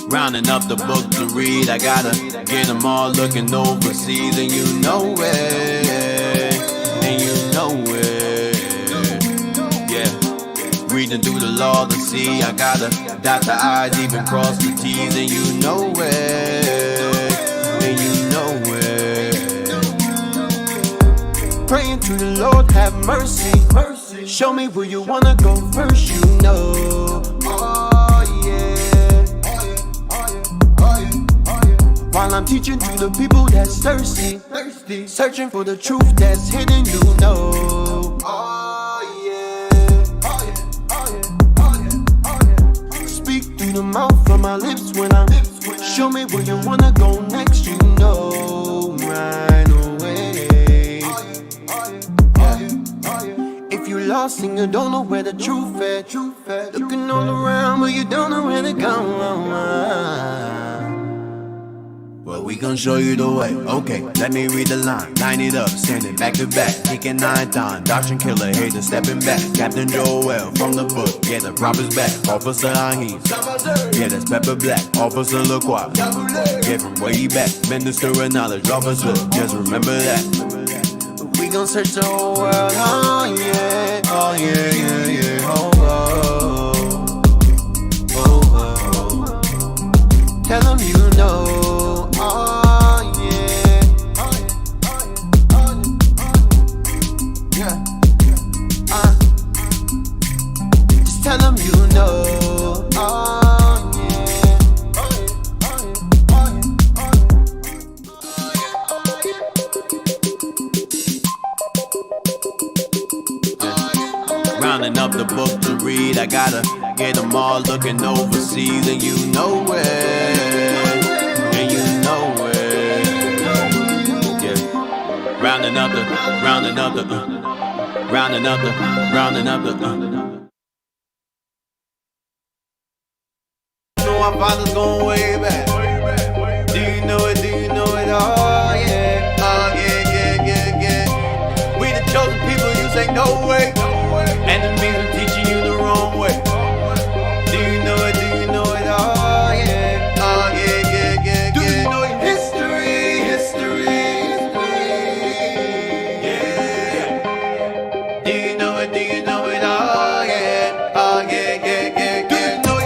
Rounding up the book to read, I gotta get them all looking overseas, and you know it, and you know it, yeah. Reading through the law to see, I gotta dot the I's, even cross the T's, and you know it, and you know it. Praying to the Lord, have mercy, show me where you wanna go first, you know. While I'm teaching to the people that's thirsty, searching for the truth that's hidden, you know. Speak through the mouth from my lips when I'm show me where you wanna go next, you know. Right away. If you lost and you don't know where the truth at, looking all around but you don't know where to go. Well, we gon' show you the way. Okay, let me read the line. Line it up, standing back to back. Kicking 9 times. Doctrine killer, hater stepping back. Captain Joel from the book. Yeah, the prophet's back. Officer Ahim. Yeah, that's Pepper Black. Officer LaCroix. Yeah, from way back. Minister of knowledge. Officer, just remember that. We gon' search the whole world. Oh, yeah. Oh, yeah, yeah, yeah. Oh, oh. Oh, oh. Tell them you know. Tell them you know, Rounding up the book to read, I gotta get them all looking overseas, and you know it, and you know it, yeah. Rounding up the Our fathers going way back. Do you know it? Do you know it? Oh yeah, yeah, yeah, yeah. We the chosen people, you say no way. Enemies are teaching you the wrong way. Do you know it? Do you know it? Oh yeah, yeah, yeah, yeah. Do you know it? History, yeah. Do you know it? Do you know it? Oh yeah, yeah, yeah, yeah. Do you know it?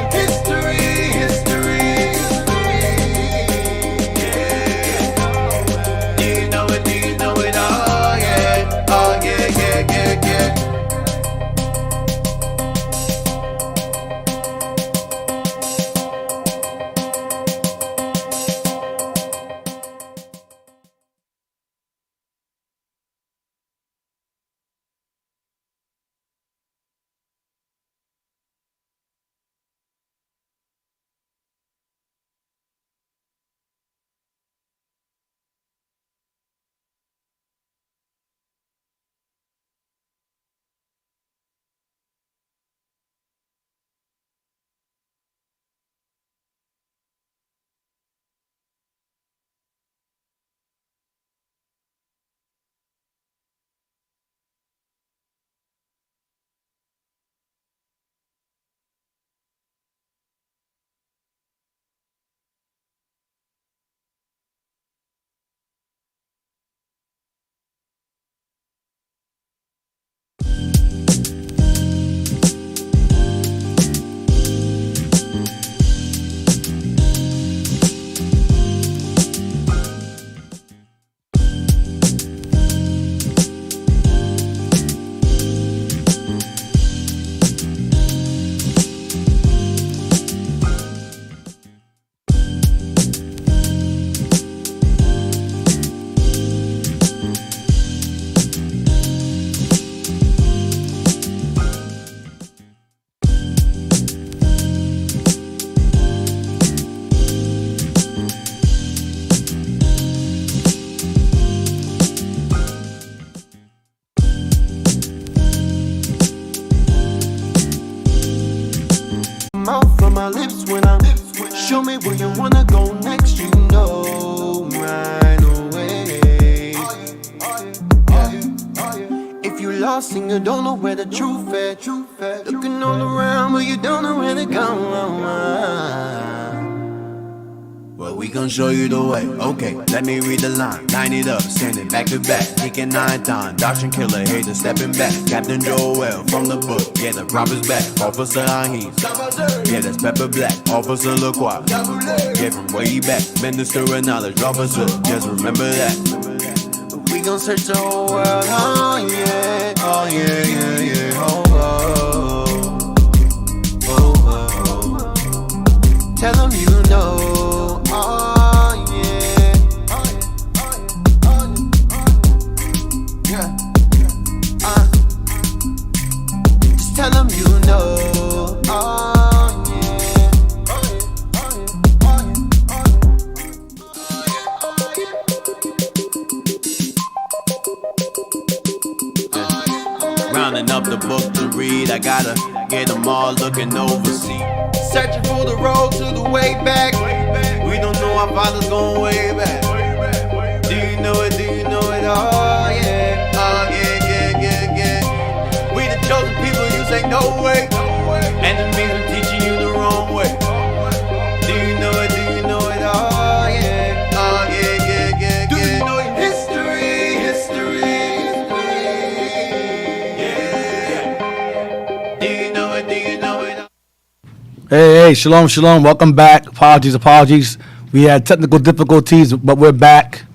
my lips when I'm show me where you wanna go next, you know right away. If you lost and you don't know where the truth at, looking all around but you don't know where to go. we gon' show you the way. Okay, let me read the line. Line it up, standing back to back. Deacon 9 time, doctrine killer, hater stepping back. Captain Joel from the book, yeah, the prophet's back. Officer Ahim, yeah, that's Pepper Black. Officer LaCroix, yeah, from way back. Minister of knowledge, officer, just remember that. We gon' search the whole world, oh yeah, oh yeah, yeah, yeah, oh, oh, oh, oh. Tell them you know, oh yeah, yeah, just tell them you know, oh rounding up the book to read, I gotta get them all looking overseas. Searching for the road to the way back. We don't know our fathers going way back. Do you know it? Do you know it? Oh yeah, oh yeah, yeah, yeah, yeah. We the chosen people, you say no way. Enemies are teaching you the wrong way. Do you know it? Do you know it? Oh yeah, oh yeah, yeah, yeah, yeah. Do you know it? History, history. Hey, shalom, shalom. Welcome back. Apologies. We had technical difficulties, but we're back.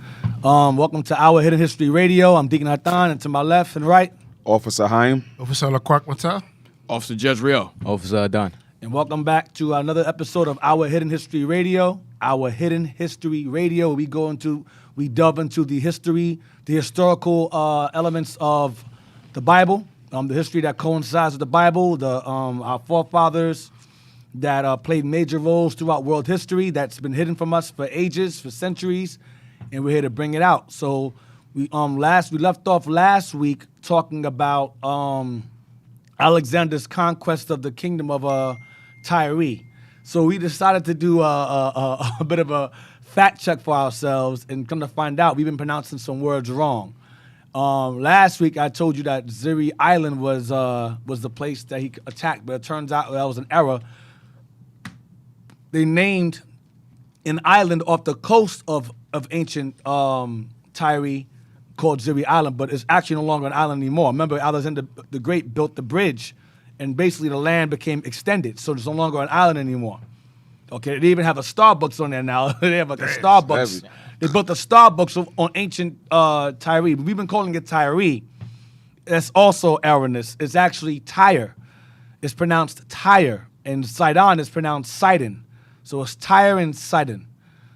Welcome to Our Hidden History Radio. I'm Deacon, and to my left and right, Officer Haim. Officer LaCroix Mattel. Officer Jezreel. Officer Dunn. and welcome back to another episode of Our Hidden History Radio. Our Hidden History Radio. We delve into the history, the historical elements of the Bible, the history that coincides with the Bible, our forefathers that played major roles throughout world history that's been hidden from us for ages, for centuries, and we're here to bring it out. So we left off last week talking about Alexander's conquest of the kingdom of Tyre. So we decided to do a bit of a fact check for ourselves, and come to find out we've been pronouncing some words wrong. Last week I told you that Ziri Island was the place that he attacked, but it turns out that was an error. They named an island off the coast of ancient Tyre called Ziri Island, but it's actually no longer an island anymore. Remember, Alexander the Great built the bridge, and basically the land became extended, so it's no longer an island anymore. Okay, they even have a Starbucks on there now. They have like a Starbucks. They built a Starbucks on ancient Tyre. We've been calling it Tyre. That's also erroneous. It's actually Tyre. It's pronounced Tyre, and Sidon is pronounced Sidon. So it's Tyre and Sidon.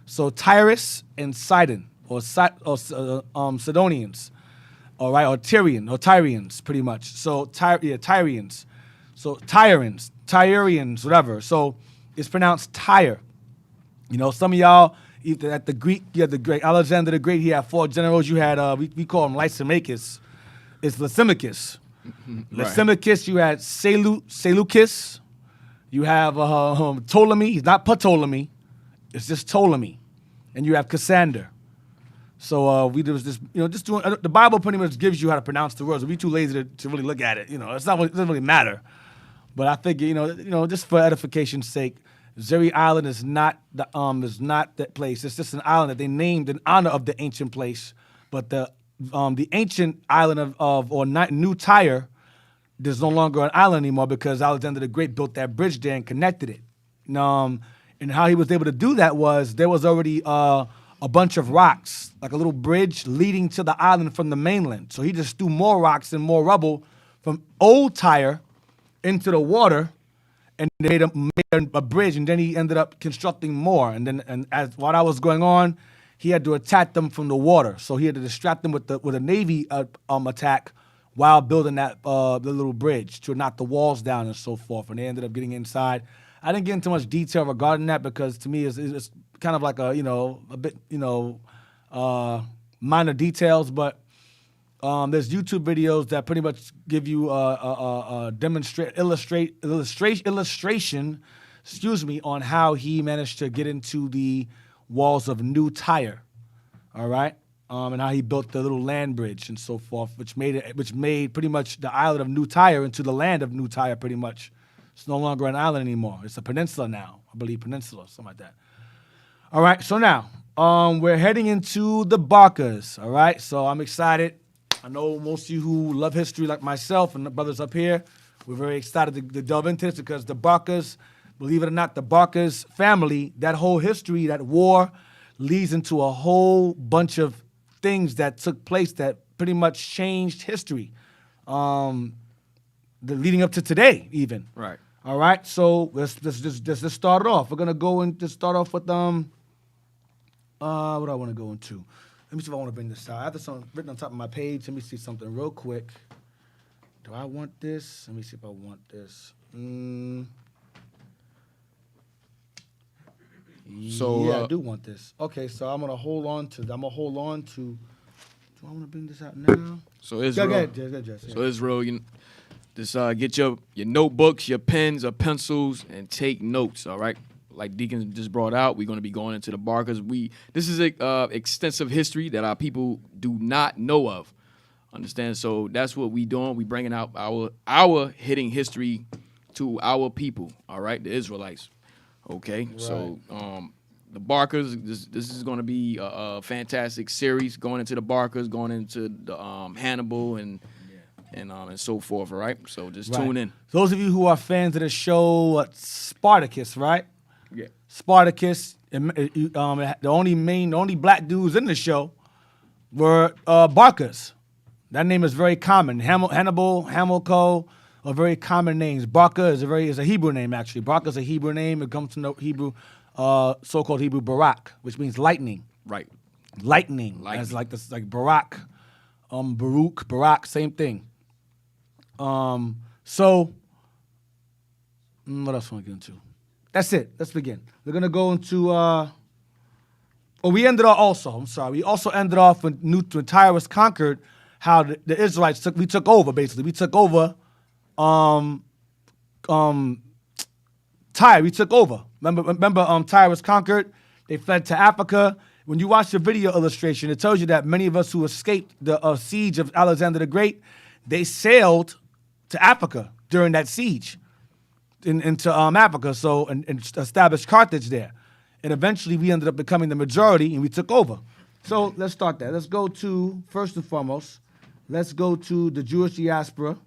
So Tyrus and Sidon, or Sidonians, all right, or Tyrians, pretty much. So Tyrians. So Tyrians, whatever. So it's pronounced Tyre. You know, some of y'all, either at the Greek, you had the great Alexander the Great. He had 4 generals. You had we call him Lysimachus. It's Lysimachus. Right. Lysimachus. You had Seleucus. You have Ptolemy. He's not Ptolemy. It's just Ptolemy. And you have Cassander. So we was just doing the Bible pretty much gives you how to pronounce the words. We're too lazy to really look at it. You know, it doesn't really matter. But I think just for edification's sake, Ziri Island is not that place. It's just an island that they named in honor of the ancient place. But the ancient island of New Tyre, there's no longer an island anymore because Alexander the Great built that bridge there and connected it. And how he was able to do that was there was already a bunch of rocks, like a little bridge leading to the island from the mainland. So he just threw more rocks and more rubble from old Tyre into the water, and made a bridge. And then he ended up constructing more. And while that was going on, he had to attack them from the water. So he had to distract them with a navy attack while building that the little bridge to knock the walls down and so forth. And they ended up getting inside. I didn't get into much detail regarding that because to me it's kind of like a bit minor details, but there's YouTube videos that pretty much give you a illustration, on how he managed to get into the walls of New Tyre, all right, and how he built the little land bridge and so forth, which made pretty much the island of New Tyre into the land of New Tyre. Pretty much, it's no longer an island anymore. It's a peninsula now, I believe, something like that. All right, so now we're heading into the Barcas. All right, so I'm excited. I know most of you who love history like myself and the brothers up here, we're very excited to delve into this because the Barcas, believe it or not, the Barcas family, that whole history, that war, leads into a whole bunch of things that took place that pretty much changed history, the leading up to today even. Right. All right, so let's just start it off. We're gonna go and just start off with what do I want to go into? Let me see if I want to bring this out. I have this written on top of my page. Let me see something real quick. Do I want this? Let me see if I want this. So, yeah, I do want this. Okay, so I'm gonna hold on to. Do I want to bring this out now? So Israel. Go ahead, Jess. So Israel, just get your notebooks, your pens or pencils, and take notes. All right. Like Deacon just brought out, we're going to be going into the Barcas. This is extensive history that our people do not know of. Understand? So that's what we doing. We bringing out our hitting history to our people. All right, the Israelites. Okay, right. So the Barcas. This is going to be a fantastic series. Going into the Barcas, going into the Hannibal and so forth. All right. So just tune in. Those of you who are fans of the show Spartacus, right? Yeah. Spartacus, the only black dudes in the show were Barcas. That name is very common. Hannibal, Hamilco are very common names. Barca is a Hebrew name actually. Barca is a Hebrew name. It comes from the Hebrew, so-called Hebrew Barak, which means lightning. Right. Lightning. As like this, like Barak, Barak, same thing. So what else want to get into? That's it. Let's begin. We're gonna go into. We ended off also. I'm sorry. We also ended off when Tyre was conquered. How the Israelites took over. Basically, we took over. Tyre. We took over. Remember. Tyre was conquered. They fled to Africa. When you watch the video illustration, it tells you that many of us who escaped the siege of Alexander the Great, they sailed to Africa during that siege. Into Africa, and established Carthage there. And eventually we ended up becoming the majority and we took over. So let's start that. Let's go to, first and foremost, let's go to the Jewish diaspora.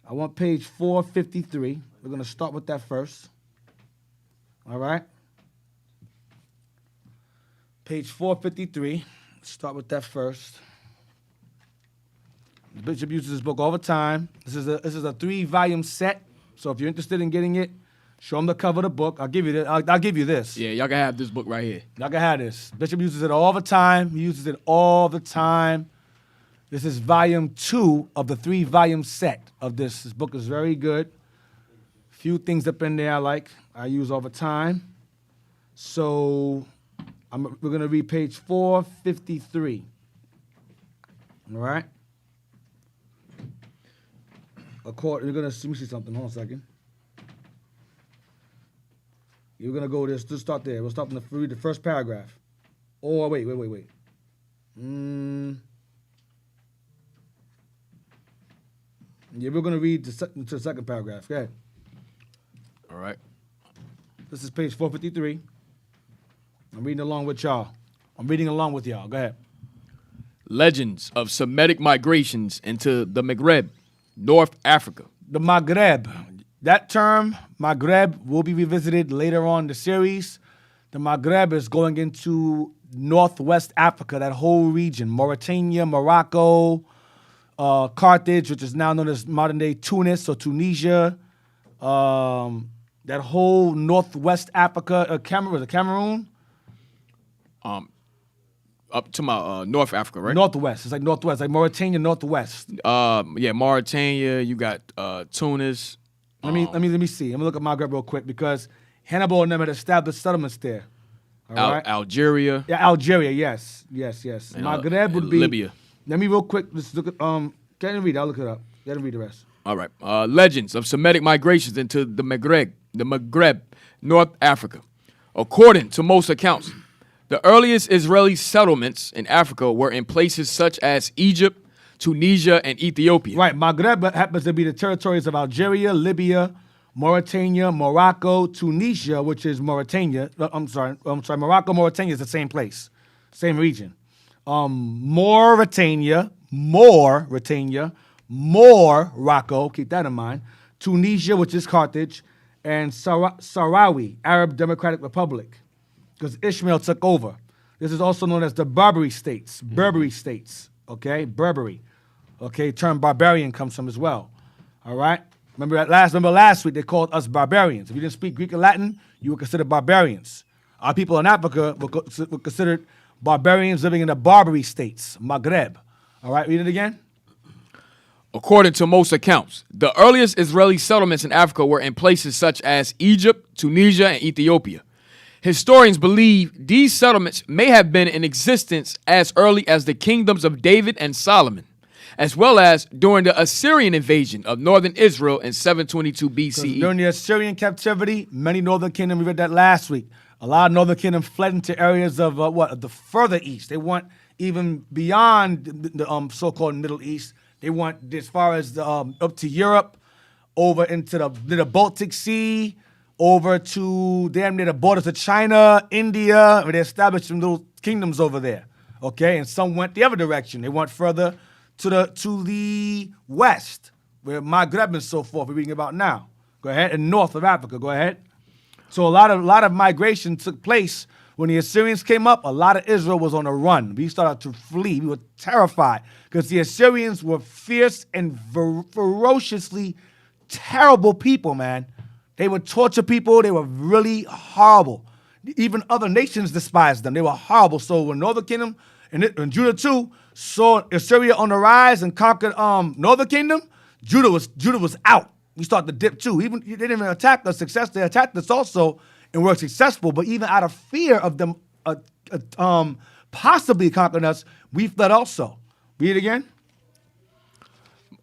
I want page 453. We're going to start with that first. All right? Page 453. Let's start with that first. The Bishop uses this book all the time. This is a 3-volume set. So if you're interested in getting it, show them the cover of the book. I'll give you this. I'll give you this. Yeah, y'all can have this book right here. Y'all can have this. Bishop uses it all the time. He uses it all the time. This is volume 2 of the 3-volume set of this. This book is very good. Few things up in there I use all the time. So we're going to read page 453. All right? Let me see something. Hold on a second. You're gonna go this. Just start there. We'll start from read the first paragraph. Oh wait. Yeah, we're gonna read to the second paragraph. Go ahead. All right. This is page 453. I'm reading along with y'all. Go ahead. Legends of Semitic migrations into the Maghreb, North Africa. The Maghreb. That term, Maghreb, will be revisited later on in the series. The Maghreb is going into northwest Africa, that whole region. Mauritania, Morocco, Carthage, which is now known as modern-day Tunis or Tunisia. That whole northwest Africa, Cameroon? Up to my North Africa, right? Northwest. It's like northwest, like Mauritania, northwest. Yeah, Mauritania. You got Tunis. Let me see. I'm gonna look at Maghreb real quick because Hannibal and them had established settlements there. All right? Algeria. Yeah, Algeria. Yes. And, Maghreb would be Libya. Let me real quick. Let's look at. Get and read it. I'll look it up. Get and read the rest. All right. Legends of Semitic migrations into the Maghreb, North Africa. According to most accounts, the earliest Israeli settlements in Africa were in places such as Egypt, Tunisia, and Ethiopia. Right. Maghreb happens to be the territories of Algeria, Libya, Mauritania, Morocco, Tunisia, which is Mauritania. I'm sorry, Morocco, Mauritania is the same place, same region. Mauritania, Morocco, keep that in mind. Tunisia, which is Carthage, and Sahrawi, Arab Democratic Republic, because Ishmael took over. This is also known as the Barbary states. Okay, Berberi. Okay, term barbarian comes from as well. All right. Remember last week they called us barbarians. If you didn't speak Greek or Latin, you were considered barbarians. Our people in Africa were considered barbarians living in the Barbary states, Maghreb. All right, read it again. According to most accounts, the earliest Israeli settlements in Africa were in places such as Egypt, Tunisia, and Ethiopia. Historians believe these settlements may have been in existence as early as the kingdoms of David and Solomon, as well as during the Assyrian invasion of northern Israel in 722 BCE. During the Assyrian captivity, many northern kingdom, we read that last week, a lot of northern kingdom fled into areas of the further east. They went even beyond the so-called Middle East. They went as far as up to Europe, over into the Baltic Sea, over to damn near the borders of China, India. They established some little kingdoms over there. Okay, and some went the other direction. They went further to the west, where Maghreb and so forth we're reading about now. Go ahead, and north of Africa. Go ahead. So a lot of migration took place when the Assyrians came up. A lot of Israel was on the run. We started to flee. We were terrified because the Assyrians were fierce and ferociously terrible people, man. They would torture people. They were really horrible. Even other nations despised them. They were horrible. So when Northern Kingdom and Judah too saw Assyria on the rise and conquered Northern Kingdom, Judah was out. We started to dip too. Even they didn't even attack us. They attacked us also and were successful. But even out of fear of them possibly conquering us, we fled also. Read it again.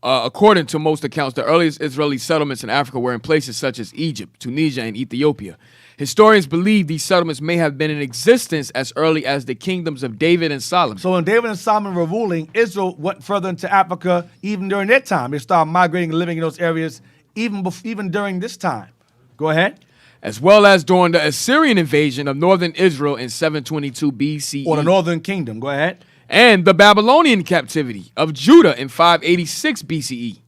According to most accounts, the earliest Israeli settlements in Africa were in places such as Egypt, Tunisia, and Ethiopia. Historians believe these settlements may have been in existence as early as the kingdoms of David and Solomon. So when David and Solomon were ruling, Israel went further into Africa even during their time. They started migrating and living in those areas even during this time. Go ahead. As well as during the Assyrian invasion of northern Israel in 722 BCE. Or the northern kingdom. Go ahead. And the Babylonian captivity of Judah in 586 BCE.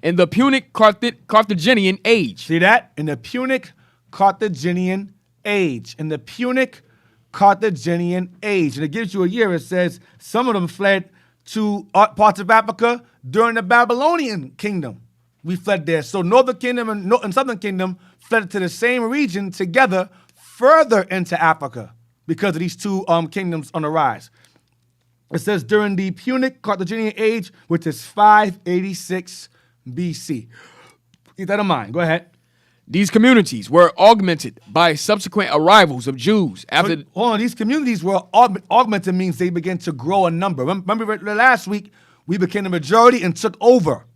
In the Punic Carthaginian age. See that? In the Punic Carthaginian age. In the Punic Carthaginian age. And it gives you a year. It says some of them fled to parts of Africa during the Babylonian kingdom. We fled there. So Northern Kingdom and Southern Kingdom fled to the same region together further into Africa because of these two kingdoms on the rise. It says during the Punic Carthaginian age, which is 586 BC. Keep that in mind. Go ahead. These communities were augmented by subsequent arrivals of Jews. These communities were augmented means they began to grow in number. Remember last week, we became the majority and took over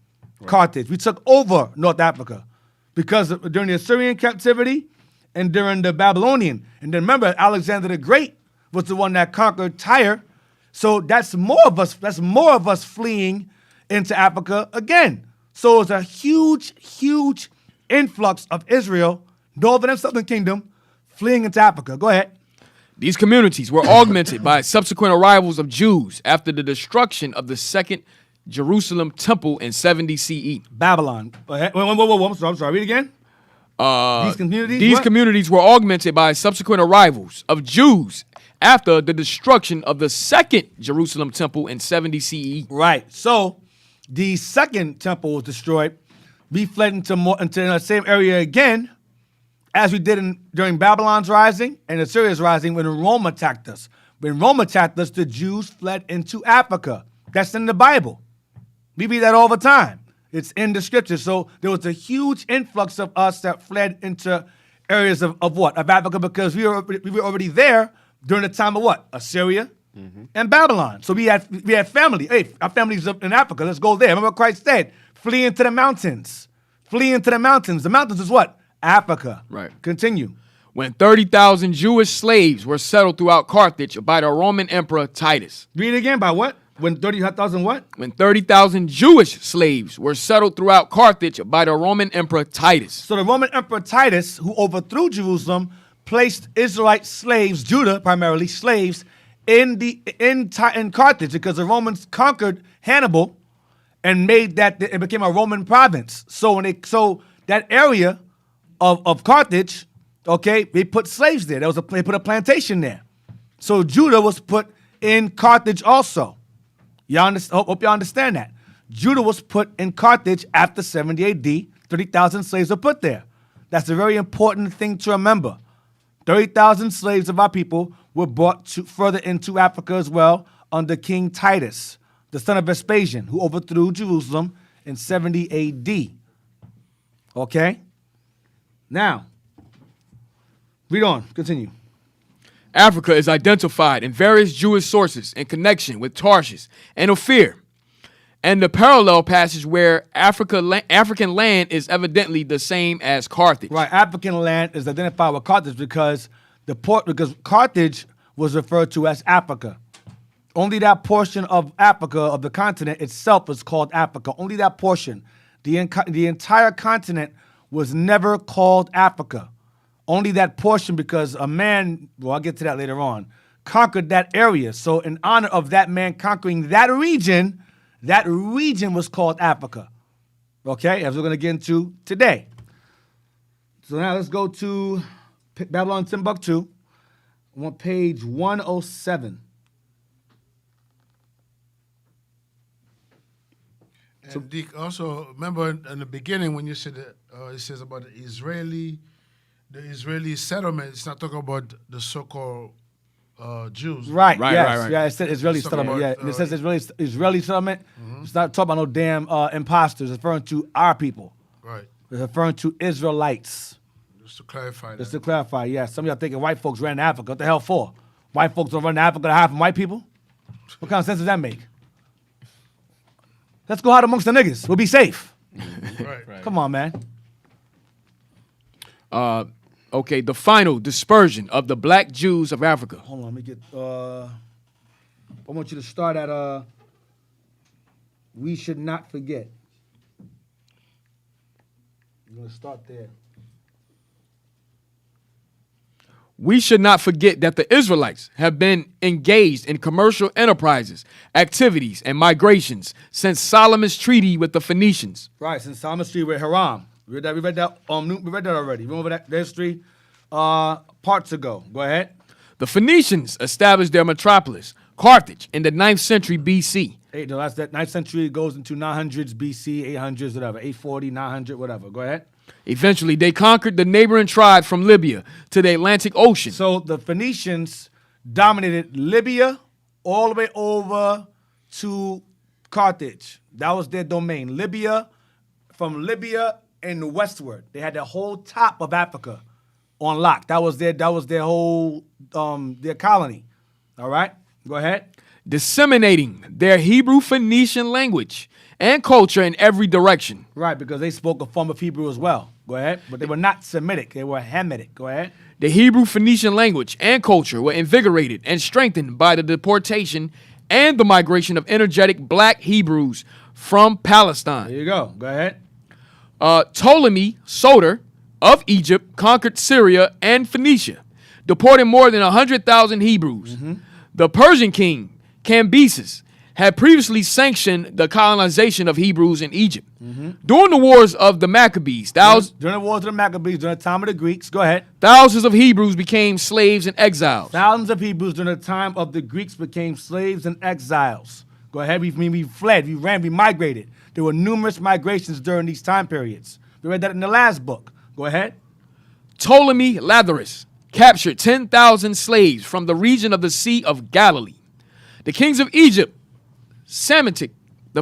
Carthage. We took over North Africa because during the Assyrian captivity and during the Babylonian. And then remember, Alexander the Great was the one that conquered Tyre. So that's more of us fleeing into Africa again. So it's a huge, huge influx of Israel, Northern and Southern Kingdom, fleeing into Africa. Go ahead. These communities were augmented by subsequent arrivals of Jews after the destruction of the second Jerusalem temple in 70 CE. Babylon. Go ahead. Whoa. I'm sorry. Read again. These communities were augmented by subsequent arrivals of Jews after the destruction of the second Jerusalem temple in 70 CE. Right. So the second temple was destroyed. We fled into the same area again, as we did during Babylon's rising and Assyria's rising when Rome attacked us. When Rome attacked us, the Jews fled into Africa. That's in the Bible. We read that all the time. It's in the scriptures. So there was a huge influx of us that fled into areas of what? Of Africa, because we were already there during the time of what? Assyria and Babylon. So we had family. Hey, our family's up in Africa. Let's go there. Remember what Christ said? Flee into the mountains. Flee into the mountains. The mountains is what? Africa. Right. Continue. When 30,000 Jewish slaves were settled throughout Carthage by the Roman Emperor Titus. Read it again. By what? When 30,000 what? When 30,000 Jewish slaves were settled throughout Carthage by the Roman Emperor Titus. So the Roman Emperor Titus, who overthrew Jerusalem, placed Israelite slaves, Judah primarily, slaves, in Carthage because the Romans conquered Hannibal and made that, it became a Roman province. So that area of Carthage, okay, they put slaves there. They put a plantation there. So Judah was put in Carthage also. Hope y'all understand that. Judah was put in Carthage after 70 AD. 30,000 slaves were put there. That's a very important thing to remember. 30,000 slaves of our people were brought further into Africa as well under King Titus, the son of Vespasian, who overthrew Jerusalem in 70 AD. Okay? Now, read on. Continue. Africa is identified in various Jewish sources in connection with Tarshish and Ophir, and the parallel passage where African land is evidently the same as Carthage. Right, African land is identified with Carthage because Carthage was referred to as Africa. Only that portion of Africa, of the continent itself, is called Africa. Only that portion. The entire continent was never called Africa. Only that portion because a man, well, I'll get to that later on, conquered that area. So in honor of that man conquering that region was called Africa. Okay, as we're going to get into today. So now let's go to Babylon Timbuktu. I'm on page 107. And so, Deacon, also remember in the beginning when you said that, it says about the Israeli settlement. It's not talking about the so-called Jews. Right. Right. Yeah, it said Israeli settlement. About, It says Israeli settlement. Mm-hmm. It's not talking about no damn imposters. It's referring to our people. Right. It's referring to Israelites. Just to clarify that. Just to clarify, yeah. Some of y'all thinking white folks ran to Africa. What the hell for? White folks don't run to Africa to hide from white people? What kind of sense does that make? Let's go hide amongst the niggas. We'll be safe. Right. Come on, man. Okay, the final dispersion of the black Jews of Africa. Hold on, let me get, I want you to start at, we should not forget. I'm going to start there. We should not forget that the Israelites have been engaged in commercial enterprises, activities, and migrations since Solomon's treaty with the Phoenicians. Right, since Solomon's treaty with Hiram. We read that already. We went over that history parts ago. Go ahead. The Phoenicians established their metropolis, Carthage, in the 9th century BC. No, that's that 9th century goes into 900s BC, 800s, whatever, 840, 900, whatever. Go ahead. Eventually, they conquered the neighboring tribes from Libya to the Atlantic Ocean. So the Phoenicians dominated Libya all the way over to Carthage. That was their domain. From Libya and westward, they had the whole top of Africa on lock. That was their whole their colony. All right, go ahead. Disseminating their Hebrew Phoenician language and culture in every direction. Right, because they spoke a form of Hebrew as well. Go ahead. But they were not Semitic. They were Hamitic. Go ahead. The Hebrew Phoenician language and culture were invigorated and strengthened by the deportation and the migration of energetic black Hebrews from Palestine. There you go. Go ahead. Ptolemy Soter of Egypt conquered Syria and Phoenicia, deporting more than 100,000 Hebrews. Mm-hmm. The Persian king, Cambyses, had previously sanctioned the colonization of Hebrews in Egypt. Mm-hmm. During the wars of the Maccabees, during the wars of the Maccabees, during the time of the Greeks, go ahead. Thousands of Hebrews became slaves and exiles. Thousands of Hebrews during the time of the Greeks became slaves and exiles. Go ahead. We fled, we ran, we migrated. There were numerous migrations during these time periods. We read that in the last book. Go ahead. Ptolemy Lathyrus captured 10,000 slaves from the region of the Sea of Galilee. The kings of Egypt, Psamtik I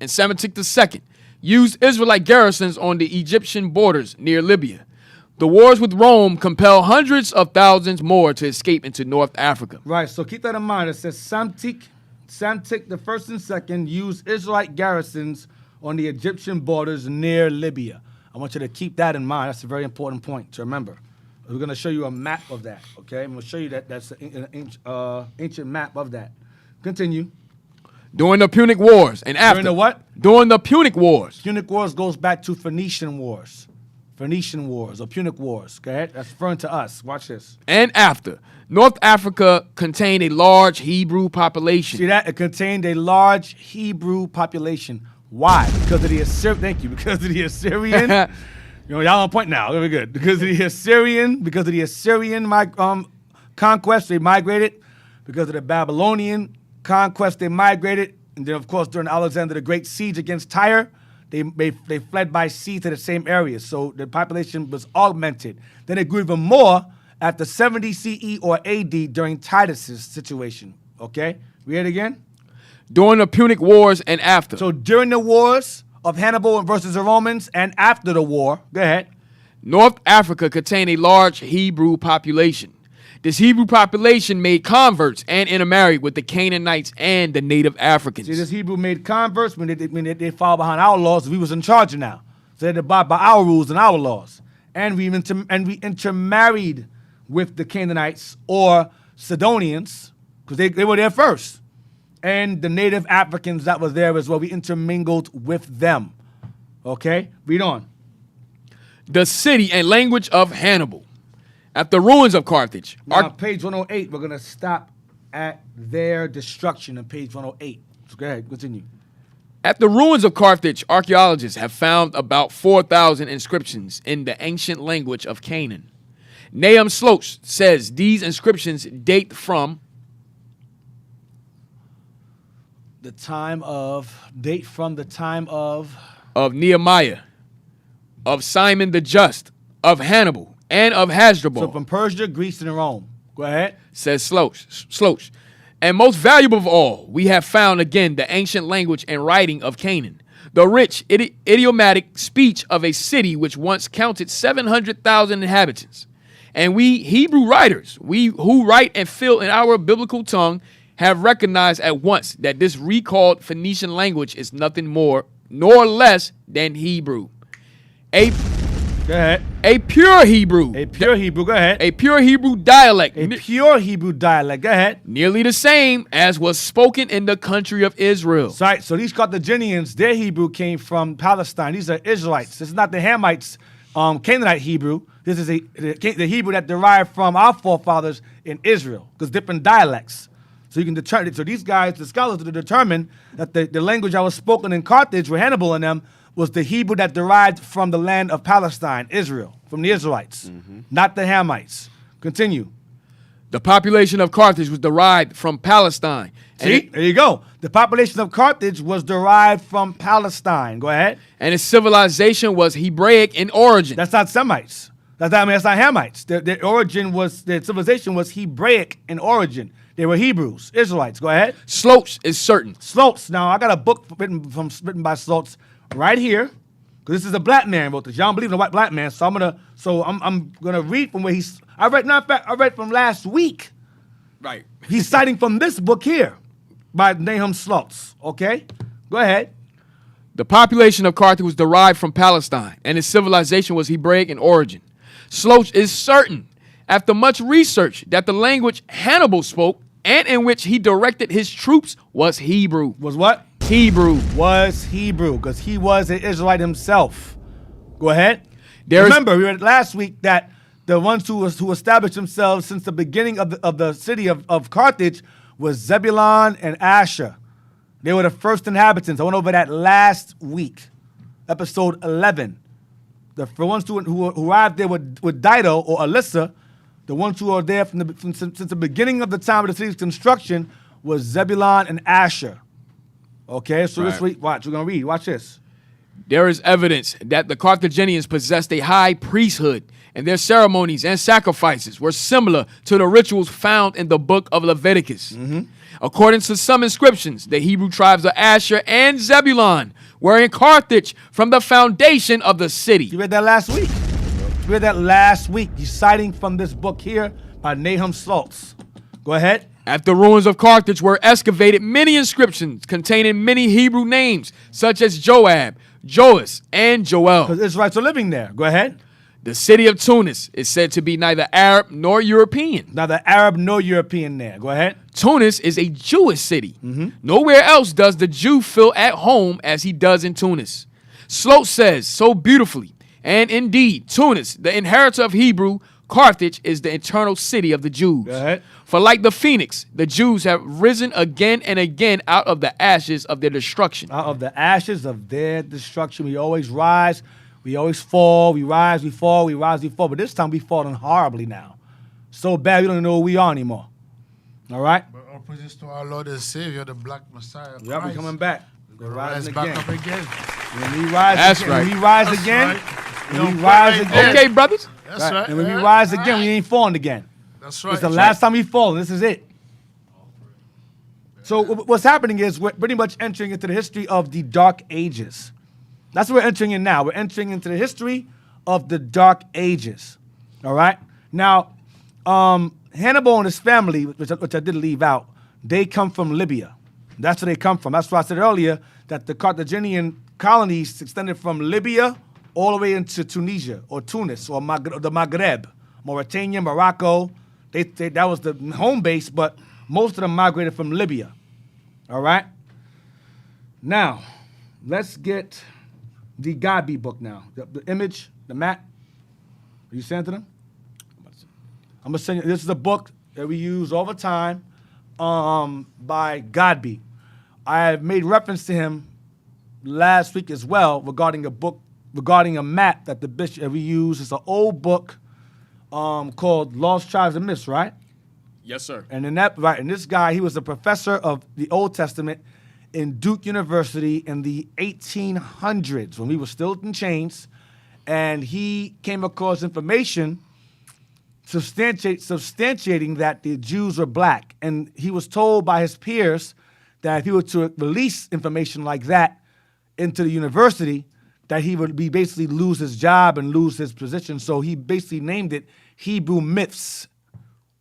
and Psamtik II, used Israelite garrisons on the Egyptian borders near Libya. The wars with Rome compelled hundreds of thousands more to escape into North Africa. Right, so keep that in mind. It says Psamtik I and II used Israelite garrisons on the Egyptian borders near Libya. I want you to keep that in mind. That's a very important point to remember. We're going to show you a map of that, okay? I'm going to show you that's an ancient map of that. Continue. During the Punic Wars and after. During the what? During the Punic Wars. Punic Wars goes back to Phoenician Wars. Phoenician Wars or Punic Wars. Go ahead. That's referring to us. Watch this. And after. North Africa contained a large Hebrew population. See that? It contained a large Hebrew population. Why? Because of the Assyrian. Thank you. Because of the Assyrian. Y'all on point now. Very good. Because of the Assyrian. Conquest, they migrated. Because of the Babylonian conquest, they migrated. And then, of course, during Alexander the Great siege against Tyre, they fled by sea to the same areas. So the population was augmented. Then it grew even more at the 70 CE or AD during Titus's situation. Okay? Read it again. During the Punic Wars and after. So during the wars of Hannibal versus the Romans and after the war, go ahead. North Africa contained a large Hebrew population. This Hebrew population made converts and intermarried with the Canaanites and the native Africans. See, this Hebrew made converts when they fall behind our laws. We was in charge now. So they had to abide by our rules and our laws. And we intermarried with the Canaanites or Sidonians, because they were there first. And the native Africans that was there as well. We intermingled with them. Okay? Read on. The city and language of Hannibal. At the ruins of Carthage. Now, page 108, we're going to stop at their destruction on page 108. So go ahead, continue. At the ruins of Carthage, archaeologists have found about 4,000 inscriptions in the ancient language of Canaan. Nahum Sloach says these inscriptions date from the time of Nehemiah, of Simon the Just, of Hannibal, and of Hasdrubal. So from Persia, Greece, and Rome. Go ahead. Says Sloach. And most valuable of all, we have found again the ancient language and writing of Canaan, the rich idiomatic speech of a city which once counted 700,000 inhabitants. And we Hebrew writers, we who write and fill in our biblical tongue, have recognized at once that this recalled Phoenician language is nothing more nor less than Hebrew. Go ahead. A pure Hebrew. A pure Hebrew. Go ahead. A pure Hebrew dialect. A pure Hebrew dialect. Go ahead. Nearly the same as was spoken in the country of Israel. So these Carthaginians, their Hebrew came from Palestine. These are Israelites. This is not the Hamites, Canaanite Hebrew. This is the Hebrew that derived from our forefathers in Israel, because different dialects. So you can determine. So these guys, the scholars, to determine that the language that was spoken in Carthage with Hannibal and them was the Hebrew that derived from the land of Palestine, Israel, from the Israelites, not the Hamites. Continue. The population of Carthage was derived from Palestine. See, there you go. The population of Carthage was derived from Palestine. Go ahead. And its civilization was Hebraic in origin. That's not Semites. That's not Hamites. Their civilization was Hebraic in origin. They were Hebrews, Israelites. Go ahead. Sloach is certain. Sloach. Now, I got a book written by Sloach right here, because this is a black man wrote this. Y'all don't believe in a white black man, so I'm gonna read from where I read from last week. Right. He's citing from this book here by Nahum Sloach. Okay, go ahead. The population of Carthage was derived from Palestine, and its civilization was Hebraic in origin. Sloach is certain, after much research, that the language Hannibal spoke and in which he directed his troops was Hebrew. Was what? Hebrew. Was Hebrew, because he was an Israelite himself. Go ahead. Remember, we read last week that the ones who established themselves since the beginning of the city of Carthage was Zebulun and Asher. They were the first inhabitants. I went over that last week, episode 11. The ones who arrived there with Dido or Alyssa, the ones who are there since the beginning of the time of the city's construction was Zebulun and Asher. Okay, so Let's read. Watch, we're going to read. Watch this. There is evidence that the Carthaginians possessed a high priesthood, and their ceremonies and sacrifices were similar to the rituals found in the book of Leviticus. According to some inscriptions, the Hebrew tribes of Asher and Zebulun were in Carthage from the foundation of the city. You read that last week. He's citing from this book here by Nahum Sloach. Go ahead. At the ruins of Carthage were excavated many inscriptions containing many Hebrew names, such as Joab, Joas, and Joel. Because Israelites are living there. Go ahead. The city of Tunis is said to be neither Arab nor European. Neither Arab nor European there. Go ahead. Tunis is a Jewish city. Nowhere else does the Jew feel at home as he does in Tunis. Sloat says so beautifully, and indeed, Tunis, the inheritor of Hebrew, Carthage is the eternal city of the Jews. Go ahead. For like the phoenix, the Jews have risen again and again out of the ashes of their destruction. Out of the ashes of their destruction, we always rise, we always fall, we rise, we fall, we rise, we fall. But this time we falling horribly now. So bad we don't even know who we are anymore. All right? But all praises to our Lord and Savior, the Black Messiah. Yep, we're Christ. coming back. We're We're rise rising back again. up again. When we rise That's again, right. when we rise That's again, right. when You we know, rise right again. Okay, brothers. That's Right. right. And when we yeah. rise again, All we right. ain't falling again. That's right. It's the That's last time we fall, and this is it. So what's happening is we're pretty much entering into the history of the Dark Ages. That's what we're entering in now. We're entering into the history of the Dark Ages. All right? Now, Hannibal and his family, which I did leave out, they come from Libya. That's where they come from. That's why I said earlier that the Carthaginian colonies extended from Libya all the way into Tunisia or Tunis or the Maghreb, Mauritania, Morocco. That was the home base, but most of them migrated from Libya. All right? Now, let's get the Godby book now. The image, the map. Are you sending to them? I'm going to send you. This is a book that we use all the time by Godby. I have made reference to him last week as well regarding a map that the bishop we use. It's an old book called Lost Tribes and Myths, right? Yes, sir. And and this guy, he was a professor of the Old Testament in Duke University in the 1800s when we were still in chains, and he came across information substantiating that the Jews were black, and he was told by his peers that if he were to release information like that into the university, that he would basically lose his job and lose his position. So he basically named it Hebrew Myths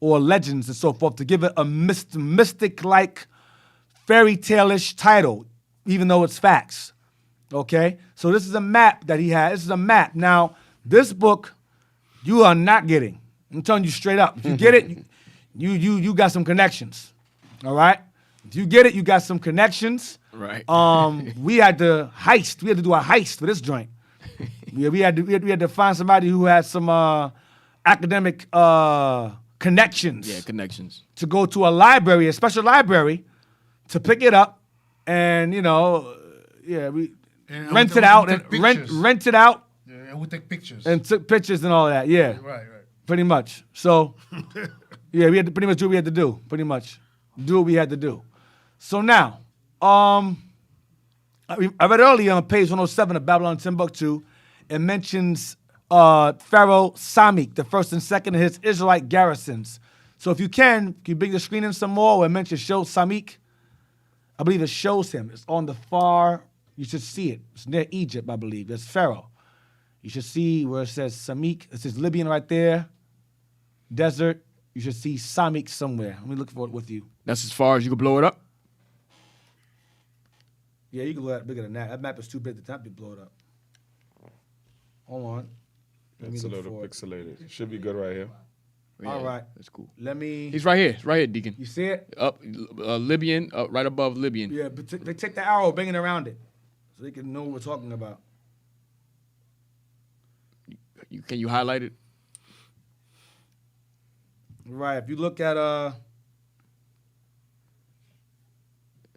or Legends and so forth to give it a mystic-like, fairy tale-ish title, even though it's facts. Okay? So this is a map that he had. This is a map. Now, this book, you are not getting. I'm telling you straight up. If you get it, you got some connections. All right? If you get it, you got some connections. Right. We had to heist. We had to do a heist for this joint. we had to find somebody who had some academic connections. Yeah, connections. To go to a library, a special library, to pick it up, and we And rent we it out take and pictures. rent it out Yeah, and we take pictures. and took pictures and all that. Yeah, right. pretty much. So yeah, we had to pretty much do what we had to do. Pretty much do what we had to do. So now, I read earlier on page 107 of Babylon Timbuktu, it mentions Pharaoh Samik, the first and second of his Israelite garrisons. So if you bring the screen in some more where it mentions show Samik? I believe it shows him. It's on the far, you should see it. It's near Egypt, I believe. It's Pharaoh. You should see where it says Samik. It says Libyan right there. Desert. You should see Samik somewhere. Let me look for it with you. That's as far as you can blow it up? Yeah, you can look at it bigger than that. That map is too big to blow it up. Hold on. Let me It's a look little for it. pixelated. Should be good right here. All right. That's cool. Let me. He's right here. It's right here, Deacon. You see it? Up, Libyan, right above Libyan. Yeah, but they take the arrow, bring it around it, so they can know what we're talking about. Can you highlight it? Right. If you look at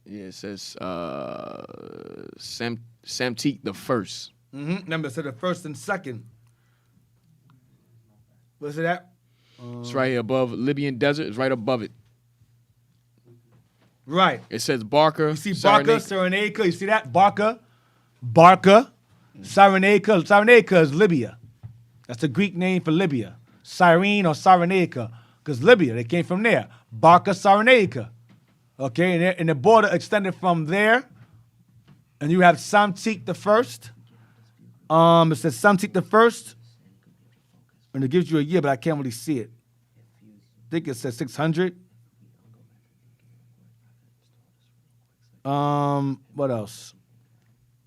Yeah, it says Samtik the first. Remember, so the first and second. What's it at? It's right here above Libyan desert. It's right above it. Right. It says Barca. You see Barca, Cyrenaica. You see that? Barca, Cyrenaica. Cyrenaica is Libya. That's the Greek name for Libya. Cyrene or Cyrenaica. Because Libya, they came from there. Barca, Cyrenaica. Okay, and the border extended from there. And you have Samtik the first. It says Samtik the first. And it gives you a year, but I can't really see it. I think it says 600. What else?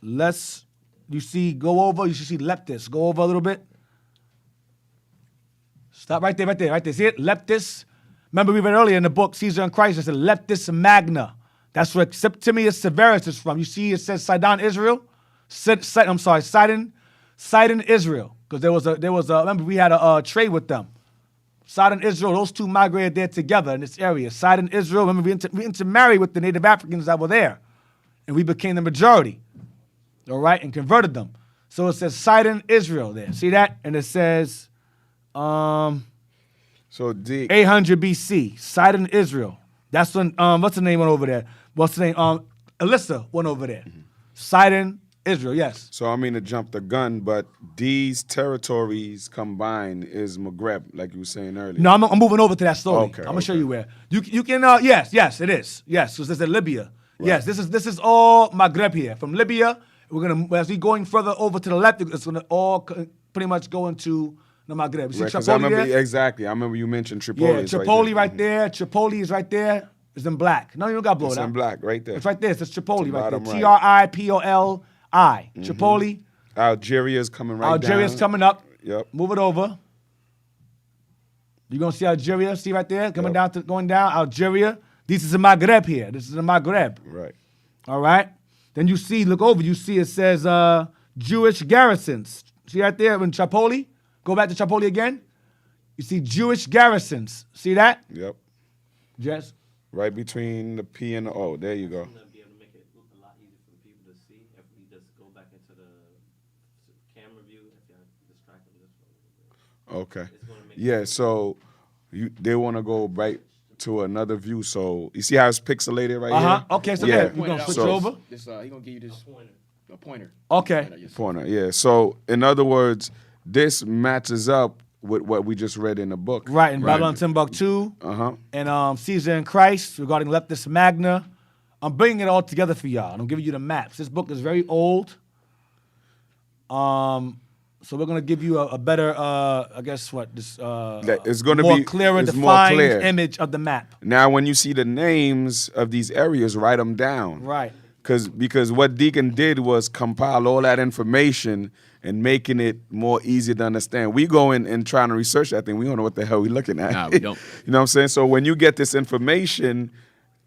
You should see Leptis. Go over a little bit. Stop right there, right there, right there. See it? Leptis. Remember we read earlier in the book, Caesar and Christ, it said Leptis Magna. That's where Septimius Severus is from. You see it says Sidon, Israel. Sidon, Israel. Because there was a, remember we had a trade with them. Sidon, Israel, those two migrated there together in this area. Sidon, Israel, remember we intermarried with the native Africans that were there. And we became the majority. All right, and converted them. So it says Sidon, Israel there. See that? And it says So Dick, 800 BC, Sidon, Israel. That's when, what's the name went over there? What's the name? Alyssa went over there. Sidon, Israel, yes. so I mean to jump the gun, but these territories combined is Maghreb, like you were saying earlier. No, I'm moving over to that story. Okay, I'm gonna show okay. you where. You can, yes, it is. Yes, because it's in Libya. Yes, this is all Maghreb here. From Libya, we're gonna, as we going further over to the left, it's gonna all pretty much go into the Maghreb. You see Right, 'cause Tripoli I remember there? exactly. I remember you mentioned Tripoli. Yeah, Tripoli right there. Tripoli is right there. It's in black. No, you don't got to blow It's it out. in black, right there. It's right there. It's Tripoli The right there. bottom right. Tripoli. Tripoli. Algeria's coming right Algeria's down. coming up. Yep. Move it over. You're going to see Algeria. See right there? Coming Yep. down, going down. Algeria. This is the Maghreb here. This is the Maghreb. Right. All right? Then you see, look over, you see it says Jewish garrisons. See right there in Tripoli? Go back to Tripoli again. You see Jewish garrisons. See that? Yep. Yes. Right between the P and the O. There you go. Be able to make it a lot easier for people to see if we just go back into the camera view. If y'all distract them this way. Okay. It's gonna make Yeah. So they want to go right to another view. So you see how it's pixelated right here? Okay, so Yeah. yeah, we're going to switch So- over. This he gonna give you this a pointer. Okay. Pointer. Yeah. So in other words, this matches up with what we just read in the book. Right, in Babylon, Timbuktu, and Caesar and Christ regarding Leptis Magna. I'm bringing it all together for y'all. I'm giving you the maps. This book is very old. So we're gonna give you a better, I guess what this It's gonna more be clearer, it's more defined clear. image of the map. Now, when you see the names of these areas, write them down. Right. Because what Deacon did was compile all that information and making it more easy to understand. We go in and trying to research that thing. We don't know what the hell we're looking at. Nah, we don't. You know what I'm saying? So when you get this information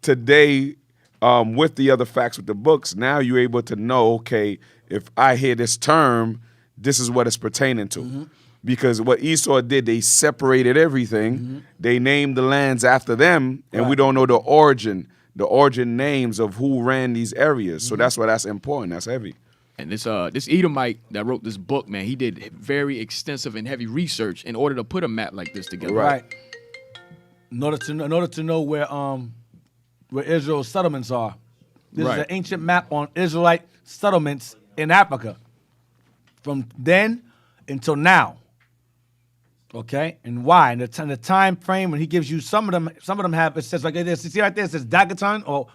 today with the other facts with the books, now you're able to know, okay, if I hear this term, this is what it's pertaining to. Because what Esau did, they separated everything. They named the lands after them, and we don't know the origin names of who ran these areas. So that's why that's important. That's heavy. And this Edomite that wrote this book, man, he did very extensive and heavy research in order to put a map like this together. Right. In order to know where Israel's settlements are. This is Right. an ancient map on Israelite settlements in Africa. From then until now. Okay? And why? And the time frame when he gives you some of them have, it says like this. See right there, it says Daguerreotype, or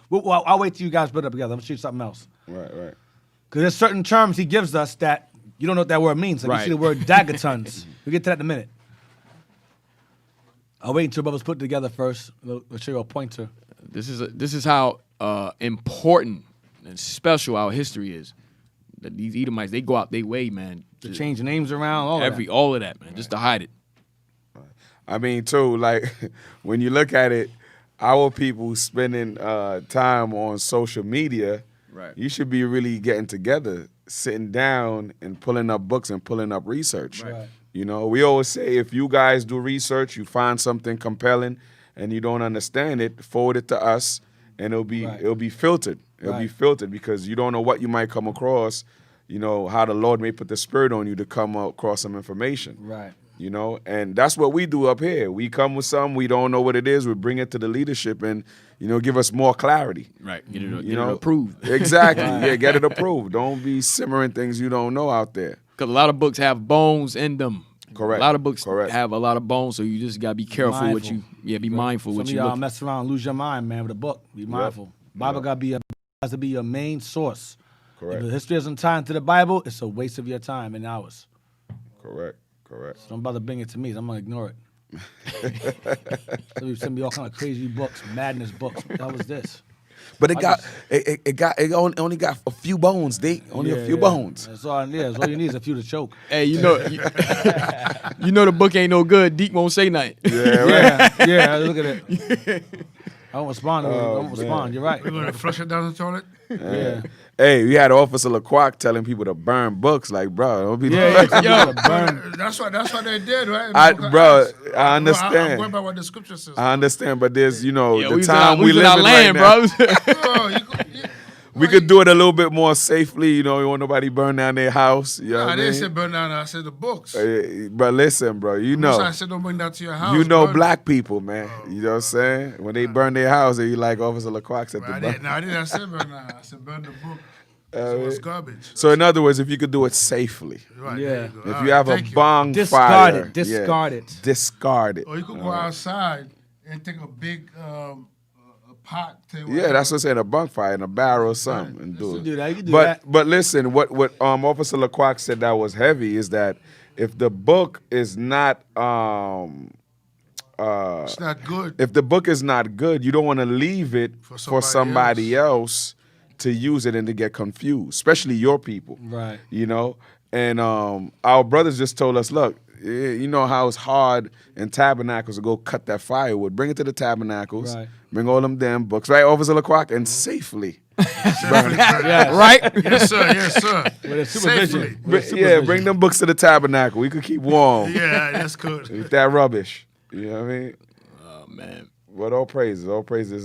I'll wait till you guys put it up together. I'm gonna show you something else. Right. Because there's certain terms he gives us that you don't know what that word means. Like Right. you see the word daguerreotypes. We'll get to that in a minute. I'll wait until brothers put it together first. We'll show you a pointer. This is how important and special our history is. That these Edomites, they go out their way, man. To change the names around, all of that. all of that, man, just to hide it. I mean, too, like, when you look at it, our people spending time on social media, Right. you should be really getting together, sitting down and pulling up books and pulling up research. Right. You know, we always say if you guys do research, you find something compelling and you don't understand it, forward it to us and it'll be filtered. It'll be Right. filtered because you don't know what you might come across, you know, how the Lord may put the spirit on you to come across some information. Right. You know, and that's what we do up here. We come with some, we don't know what it is, we bring it to the leadership and, you know, give us more clarity. Right. Get it You know, approved. Exactly. Yeah, get it approved. Don't be simmering things you don't know out there. Because a lot of books have bones in them. Correct. A lot of books Correct. have a lot of bones, so you just gotta be careful what Mindful. be mindful Some what of you y'all look. mess around and lose your mind, man, with a book. Be mindful. Bible has to be your main source. Correct. If the history isn't tied into the Bible, it's a waste of your time and ours. Correct. So don't bother bringing it to me. I'm gonna ignore it. So you send me all kind of crazy books, madness books. What the hell was this? But it only got a few bones, D. Only a few bones. That's all. Yeah, that's all you need is a few to choke. Hey, you know the book ain't no good. Deacon won't say nothing. Yeah, right. Yeah. Look at it. I won't respond. I won't respond. You're right. We're gonna flush it down the toilet. Yeah. Hey, we had Officer LaQuac telling people to burn books. Like, bro, don't be. Yo, That's what they did, right? Bro, I understand. I'm going by what the scripture says. I understand, but there's, the we time we in live our in land, right now. bro. We could do it a little bit more safely. You don't want nobody burn down their house. You know what I I didn't mean? say burn down. I said the books. But listen, bro, I said don't bring that to your house. Black people, man. You know what I'm saying? When they burn their house, they like Officer LaQuac said I the didn't say burn down. I said burn the book. So it's garbage. So in other words, if you could do it safely, Right, Yeah. there you go. if All you right, have a thank you. bonfire, Discard it. discard it. Or you could go outside and take a big a pot. Yeah, that's what I'm saying. A bonfire in a barrel or something, and do You it. can do that. You can do But that. but listen, what Officer LaQuac said that was heavy is that if the book is not It's not good. if the book is not good, you don't want to leave it for somebody else to use it and to get confused, especially your people. Right. And our brothers just told us, look, you know how it's hard in tabernacles to go cut that firewood. Bring it to the tabernacles. Right. Bring all them damn books, right, Officer LaQuac, and safely. Right? Yes, sir. Yes, sir. With a supervision. Safely. Bring them books to the tabernacle. We could keep warm Yeah, that's good. with that rubbish. You know what I mean? Oh man. But all praises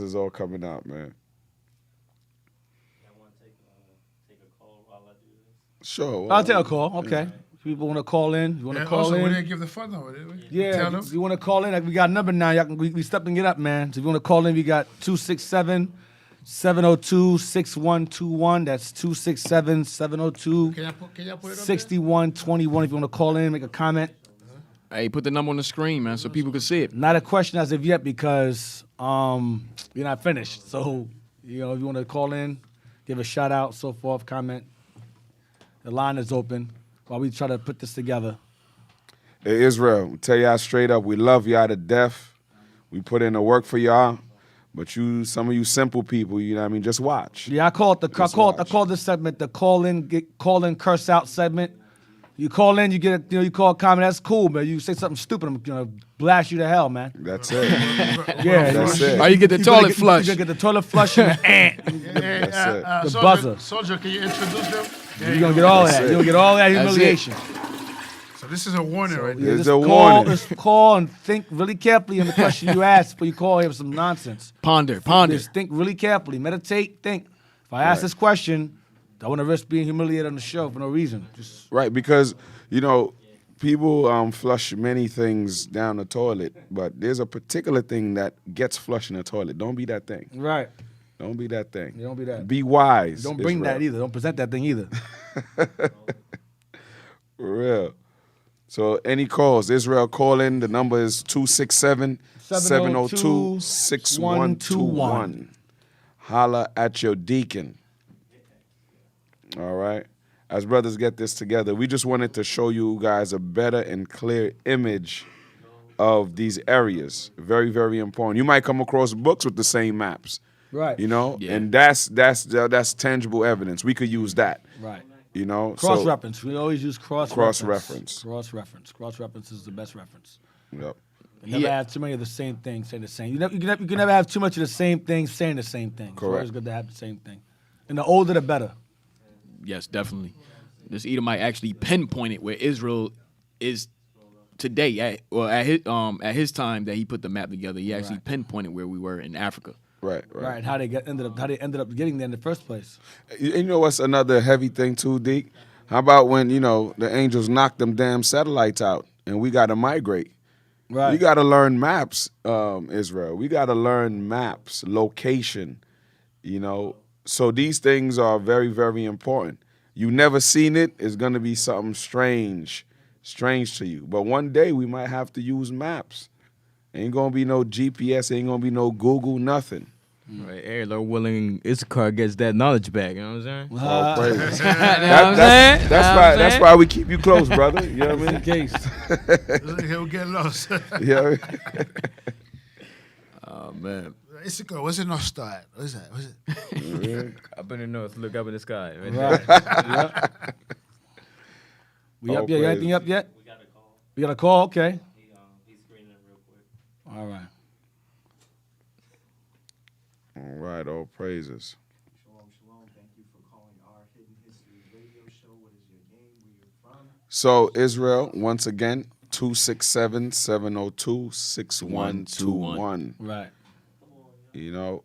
is all coming out, man. I want to take a call while I do this. Sure. I'll take a call. Okay. People want to call in. You want to call Also, we in? didn't give the phone number, did we? Yeah, Tell if them. you want to call in, like, we got a number now. Y'all can, we step and get up, man. So if you want to call in, we got 267-702-6121. That's 267-702-6121. Can y'all put it up there? If you want to call in, make a comment. Hey, put the number on the screen, man, so people can see it. Not a question as of yet because you're not finished. So, if you want to call in, give a shout out, so forth, comment. The line is open while we try to put this together. Hey, Israel, tell y'all straight up, we love y'all to death. We put in the work for y'all. But some of you simple people, you know what I mean, just watch. Yeah, I call this segment the call in curse out segment. You call in, you get you call a comment, that's cool, man. You say something stupid, I'm gonna blast you to hell, man. That's it. Yeah, That's it. Or you get the toilet flush. You get the toilet flush and the ant. That's it. The buzzer. Soldier, can you introduce them? You're gonna get all of that. it. You're gonna get all that That's humiliation. So this is a warning right Yeah, there. It's just a warning. Just call and think really carefully on the question you ask before you call here some nonsense. Ponder. Just think really carefully. Meditate, think. If I ask this question, I want to risk being humiliated on the show for no reason. Just Right, because, people flush many things down the toilet, but there's a particular thing that gets flushed in the toilet. Don't be that thing. right. Don't be that thing. Yeah, don't be that. Be wise. Don't bring Israel. that either. Don't present that thing either. For real. So any calls, Israel, call in. The number is 267-702-6121. Holla at your deacon. All right. As brothers get this together, we just wanted to show you guys a better and clear image of these areas. Very, very important. You might come across books with the same maps. Right. Yeah. And that's tangible evidence. We could use that. Right. So- Reference. We always use cross Cross-reference. Cross reference. Cross reference is the best reference. Yep. You never have too many of the same thing saying the same. You can never have too much of the same thing saying the same thing. It's always Correct. good to have the same thing. And the older the better. Yes, definitely. This Edomite actually pinpointed where Israel is today. At his time that he put the map together, he actually pinpointed where we were in Africa. Right. Right. How they ended up getting there in the first place. You know what's another heavy thing too, Deke? How about when, the angels knocked them damn satellites out and we got to migrate? Right. You got to learn maps, Israel. We got to learn maps, location, So these things are very, very important. You never seen it, it's going to be something strange to you. But one day we might have to use maps. Ain't going to be no GPS, ain't going to be no Google, nothing. Right, hey, Lord willing, Issachar gets that knowledge back. You know what I'm saying? All praises. That's why we keep you close, brother. You know what I mean? Case. He'll get lost. Yeah. Oh man. Issachar, what's it not start? What is that? What's it? Up in the north, look up in the sky. Right Right. there. Yep. We All up yet? You got anything praise. up yet? We got a call. We got a call? Okay. He's screening it real quick. All right. All right, all praises. Shalom, shalom. Thank you for calling our Hidden History radio show. What is your name? Where you're from? So, Israel, once again, 267-702-6121. Right. You know,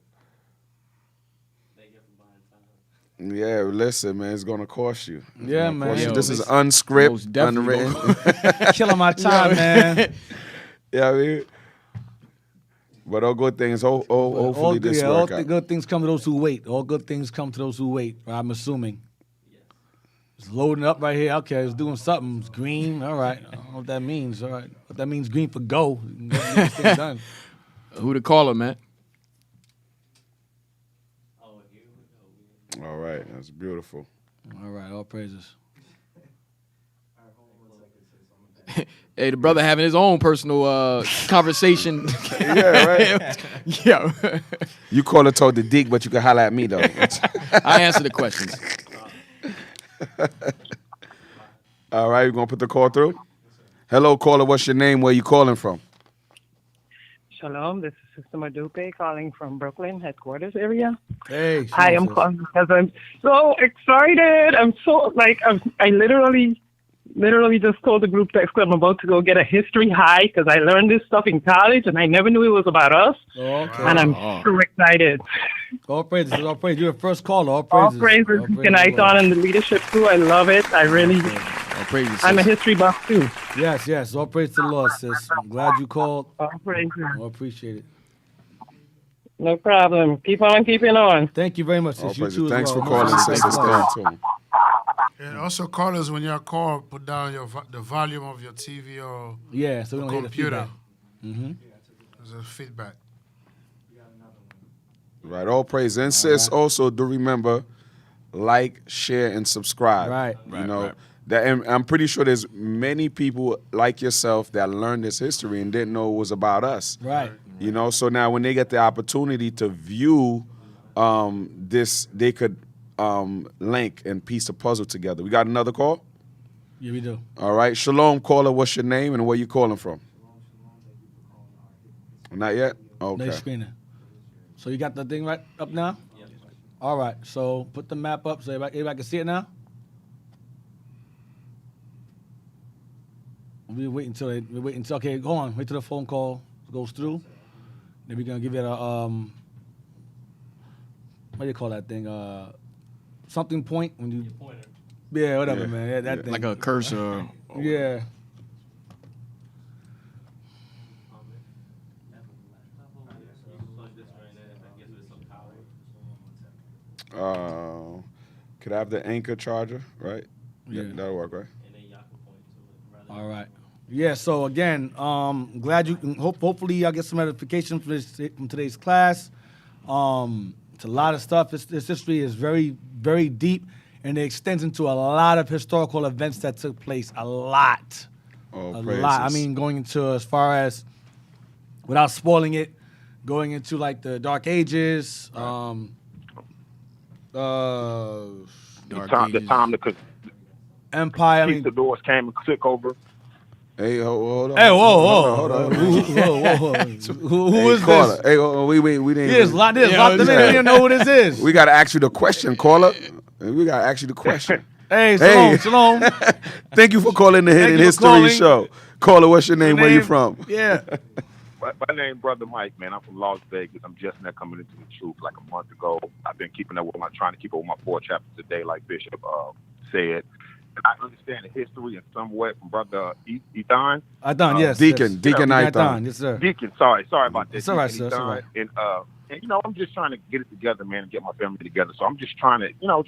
Thank you for buying time. yeah, listen, man, it's going to cost you. It's Yeah, gonna man. cost you. Yo, This is most unscripted, definitely unwritten. Killing my time, man. Yeah, I mean, but all good things, hopefully this work out. Good things come to those who wait. All good things come to those who wait. I'm assuming. It's loading up right here. Okay, it's doing something. It's green. All right. I don't know what that means. All right. What that means, green for go. Get this thing done. Who the caller, man? Oh, here we go. All right, that's beautiful. All right. All praises. Hey, the brother having his own personal conversation. Yeah, right. Yeah. You call it told the Deacon, but you can holler at me, though. I answer the questions. All right, you going to put the call through? Hello, caller. What's your name? Where you calling from? Shalom, this is Sister Madupe calling from Brooklyn headquarters area. Hey. I am Jesus. calling because I'm so excited. I'm so I literally just told the group text I'm about to go get a history high because I learned this stuff in college and I never knew it was about us. Okay. And I'm so excited. All praises. All praises. You're the first caller. All All praises. praises. Can I on and the leadership too? I love it. I really. All praises. I'm a sis. history buff too. Yes, yes. All praise to the Lord, sis. I'm glad you called. All praises. I appreciate it. No problem. Keep on keeping on. Thank you very much, All sis. You praises. too as Thanks well. for calling, Much sister. love. Stay tuned. And also, callers, when you're called, put down the volume of your TV or Yeah, so we don't hear the computer. feedback. There's a feedback. Right, all praise. And sis, also do remember, like, share, and subscribe. Right. You know, that, and I'm pretty sure there's many people like yourself that learned this history and didn't know it was about us. Right. You know, so now when they get the opportunity to view this, they could link and piece the puzzle together. We got another call? Yeah, we do. All right. Shalom, caller. What's your name and where you calling from? Not yet? Okay. Nice screening. So you got the thing right up now? Yeah. All right. So put the map up so everybody can see it now. We wait until okay, go on. Wait till the phone call goes through. Then we're gonna give it a what do you call that thing? Something point when you Pointer. yeah, whatever, Yeah. man. Yeah, that thing. Like a cursor. yeah. Plug this right in. That gives it some power. Could I have the anchor charger, right? Yeah. That'll work, right? And then y'all can point to it. All right. Yeah, so again, glad you can hopefully y'all get some edification from today's class. It's a lot of stuff. This history is very, very deep, and it extends into a lot of historical events that took place. A lot. Oh, A praises. lot. I mean, going into as far as, without spoiling it, going into like the Dark Ages, Dark The Ages. time the Empire. I mean, doors came and took over. Hey, hold on. hey, whoa. Hold on. Who is caller. this? Hey, we didn't. There's locked in. Yeah, We don't even know who this is. We gotta ask you the question, caller. We gotta ask you the question. Hey, Hey. shalom. Thank you for calling the Hidden you for History calling. Show. Caller, what's your name? Where you Name? from? Yeah. My name Brother Mike, man. I'm from Las Vegas. I'm just now coming into the truth like a month ago. I've been trying to keep up with my 4 chapters a day, like Bishop said. And I understand the history and somewhat from Brother Ethan. I done, yes. Deacon, yes. Deacon I Nathan. done, yes, sir. Deacon, sorry about that. It's all right, Deacon sir, it's all right. Ethan. And you know, I'm just trying to get it together, man, and get my family together. So I'm just trying to, you know,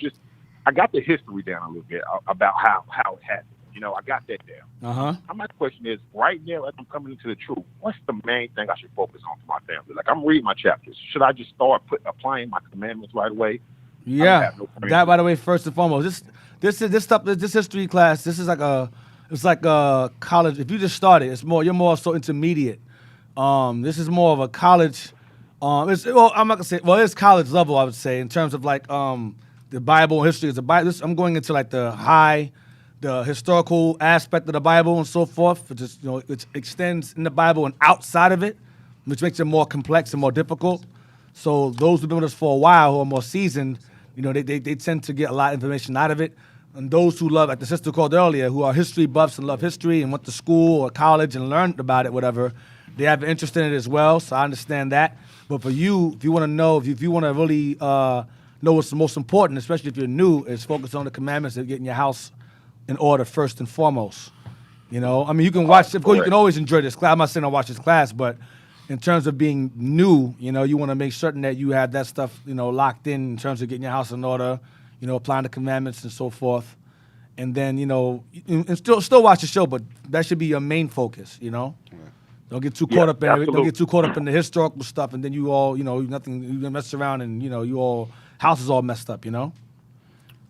I got the history down a little bit about how it happened. You know, I got that down. Uh-huh. My question is, right now, as I'm coming into the truth, what's the main thing I should focus on for my family? Like, I'm reading my chapters. Should I just start applying my commandments right away? Yeah. have no friends. That, by the way, first and foremost, this history class, this is like a college. If you just started, you're more so intermediate. This is more of a college I'm not gonna say. Well, it's college level, I would say, in terms of like the Bible history. Is the Bible? I'm going into like the historical aspect of the Bible and so forth. Which is, it extends in the Bible and outside of it, which makes it more complex and more difficult. So those who've been with us for a while, who are more seasoned, they tend to get a lot of information out of it. And those who love, like the sister called earlier, who are history buffs and love history and went to school or college and learned about it, whatever, they have an interest in it as well. So I understand that. But for you, if you want to know, if you want to really know what's the most important, especially if you're new, is focus on the commandments of getting your house in order first and foremost. You can watch. Of course, you can always enjoy this class. I'm not saying I watch this class, but in terms of being new, you want to make certain that you have that stuff, locked in terms of getting your house in order, applying the commandments and so forth. And then, and still watch the show, but that should be your main focus, Don't get too caught up in it. Don't get too caught up in the historical stuff, and then you all, nothing. You mess around, and you all house is all messed up,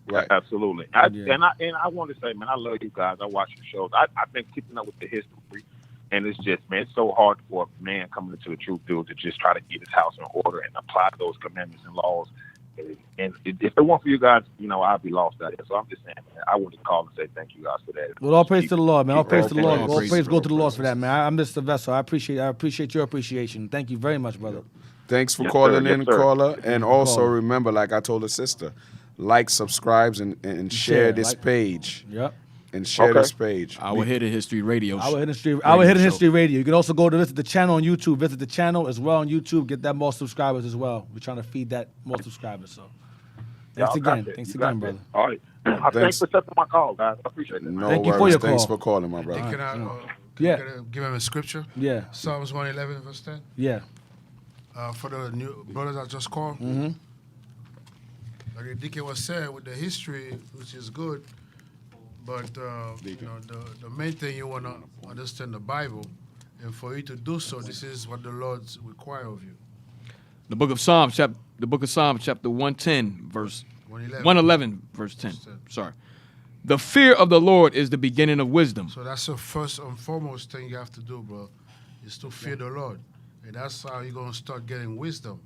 Right. Absolutely. And I want to say, man, I love you guys. I watch your shows. I've been keeping up with the history, and it's just, man, it's so hard for a man coming into the truth, dude, to just try to get his house in order and apply those commandments and laws. And if it weren't for you guys, I'd be lost out here. So I'm just saying, man, I wanted to call and say thank you guys for that. Well, all praise to the Lord, man. All praise to the Lord. All praise go to the Lord for that, man. I'm just the vessel. I appreciate your appreciation. Thank you very much, brother. Thanks for calling in, caller. And also remember, like I told the sister, like, subscribe, and share this page. Yep. And share this page. Our Hidden History Radio. Our Hidden History Radio. You can also go to visit the channel on YouTube. Visit the channel as well on YouTube. Get that more subscribers as well. We're trying to feed that more subscribers. So thanks again. Thanks again, brother. All right. Thanks for accepting my call, guys. I appreciate it. No Thank you worries. for your call. Thanks for calling, my brother. Can I give him a scripture? Yeah. Psalms 111, verse 10. Yeah. For the new brothers I just called. Mm-hmm. Like the Deacon was saying with the history, which is good, but the main thing you want to understand the Bible, and for you to do so, this is what the Lord requires of you. The book of Psalms, chapter 110, verse 111, verse 10. Sorry. The fear of the Lord is the beginning of wisdom. So that's the first and foremost thing you have to do, bro, is to fear the Lord. And that's how you're going to start getting wisdom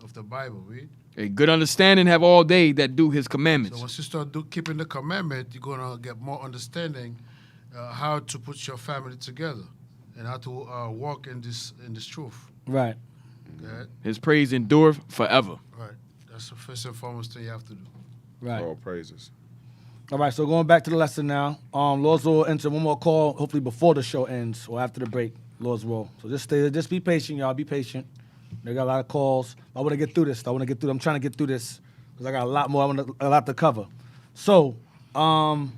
of the Bible, right? A good understanding have all they that do his commandments. So once you start keeping the commandment, you're going to get more understanding how to put your family together and how to walk in this truth. Right. Okay? His praise endureth forever. Right. That's the first and foremost thing you have to do. Right. All praises. All right, so going back to the lesson now. Lord's will enter one more call, hopefully before the show ends or after the break. Lord's will. So just be patient, y'all. Be patient. They got a lot of calls. I want to get through this. I'm trying to get through this because I got a lot more. A lot to cover. So, where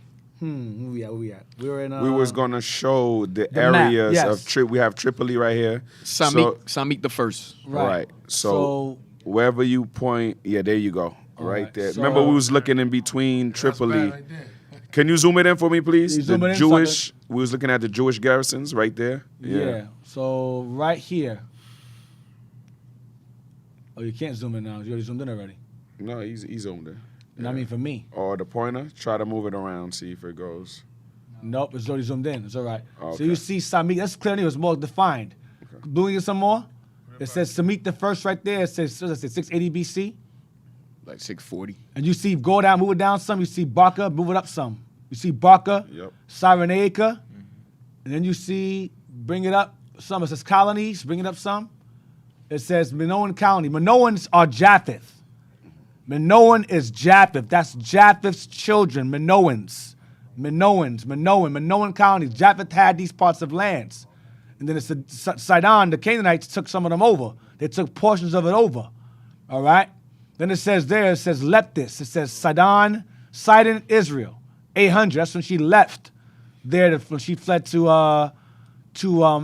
we at? We was gonna show the map, areas yes. of we have Tripoli right here. Samik the first. Right. So wherever you point, there you go. Right there. So, remember, we was looking in between Tripoli. Right there. Can you zoom it in for me, please? zoom it The in, Jewish. We was looking at the Jewish garrisons right there. Yeah. So right here. Oh, you can't zoom in now. You already zoomed in already. No, he's zoomed in. I mean, for me. Or the pointer. Try to move it around, see if it goes. Nope, it's already zoomed in. It's all right. Okay. So you see Samit. That's clearly it's more defined. Okay. Doing it some more. It says Samit the first right there. It says 680 BC. Like 640. And you see go down, move it down some. You see Barca, move it up some. You see Barca, Cyrenaica. And then you see bring it up some. It says colonies, bring it up some. It says Minoan colony. Minoans are Japheth. Minoan is Japheth. That's Japheth's children, Minoans. Minoan colonies. Japheth had these parts of lands. And then it's Sidon, the Canaanites took some of them over. They took portions of it over. All right? Then it says Leptis. It says Sidon, Israel. 800. That's when she left there, when she fled to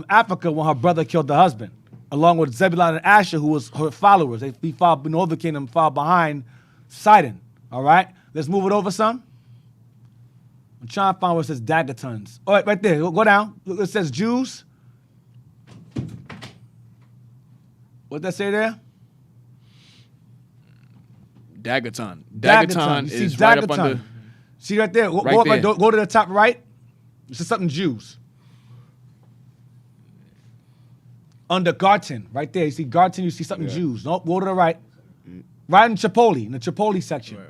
Africa when her brother killed the husband, along with Zebulun and Asher, who was her followers. They followed, the northern kingdom followed behind Sidon. All right? Let's move it over some. I'm trying to find where it says Dagatons. All right, right there. Go down. Look, it says Jews. What that say there? Dagaton. Dagaton is right up under. See right there? Go to the top right. It says something Jews. Under Garten, right there. You see Garten, you see something Yeah. Jews. Nope, go to the right. Right in Tripoli, in the Tripoli section. Right.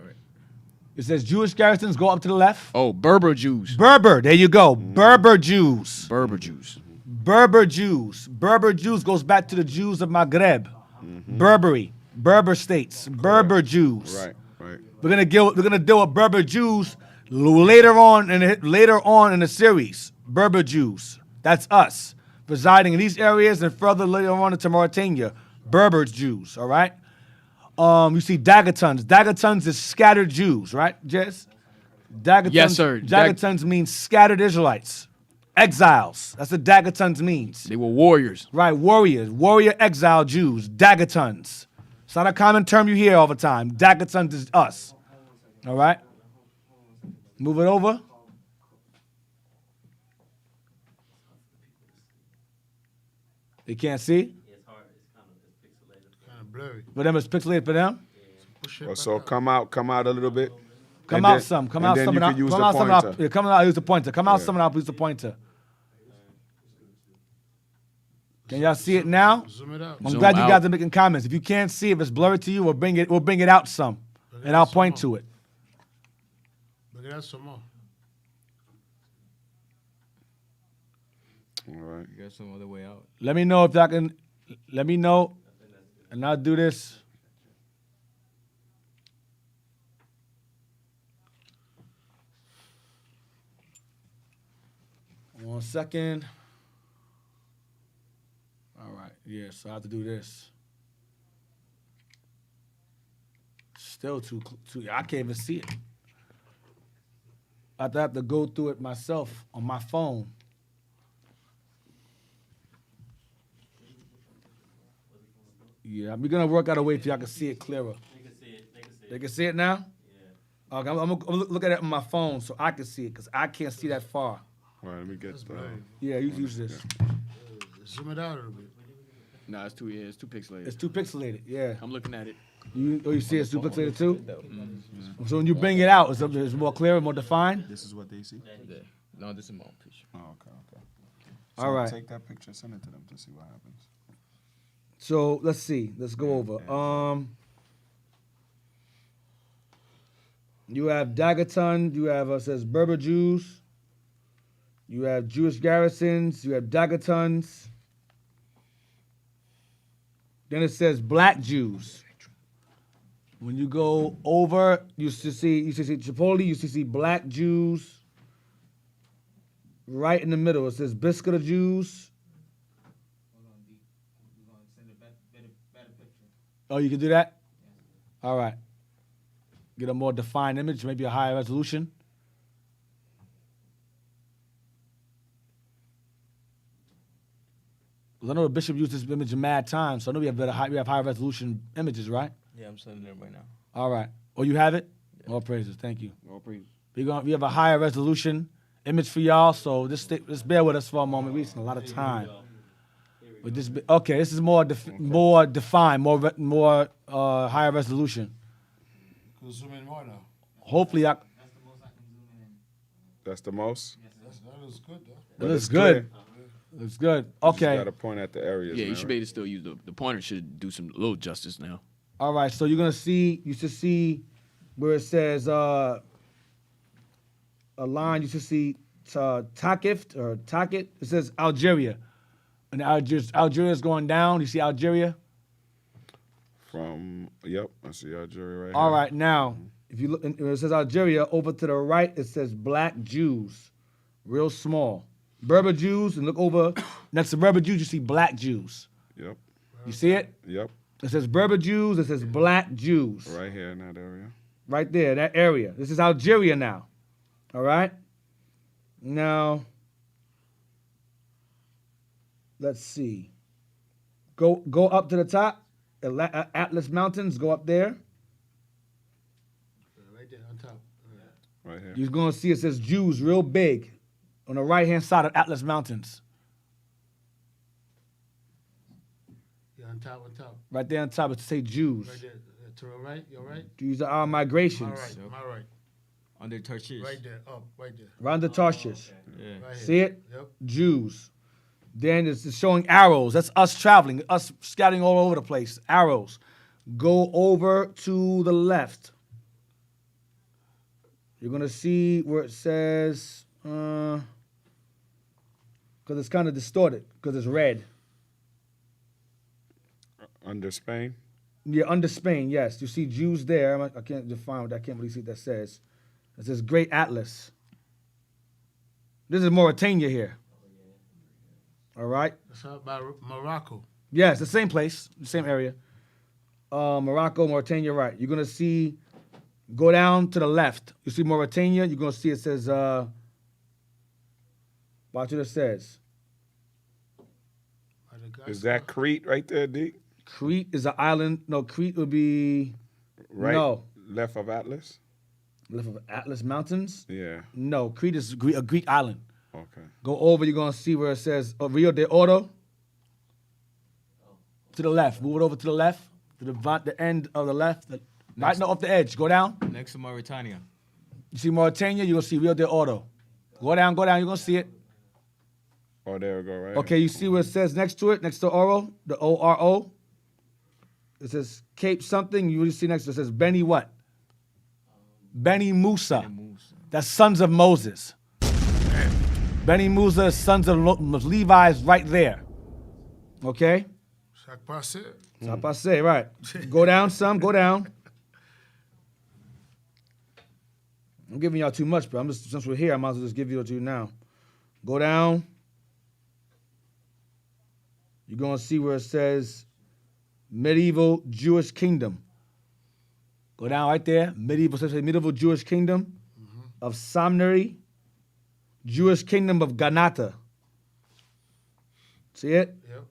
It says Jewish garrisons, go up to the left. Oh, Berber Jews. Berber, there you go. Berber Jews. Berber Jews. Berber Jews. Berber Jews goes back to the Jews of Maghreb. Berberi. Berber states. Berber Jews. Right, right. We're gonna deal with Berber Jews later on in the series. Berber Jews. That's us residing in these areas and further later on into Mauritania. Berber Jews. All right. You see Dagatons. Dagatons is scattered Jews, right, Jess? Dagatons, Yes, sir. Dagatons means scattered Israelites, exiles. That's what Dagatons means. They were warriors. Right, warriors, warrior exile Jews, Dagatons. It's not a common term you hear all the time. Dagatons is us. All right? Move it over. You can't see? It's hard. It's pixelated. Kind of blurry. For them, it's pixelated for them. Push it Well, back so up. come out a little bit. Come And out then- some. Come and out then some. you And can use come the out some. And pointer. yeah, come out. Use the pointer. Come out Yeah. some. And I'll use the pointer. Can y'all see it now? Zoom it out. I'm Zoom glad you out. guys are making comments. If you can't see, if it's blurry to you, we'll bring it out some, and I'll point to it. Look at that some more. All right. You got some other way out. Let me know if y'all can. Let me know, and I'll do this. One second. All right. Yeah. So I have to do this. Still too. I can't even see it. I have to go through it myself on my phone. Yeah, we're gonna work out a way if y'all can see it clearer. They can see it. They can see They it. can see it now? Yeah. Okay, I'm gonna look at it on my phone so I can see it, because I can't see that far. All right, let me get That's blurry. Yeah, you use this. Zoom it out a little bit. Nah, it's too pixelated. It's too pixelated, yeah. I'm looking at it. You see it's too pixelated too? So when you bring it out, it's more clear, more defined? This is what they see? Yeah. No, this is my own picture. Oh, okay. All right. Take that picture, send it to them to see what happens. So let's see. Let's go over. You have Daguerreotypes. You have says Berber Jews. You have Jewish garrisons. You have Daguerreotypes. Then it says Black Jews. When you go over, you should see Tripoli. You should see Black Jews. Right in the middle, it says Biscuit Jews. Hold on, D. We're going to send a better picture. Oh, you can do that? All right. Get a more defined image, maybe a higher resolution. Because I know the bishop used this image in mad times, so I know we have high resolution images, right? Yeah, I'm sending it right now. All right. Oh, you have it? All praises. Thank you. All praise. We have a higher resolution image for y'all, so just bear with us for a moment. We're wasting a lot of time. But this is more defined, more higher resolution. Go zoom in more now. Hopefully, That's the most I can zoom in. That's the most? That looks good though. that But looks it's good. clear. Looks good. You just Okay. gotta point at the areas. Yeah, you man, should right? be able to still use the pointer. Should do some little justice now. All right. So you should see where it says a line. You should see Takif or Takit. It says Algeria, and Algeria is going down. You see Algeria. Yep, I see Algeria right All here. right. Now, if you look, when it says Algeria, over to the right it says Black Jews, real small. Berber Jews, and look over next to Berber Jews, you see Black Jews. Yep, You see it? yep, It says Berber Jews. It says Black Jews. right here in that area. Right there, that area. This is Algeria now. All right? Now, let's see. Go up to the top. Atlas Mountains, go up there. Right there on top. Right here. You're going to see it says Jews real big on the right-hand side of Atlas Mountains. Yeah, on top, on top. Right there on top, it says Jews. Right there. To the right, you're right. These are our My migrations. right, my right. Under Tarshish. Right there, up, right there. Around the Tarshish. Yeah. Right here. See it? Yep. Jews. Then it's showing arrows. That's us traveling, us scouting all over the place. Arrows. Go over to the left. You're going to see where it says, because it's kind of distorted, because it's red. Under Spain? Yeah, under Spain, yes. You see Jews there. I can't define what I can't really see what that says. It says Great Atlas. This is Mauritania here. All right? That's out by Morocco. Yes, the same place, the same area. Morocco, Mauritania, right. You're going to see, go down to the left. You see Mauritania, you're going to see it says, watch what it says. Is that Crete right there, D? Crete is an island. No, Crete would be, Right? no. Left of Atlas? Left of Atlas Mountains? Yeah. No, Crete is a Greek island. Okay. Go over, you're going to see where it says Rio de Oro. To the left. Move it over to the left. To the end of the left. Right off the edge. Go down. Next to Mauritania. You see Mauritania, you're going to see Rio de Oro. Go down, you're going to see it. Oh, there we go, right? Okay, you see where it says next to it, next to Oro, the O-R-O? It says Cape something. You see next to it says Beni what? Beni Musa. That's sons of Moses. Beni Musa, sons of Levi is right there. Okay? Ça passe. Ça passe, right. Go down some, go down. I'm giving y'all too much, bro. Since we're here, I might as well just give you to you now. Go down. You're going to see where it says medieval Jewish kingdom. Go down right there. Medieval Jewish kingdom of Samnari. Jewish kingdom of Ganata. See it? Yep.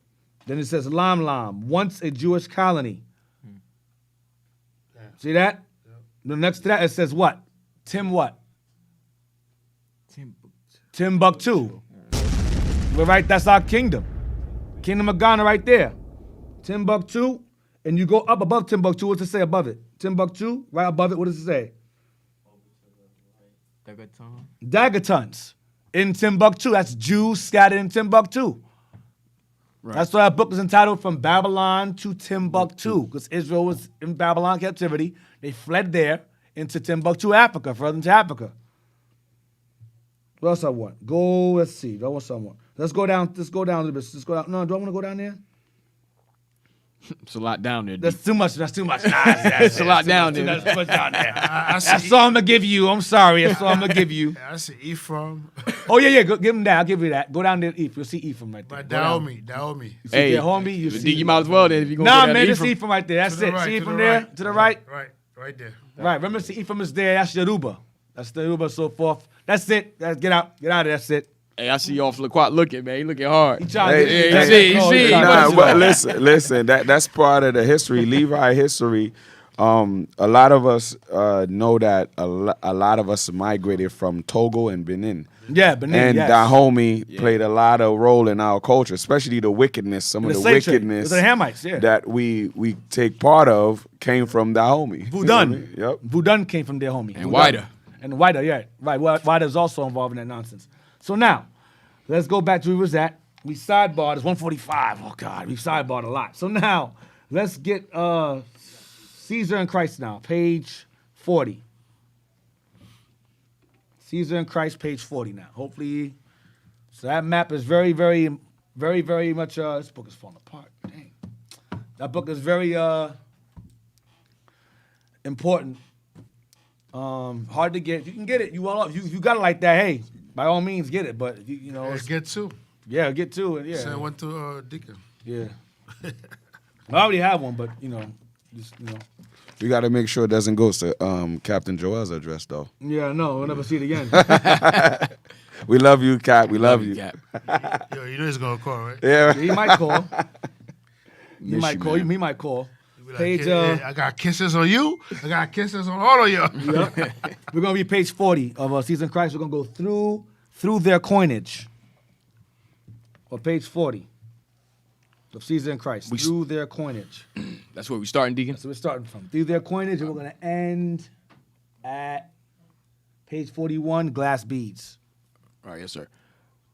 Then it says Lam Lam, once a Jewish colony. Yeah. See that? Yep. The next to that, it says what? Tim what? Timbuktu. Timbuktu. We're right, that's our kingdom. Kingdom of Ghana right there. Timbuktu, and you go up above Timbuktu, what's it say above it? Timbuktu, right above it, what does it say? Daguerreotypes. Daguerreotypes in Timbuktu. That's Jews scattered in Timbuktu. Right. That's why that book is entitled From Babylon to Timbuktu, because Israel was in Babylon captivity. They fled there into Timbuktu, Africa, further into Africa. What else I want? Let's see. What else I want? Let's go down a little bit. Let's go down. No, do I want to go down there? It's a lot down there. That's too much. Nah, It's a lot down there. That's too much down there. That's all I'm going to give you. I'm sorry. That's all I'm going to give you. I see Ephraim. Oh, yeah. Go, give him that. I'll give you that. Go down there to Ephraim. You'll see Ephraim right there. But Go down. Dahomey. You see Hey, Dahomey? you might as well then if you're going Nah, to go man, down just Ephraim right there. That's To the it. right, See to Ephraim the there? right. To the right? Right there. Right. Remember, see Ephraim is there. That's Yoruba. That's the Yoruba, so forth. That's it. Get out. Get out of there. That's it. Hey, I see y'all Laquat looking, man. He looking hard. He trying Hey, to you see. Nah, but listen. That's part of the history, Levi history. A lot of us know that a lot of us migrated from Togo and Benin. Yeah, Benin, and yes. Dahomey played a lot of role in our culture, especially the wickedness. Some of the slave trade. wickedness The Hamites, yeah. that we take part of came from Dahomey. Voudun. Yep. Voudun came from Dahomey. And Wida. And Wida, yeah. Right. Wida's also involved in that nonsense. So now, let's go back to where we was at. We sidebarred. It's 145. Oh, God. We sidebarred a lot. So now, let's get Caesar and Christ now. Page 40. Caesar and Christ, page 40 now. Hopefully, so that map is very, very, very, very much, this book is falling apart. Dang. That book is very important. Hard to get. You can get it. You got it like that. Hey, by all means, get it. But you know, Get two. yeah, get to it. Yeah, So I went to Deacon. yeah. I already have one, but just You got to make sure it doesn't go to Captain Joel's address, though. Yeah, no, we'll never see it again. We love you, Cap. We love you. Cap. Yo, you know he's gonna call, right? Yeah. He might call. He Miss might you, call. man. He might call. He be like, Page. "Hey, I got kisses on you. I got kisses on all of you. Yep. We're gonna be page 40 of Caesar and Christ. We're gonna go through their coinage. Or page 40 of Caesar and Christ. Through their coinage. That's where we starting, Deacon. That's where we're starting from. Through their coinage, and we're gonna end at page 41. Glass beads. All right, yes, sir.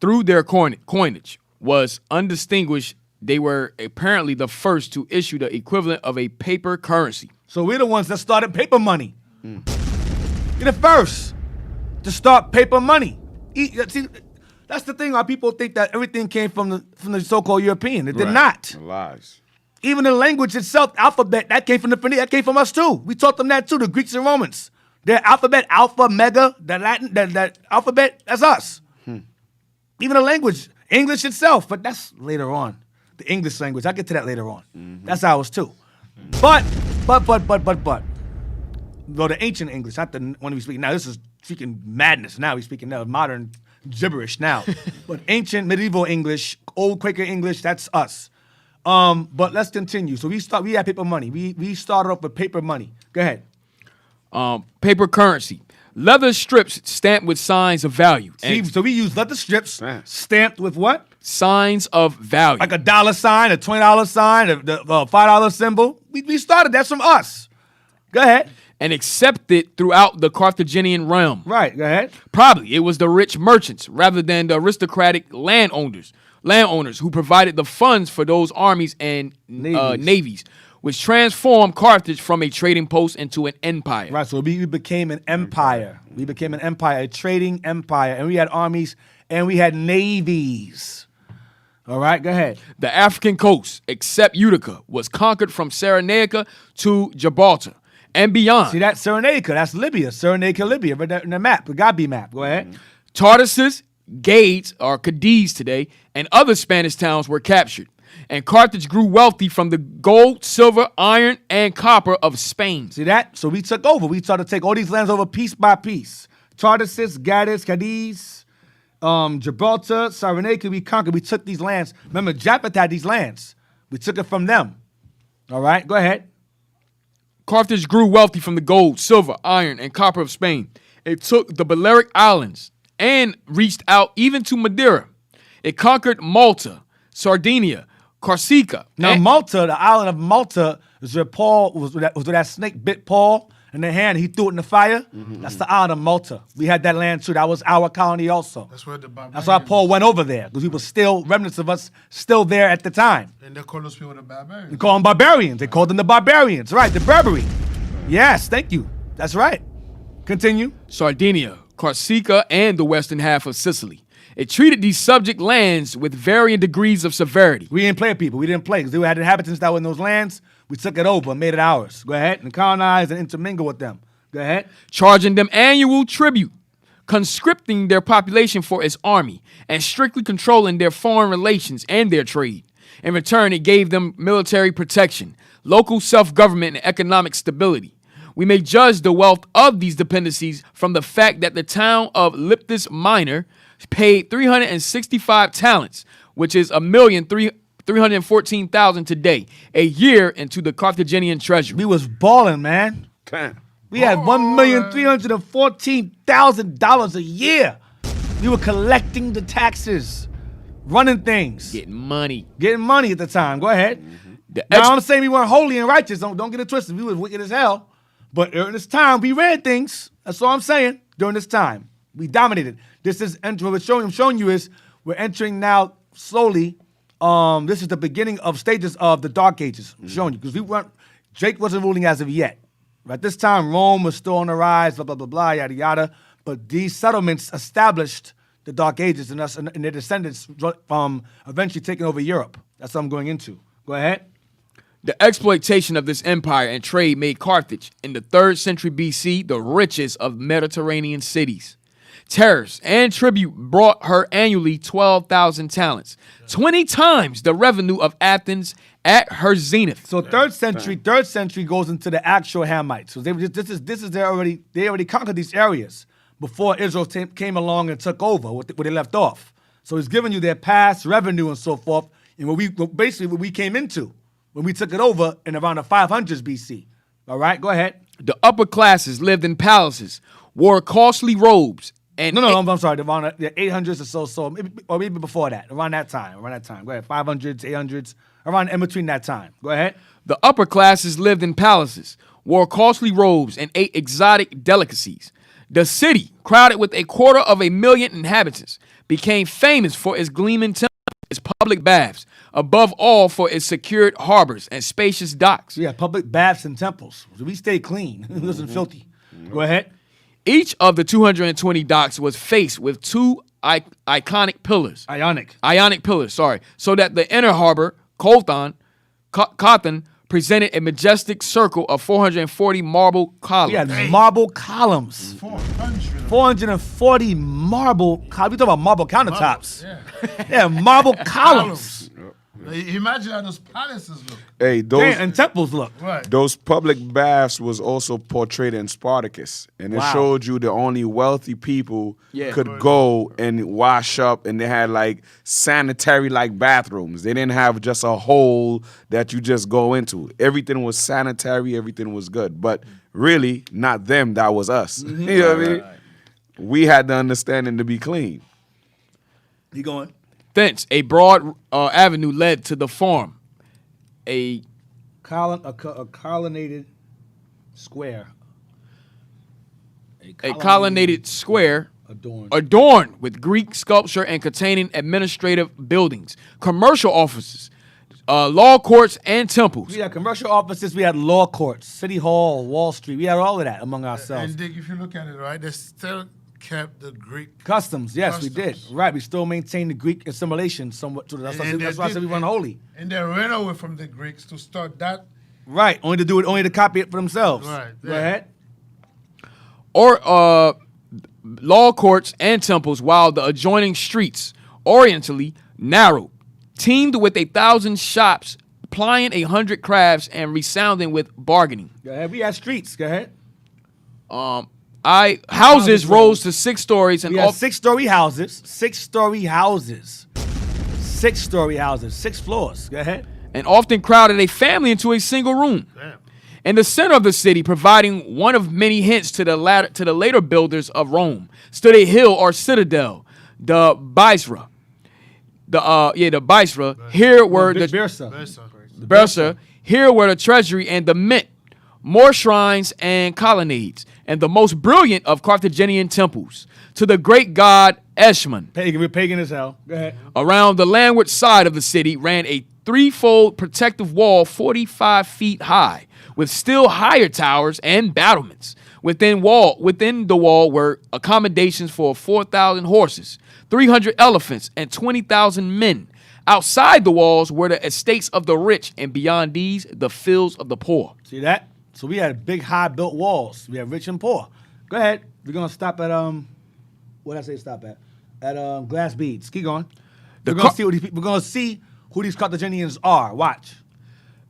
Through their coinage, was undistinguished. They were apparently the first to issue the equivalent of a paper currency. So we're the ones that started paper money. We're the first to start paper money. See, that's the thing. Why people think that everything came from the so-called European. It did not. Lies. Even the language itself, alphabet, that came from the Phoenicians. That came from us too. We taught them that too. The Greeks and Romans. Their alphabet, alpha, mega, that Latin, that alphabet, that's us. Even the language, English itself, but that's later on. The English language, I'll get to that later on. That's ours too. But, well, the ancient English, not the one we speak now. This is speaking madness now. We're speaking now modern gibberish now. But ancient, medieval English, old Quaker English, that's us. But let's continue. So we had paper money. We started off with paper money. Go ahead. Paper currency. Leather strips stamped with signs of value. So we use leather strips stamped with what? Signs of value. Like a $, a $20 sign, the $5 symbol. We started that from us. Go ahead. And accepted throughout the Carthaginian realm. Right, go ahead. Probably it was the rich merchants rather than the aristocratic landowners who provided the funds for those armies and navies, which transformed Carthage from a trading post into an empire. Right, so we became an empire. We became an empire, a trading empire, and we had armies and we had navies. All right, go ahead. The African coast, except Utica, was conquered from Cyrenaica to Gibraltar and beyond. See that? Cyrenaica, that's Libya. Cyrenaica, Libya, right there in the map, the Gabi map. Go ahead. Tartessus, Gades, or Cadiz today, and other Spanish towns were captured. And Carthage grew wealthy from the gold, silver, iron, and copper of Spain. See that? So we took over. We started to take all these lands over piece by piece. Tartessus, Gades, Cadiz, Gibraltar, Cyrenaica, we conquered. We took these lands. Remember, Japheth had these lands. We took it from them. All right, go ahead. Carthage grew wealthy from the gold, silver, iron, and copper of Spain. It took the Balearic Islands and reached out even to Madeira. It conquered Malta, Sardinia, Corsica. Now, Malta, the island of Malta, is where Paul was where that snake bit Paul in the hand. He threw it in the fire. That's the island of Malta. We had that land too. That was our colony also. That's where the barbarians. That's why Paul went over there, because we were still remnants of us still there at the time. And they call those people the barbarians. They call them barbarians. They called them the barbarians. Right, the Berberi. Yes, thank you. That's right. Continue. Sardinia, Corsica, and the western half of Sicily. It treated these subject lands with varying degrees of severity. We didn't play with people. We didn't play because they had inhabitants that were in those lands. We took it over and made it ours. Go ahead and colonize and intermingle with them. Go ahead. Charging them annual tribute, conscripting their population for its army, and strictly controlling their foreign relations and their trade. In return, it gave them military protection, local self-government, and economic stability. We may judge the wealth of these dependencies from the fact that the town of Liptus Minor paid 365 talents, which is 1,314,000 today, a year into the Carthaginian treasury. We was balling, man. We had $1,314,000 a year. We were collecting the taxes, running things, Getting money. getting money at the time. Go ahead. Now, I'm saying we weren't holy and righteous. Don't get it twisted. We was wicked as hell. But during this time, we ran things. That's all I'm saying. During this time, we dominated. This is what I'm showing you is we're entering now slowly. This is the beginning of stages of the Dark Ages. I'm showing you because Drake wasn't ruling as of yet. At this time, Rome was still on the rise. Blah blah blah blah yada yada. But these settlements established the Dark Ages, and us and their descendants eventually taking over Europe. That's what I'm going into. Go ahead. The exploitation of this empire and trade made Carthage, in the 3rd century BC, the richest of Mediterranean cities. Tariffs and tribute brought her annually 12,000 talents, 20 times the revenue of Athens at her zenith. So 3rd century goes into the actual Hamites. So they already conquered these areas before Israel came along and took over where they left off. So he's giving you their past revenue and so forth, and what we came into when we took it over in around the 500s BC. All right, go ahead. The upper classes lived in palaces, wore costly robes, and I'm sorry, around the 800s or so, maybe before that, around that time. Go ahead, 500s, 800s, around in between that time. Go ahead. The upper classes lived in palaces, wore costly robes, and ate exotic delicacies. The city, crowded with 250,000 inhabitants, became famous for its gleaming temples its public baths, above all for its secured harbors and spacious docks. So yeah, public baths and temples. So we stay clean. It wasn't filthy. Go ahead. Each of the 220 docks was faced with two iconic pillars. Ionic pillars, sorry. So that the inner harbor, Kothon, presented a majestic circle of 440 marble columns. We had marble columns. 440 marble columns. We talking about marble countertops. Yeah, marble columns. Imagine how those palaces look. Hey, those and temples look. Right. Those public baths was also portrayed in Spartacus, and it showed you the only wealthy people could go and wash up, and they had like sanitary like bathrooms. They didn't have just a hole that you just go into. Everything was sanitary. Everything was good, but really not them. That was us. You know what I mean? We had the understanding to be clean. You going? Thence, a broad avenue led to the Forum, a colonnaded square. A colonnaded square adorned with Greek sculpture and containing administrative buildings, commercial offices, law courts, and temples. We had commercial offices. We had law courts, City Hall, Wall Street. We had all of that among ourselves. And Dick, if you look at it, right, they still kept the Greek customs. Yes, we did. Right, we still maintain the Greek assimilation somewhat. That's why I said we run holy. And they ran away from the Greeks to start that. Right, only to copy it for themselves. Right. Go ahead. Or law courts and temples, while the adjoining streets, orientally narrow, teemed with 1,000 shops, plying 100 crafts and resounding with bargaining. Go ahead. We had streets. Go ahead. Houses rose to 6 stories and we had 6-story houses. 6-story houses. 6-story houses. 6 floors. Go ahead. And often crowded a family into a single room. Damn. In the center of the city, providing one of many hints to the later builders of Rome, stood a hill or citadel, the Bysra. The Bysra. Here were the Bursa. Here were the treasury and the mint, more shrines and colonnades, and the most brilliant of Carthaginian temples, to the great god Eshmun. Pagan as hell. Go ahead. Around the landward side of the city ran a threefold protective wall 45 feet high, with still higher towers and battlements. Within the wall were accommodations for 4,000 horses, 300 elephants, and 20,000 men. Outside the walls were the estates of the rich, and beyond these, the fields of the poor. See that? So we had big, high-built walls. We had rich and poor. Go ahead. We're gonna stop at what did I say? Stop at glass beads. Keep going. We're gonna see who these Carthaginians are. Watch.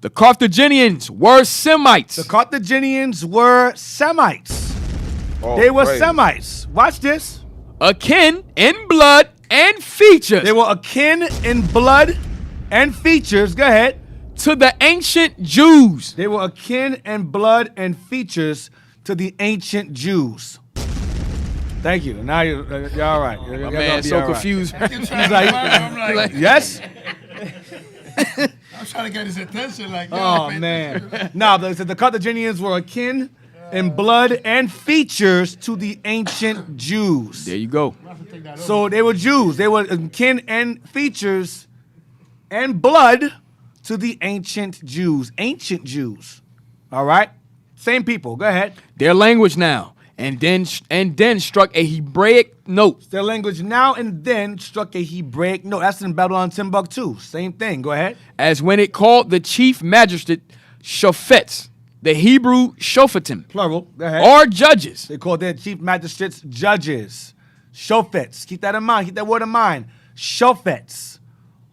The Carthaginians were Semites. The Carthaginians were Semites. They were Semites. Watch this. Akin in blood and features. They were akin in blood and features. Go ahead. To the ancient Jews. They were akin in blood and features to the ancient Jews. Thank you. Now you're all right. My man's so confused. He's like, yes? I'm trying to get his attention like that. Oh, man. No, the Carthaginians were akin in blood and features to the ancient Jews. There you go. So they were Jews. They were akin and features and blood to the ancient Jews. Ancient Jews. All right? Same people. Go ahead. Their language now. And then struck a Hebraic note. Their language now and then struck a Hebraic note. That's in Babylon, Timbuktu. Same thing. Go ahead. As when it called the chief magistrate shofets, the Hebrew shofetim. Plural. Go ahead. Or judges. They called their chief magistrates judges. Shofets. Keep that in mind. Keep that word in mind. Shofets.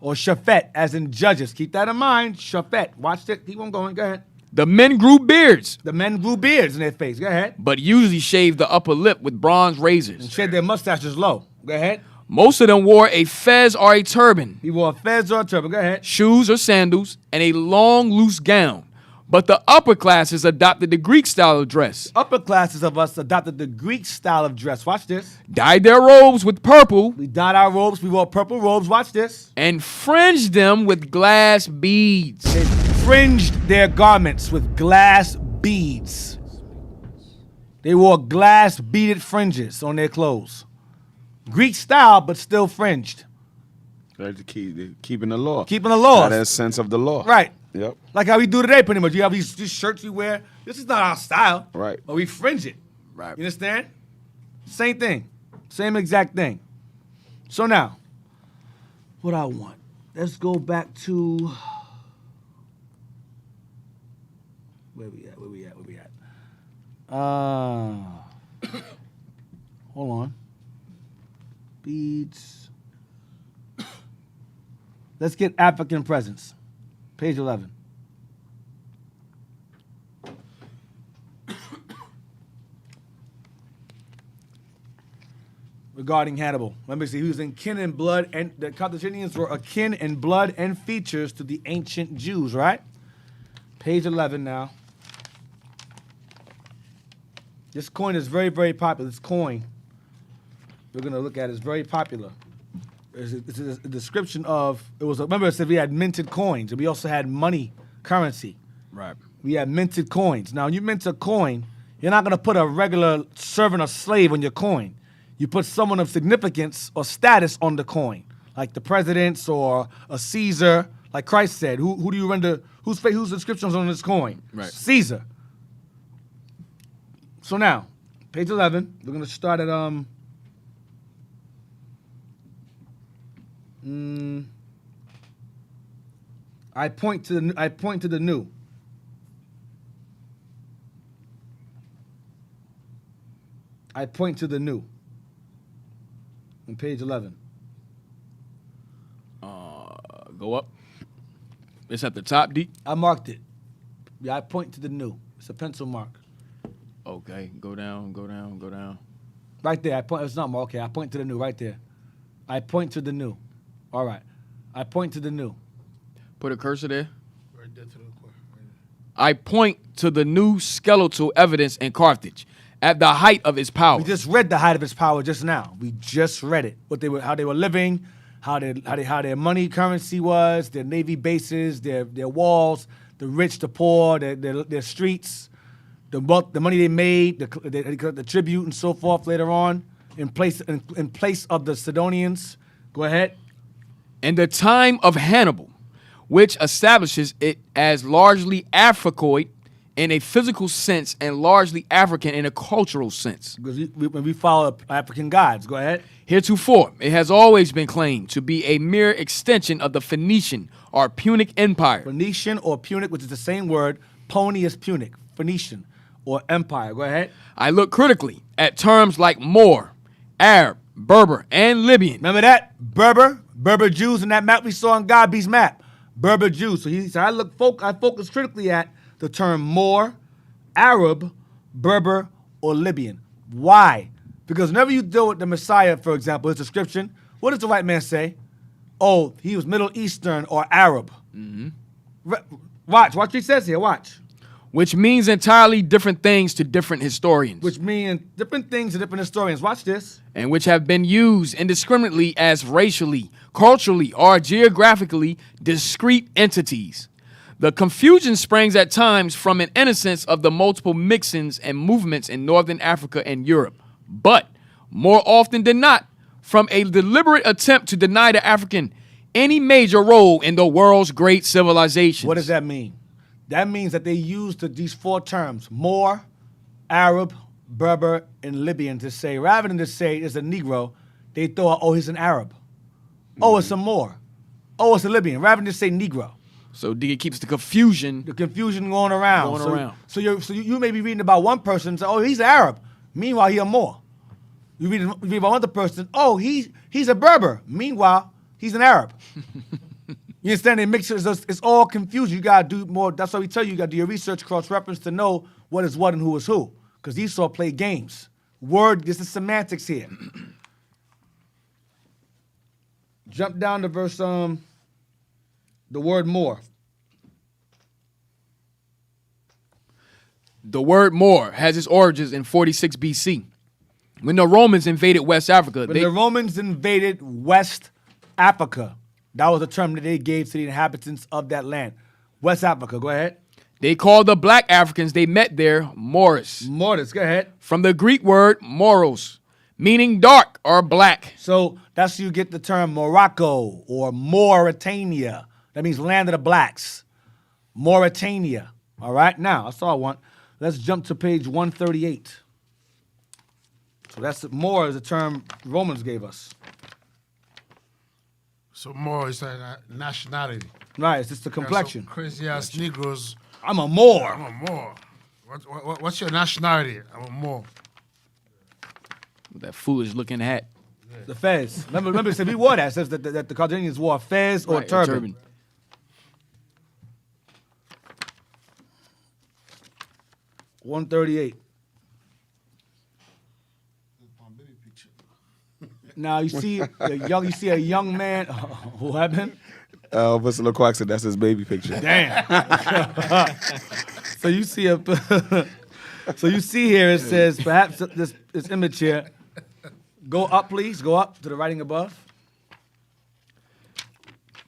Or shofet, as in judges. Keep that in mind. Shofet. Watch it. Keep on going. Go ahead. The men grew beards. The men grew beards in their face. Go ahead. But usually shaved the upper lip with bronze razors. And shaved their mustaches low. Go ahead. Most of them wore a fez or a turban. He wore a fez or a turban. Go ahead. Shoes or sandals, and a long, loose gown. But the upper classes adopted the Greek style of dress. Upper classes of us adopted the Greek style of dress. Watch this. Dyed their robes with purple. We dyed our robes. We wore purple robes. Watch this. And fringed them with glass beads. They fringed their garments with glass beads. They wore glass beaded fringes on their clothes. Greek style, but still fringed. Right, keeping the law. Keeping the laws. That sense of the law. Right. Yep. Like how we do today, pretty much. You have these shirts we wear. This is not our style. Right. But we fringe it. Right. You understand? Same thing. Same exact thing. So now, what I want. Let's go back to where we at? Hold on. Beads. Let's get African presence. Page 11. Regarding Hannibal. Let me see. He was in kin and blood, and the Carthaginians were akin in blood and features to the ancient Jews, right? Page 11 now. This coin is very, very popular. This coin we're going to look at is very popular. It's a description of, remember it said we had minted coins, and we also had money currency. Right. We had minted coins. Now, when you mint a coin, you're not going to put a regular servant or slave on your coin. You put someone of significance or status on the coin, like the presidents or a Caesar, like Christ said. Who do you render, whose inscriptions on this coin? Right. Caesar. So now, page 11, we're going to start at, I point to the new. I point to the new on page 11. Go up. It's at the top, D. I marked it. Yeah, I point to the new. It's a pencil mark. Okay, go down. Right there. I point. It's not marked. Okay, I point to the new. Right there. I point to the new. All right. I point to the new. Put a cursor there. Right there to the corner. I point to the new skeletal evidence in Carthage at the height of its power. We just read the height of its power just now. We just read it. How they were living, how their money currency was, their navy bases, their walls, the rich, the poor, their streets, the money they made, the tribute and so forth later on in place of the Sidonians. Go ahead. In the time of Hannibal, which establishes it as largely Africoid in a physical sense and largely African in a cultural sense. Because when we follow African gods, go ahead. Heretofore, it has always been claimed to be a mere extension of the Phoenician or Punic Empire. Phoenician or Punic, which is the same word. Pony is Punic, Phoenician or empire. Go ahead. I look critically at terms like Moor, Arab, Berber, and Libyan. Remember that? Berber Jews in that map we saw on Godby's map. Berber Jews. So he said, I focus critically at the term Moor, Arab, Berber, or Libyan. Why? Because whenever you deal with the Messiah, for example, his description, what does the white man say? Oh, he was Middle Eastern or Arab. Mm-hmm. Watch what he says here. Watch. Which means entirely different things to different historians. Which mean different things to different historians. Watch this. And which have been used indiscriminately as racially, culturally, or geographically discrete entities. The confusion springs at times from an innocence of the multiple mixings and movements in Northern Africa and Europe, but more often than not, from a deliberate attempt to deny the African any major role in the world's great civilizations. What does that mean? That means that they used these four terms, Moor, Arab, Berber, and Libyan, to say, rather than to say it's a Negro, they thought, oh, he's an Arab. Oh, it's a Moor. Oh, it's a Libyan, rather than to say Negro. So it keeps the confusion going around. So you may be reading about one person and say, oh, he's an Arab. Meanwhile, he's a Moor. You read about another person, oh, he's a Berber. Meanwhile, he's an Arab. You understand? They mix it. It's all confusion. You gotta do more. That's why we tell you gotta do your research, cross-reference to know what is what and who is who. Because Esau played games. This is semantics here. Jump down to verse the word more. The word more has its origins in 46 BC. When the Romans invaded West Africa. The Romans invaded West Africa. That was a term that they gave to the inhabitants of that land. West Africa, go ahead. They called the black Africans they met there Moris. Moris, go ahead. From the Greek word moros, meaning dark or black. So that's you get the term Morocco or Mauritania. That means land of the blacks. Mauritania. All right, now I saw one. Let's jump to page 138. So that's more is the term Romans gave us. So more is a nationality. Right, it's just the complexion. Some crazy ass Negroes. I'm a Moor. I'm a Moor. What's your nationality? I'm a Moor. With that foolish looking hat. The fez. Remember, it said we wore that. It says that the Carthaginians wore a fez or Right, a turban. 138. Now you see a young man. Who happened? Mr. LaQuack said that's his baby picture. Damn. So you see here it says perhaps this image here. Go up, please. Go up to the writing above.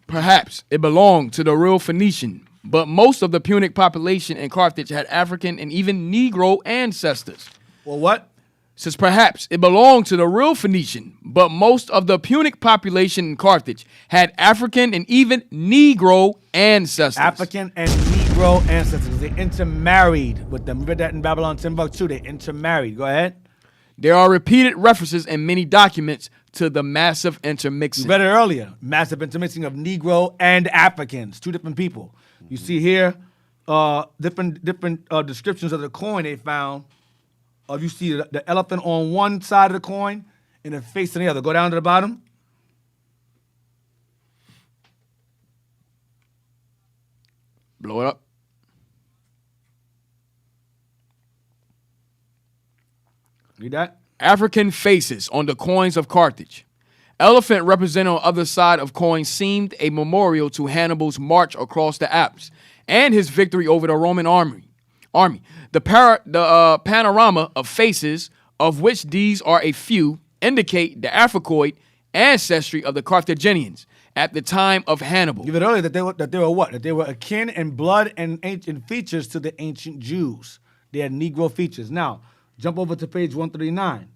Perhaps it belonged to the real Phoenician, but most of the Punic population in Carthage had African and even Negro ancestors. Well, what? Says perhaps it belonged to the real Phoenician, but most of the Punic population in Carthage had African and even Negro ancestors. African and Negro ancestors. They intermarried with them. We read that in Babylon Timbuktu. They intermarried. Go ahead. There are repeated references in many documents to the massive intermixing. We read it earlier. Massive intermixing of Negro and Africans. Two different people. You see here different descriptions of the coin they found. You see the elephant on one side of the coin and the face on the other. Go down to the bottom. Blow it up. Read that. African faces on the coins of Carthage. Elephant represented on the other side of coins seemed a memorial to Hannibal's march across the Alps and his victory over the Roman army. The panorama of faces, of which these are a few, indicate the Africoid ancestry of the Carthaginians at the time of Hannibal. You read earlier that they were what? That they were akin in blood and ancient features to the ancient Jews. They had Negro features. Now, jump over to page 139.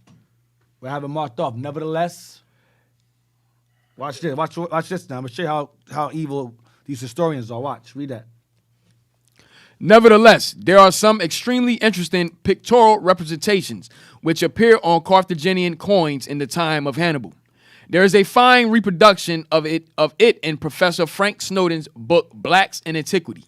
We have it marked off. Nevertheless, watch this. Watch this now. I'm going to show you how evil these historians are. Watch. Read that. Nevertheless, there are some extremely interesting pictorial representations which appear on Carthaginian coins in the time of Hannibal. There is a fine reproduction of it in Professor Frank Snowden's book Blacks in Antiquity.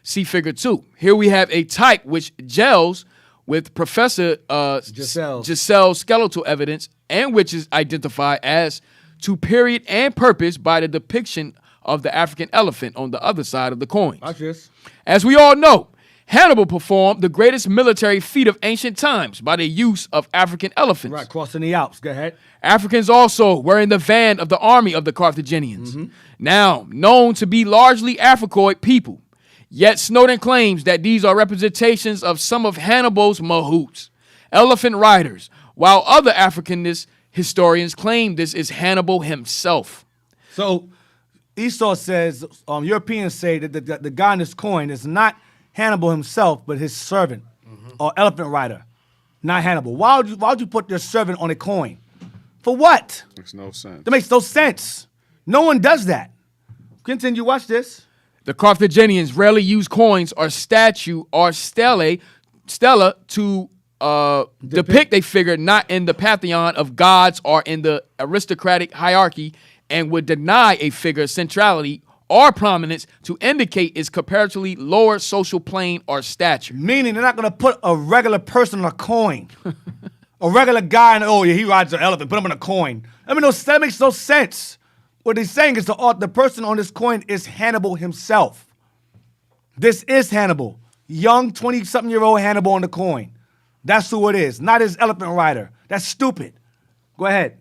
See figure 2. Here we have a type which gels with Professor Gisselle's skeletal evidence and which is identified as to period and purpose by the depiction of the African elephant on the other side of the coin. Watch this. As we all know, Hannibal performed the greatest military feat of ancient times by the use of African elephants. Right, crossing the Alps. Go ahead. Africans also were in the van of the army of the Carthaginians, now known to be largely Africoid people. Yet Snowden claims that these are representations of some of Hannibal's mahouts, elephant riders, while other Africanist historians claim this is Hannibal himself. So Esau says, Europeans say that the guy in this coin is not Hannibal himself, but his servant or elephant rider, not Hannibal. Why would you put your servant on a coin? For what? Makes no sense. That makes no sense. No one does that. Continue. Watch this. The Carthaginians rarely use coins or statue or stela to depict a figure not in the pantheon of gods or in the aristocratic hierarchy, and would deny a figure's centrality or prominence to indicate its comparatively lower social plane or stature. Meaning they're not going to put a regular person on a coin. A regular guy, he rides an elephant, put him on a coin. That makes no sense. What they're saying is the person on this coin is Hannibal himself. This is Hannibal. Young, 20-something-year-old Hannibal on the coin. That's who it is, not his elephant rider. That's stupid. Go ahead.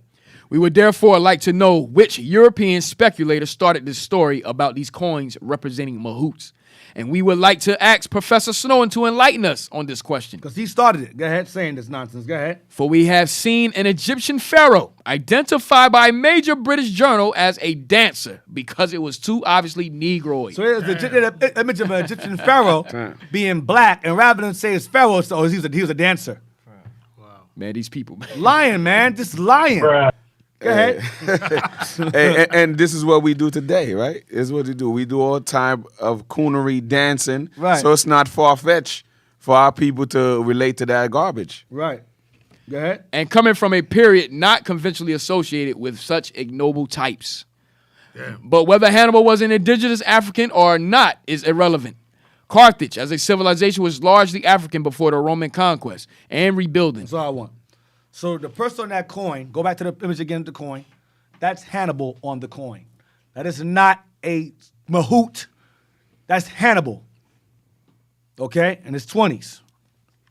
We would therefore like to know which European speculator started this story about these coins representing mahouts. And we would like to ask Professor Snowden to enlighten us on this question. Because he started it. Go ahead, saying this nonsense. Go ahead. For we have seen an Egyptian pharaoh identified by a major British journal as a dancer because it was too obviously Negroid. So here's the image of an Egyptian pharaoh being black, and rather than say it's pharaoh, so he was a dancer. Man, these people, man. Lying, man. Just lying. Bruh. Go ahead. and this is what we do today, right? Is what we do. We do all type of coonery dancing. Right. So it's not far-fetched for our people to relate to that garbage. Right. Go ahead. And coming from a period not conventionally associated with such ignoble types. Yeah. But whether Hannibal was an indigenous African or not is irrelevant. Carthage, as a civilization, was largely African before the Roman conquest and rebuilding. That's all I want. So the person on that coin, go back to the image again of the coin, that's Hannibal on the coin. That is not a mahout. That's Hannibal. Okay? In his 20s,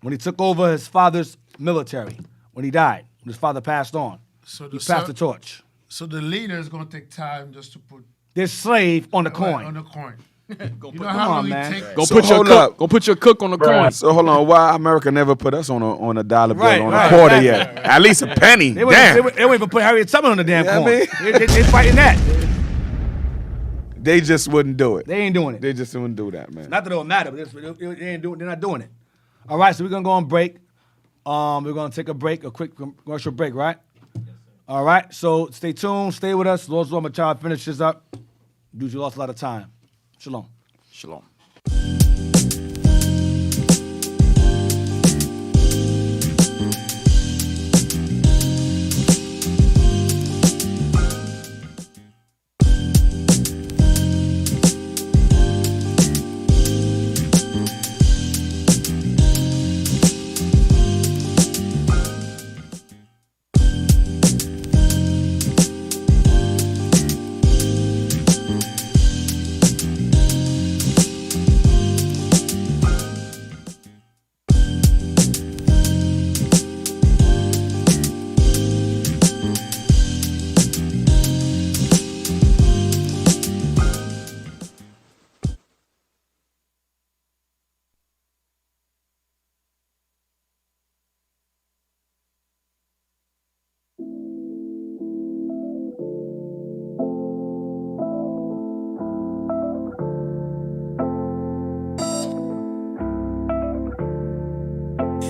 when he took over his father's military, when he died, when his father passed on. So He passed the torch. So the leader is gonna take time just to put This slave on the right, coin. on the coin. You know Come how on, long man. it take? Go So put your hold cook. up. Go put your cook on the coin. So hold on, why America never put us on a dollar bill, Right, on right, a quarter right, yet? right, At least a penny. They won't even put Harriet Tubman on the damn Yeah, I coin. mean- They fighting that. They just wouldn't do it. They ain't doing it. They just wouldn't do that, man. Not that it don't matter, but they're not doing it. All right, so we're gonna go on break. We're gonna take a break, a quick commercial break, right? All right, so stay tuned, stay with us. Lord's Lord, my child finishes up. Dude, you lost a lot of time. Shalom. Shalom.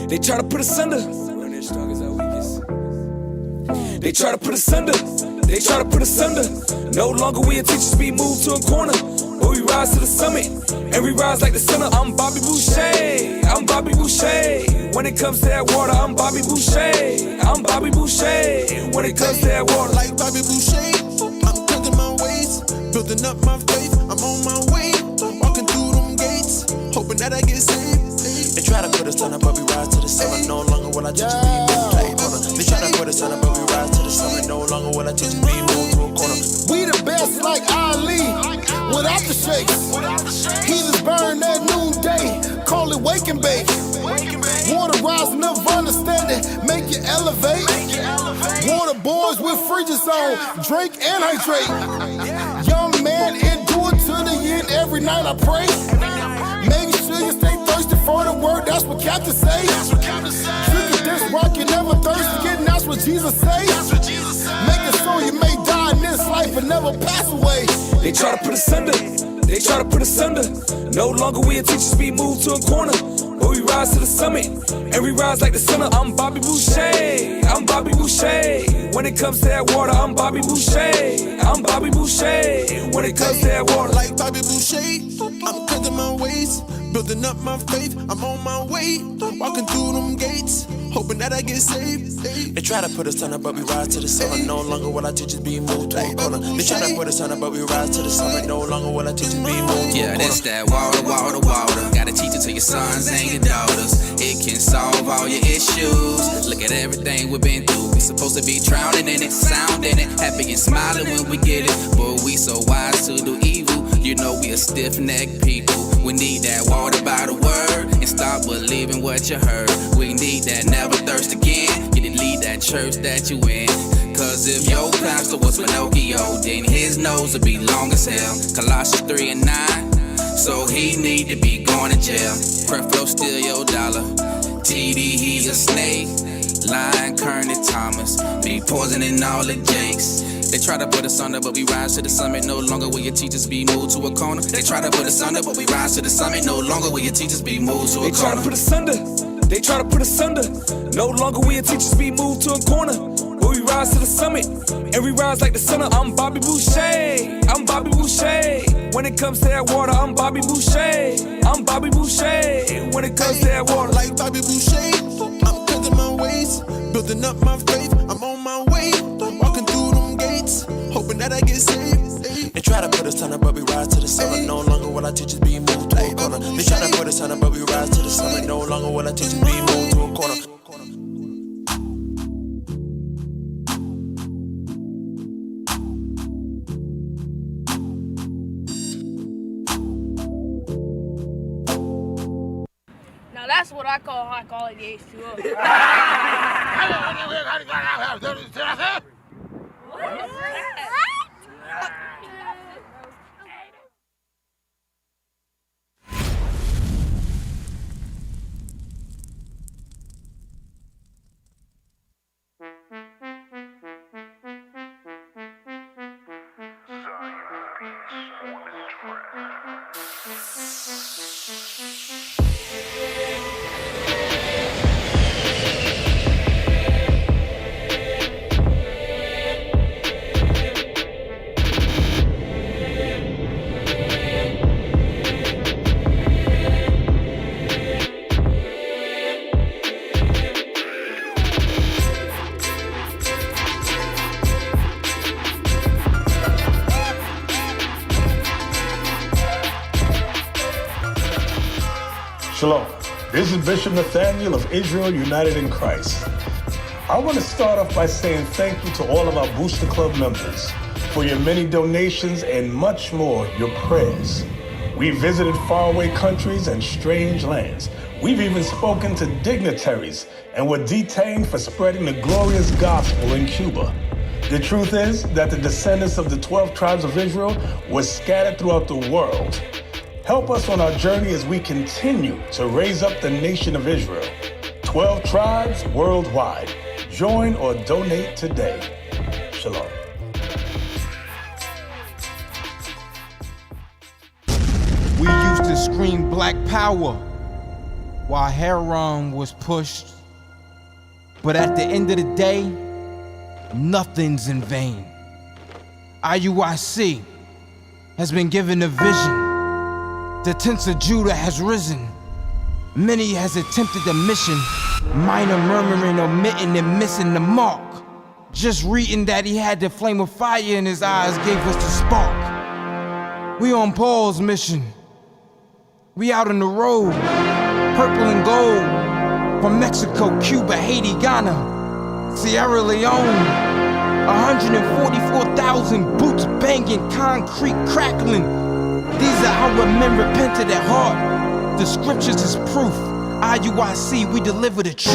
They try to put us under. They try to put us under. They try to put us under. No longer we teachers be moved to a corner. But we rise to the summit. And we rise like the center. I'm Bobby Boucher. I'm Bobby Boucher. When it comes to that water, I'm Bobby Boucher. I'm Bobby Boucher. When it comes to that water. Like Bobby Boucher, I'm cleansing my ways, building up my faith. I'm on my way, walking through them gates, hoping that I get saved. They try to put us under, but we rise to the summit. No longer will I teach you be moved to a corner. They try to put us under, but we rise to the summit. No longer will I teach you be moved to a corner. We the best like Ali, without the shakes. Heathens burn at noonday, call it wake and bake. Water rising up, understanding, make you elevate. Water boys with fridges on, drink and hydrate. Young man, endure to the end, every night I pray. Make sure you stay thirsty for the word, that's what Captain say. Drinking this rock, you never thirst again, that's what Jesus say. Make it so you may die in this life and never pass away. They try to put us under. They try to put us under. No longer we teachers be moved to a corner. But we rise to the summit. And we rise like the center. I'm Bobby Boucher. I'm Bobby Boucher. When it comes to that water, I'm Bobby Boucher. I'm Bobby Boucher. When it comes to that water. Like Bobby Boucher, I'm cleansing my ways, building up my faith. I'm on my way, walking through them gates, hoping that I get saved. They try to put us under, but we rise to the summit. No longer will our teachers be moved to a corner. They try to put us under, but we rise to the summit. No longer will our teachers be moved to a corner. That's that water, water, water. Gotta teach it to your sons and your daughters. It can solve all your issues. Look at everything we've been through. We supposed to be drowning in it, sounding it, happy and smiling when we get it. But we so wise to do evil. You know we a stiff-necked people. We need that water by the word and stop believing what you heard. We need that never thirst again. You didn't lead that church that you in. Cause if your pastor was Pinocchio, then his nose would be long as hell. Colossians 3:9. So he need to be going to jail. Creflo steal your dollar. TD, he a snake. Lion, Kermit, Thomas. Be poisoning all the Jakes. They try to put us under, but we rise to the summit. No longer will your teachers be moved to a corner. They try to put us under, but we rise to the summit. No longer will your teachers be moved to a corner. They try to put us under. They try to put us under. No longer we and teachers be moved to a corner. Where we rise to the summit, and we rise like the sun. I'm Bobby Boucher, I'm Bobby Boucher. When it comes to that water, I'm Bobby Boucher, I'm Bobby Boucher. When it comes to that water, like Bobby Boucher, I'm cooking my ways, building up my faith. I'm on my way, walking through them gates, hoping that I get saved. They try to put us under, but we rise to the summit. No longer will our teachers be moved to a corner. They try to put us under, but we rise to the summit. No longer will our teachers be moved to a corner. Now that's what I call high quality H2O. What is that? Shalom. This is Bishop Nathaniel of Israel United in Christ. I want to start off by saying thank you to all of our Booster Club members for your many donations and much more, your prayers. We visited faraway countries and strange lands. We've even spoken to dignitaries and were detained for spreading the glorious gospel in Cuba. The truth is that the descendants of the 12 tribes of Israel were scattered throughout the world. Help us on our journey as we continue to raise up the nation of Israel. 12 tribes worldwide. Join or donate today. Shalom. We used to scream black power while Heron was pushed. But at the end of the day, nothing's in vain. IUIC has been given a vision. The tents of Judah has risen. Many has attempted the mission. Minor murmuring, omitting, and missing the mark. Just reading that he had the flame of fire in his eyes gave us the spark. We on Paul's mission. We out on the road. Purple and gold. From Mexico, Cuba, Haiti, Ghana, Sierra Leone. 144,000 boots banging, concrete crackling. These are our men repented at heart. The scriptures is proof. IUIC, we deliver the truth.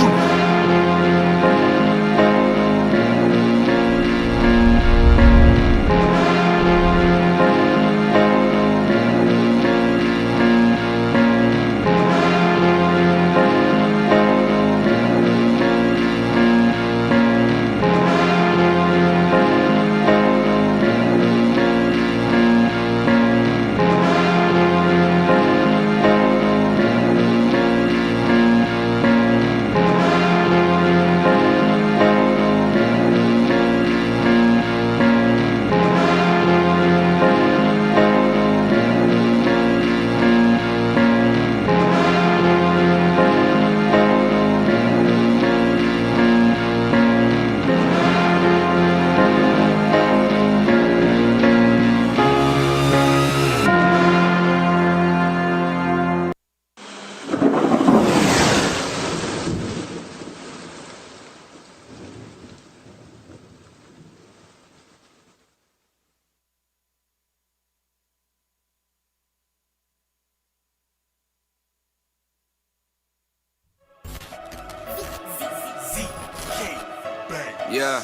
Yeah.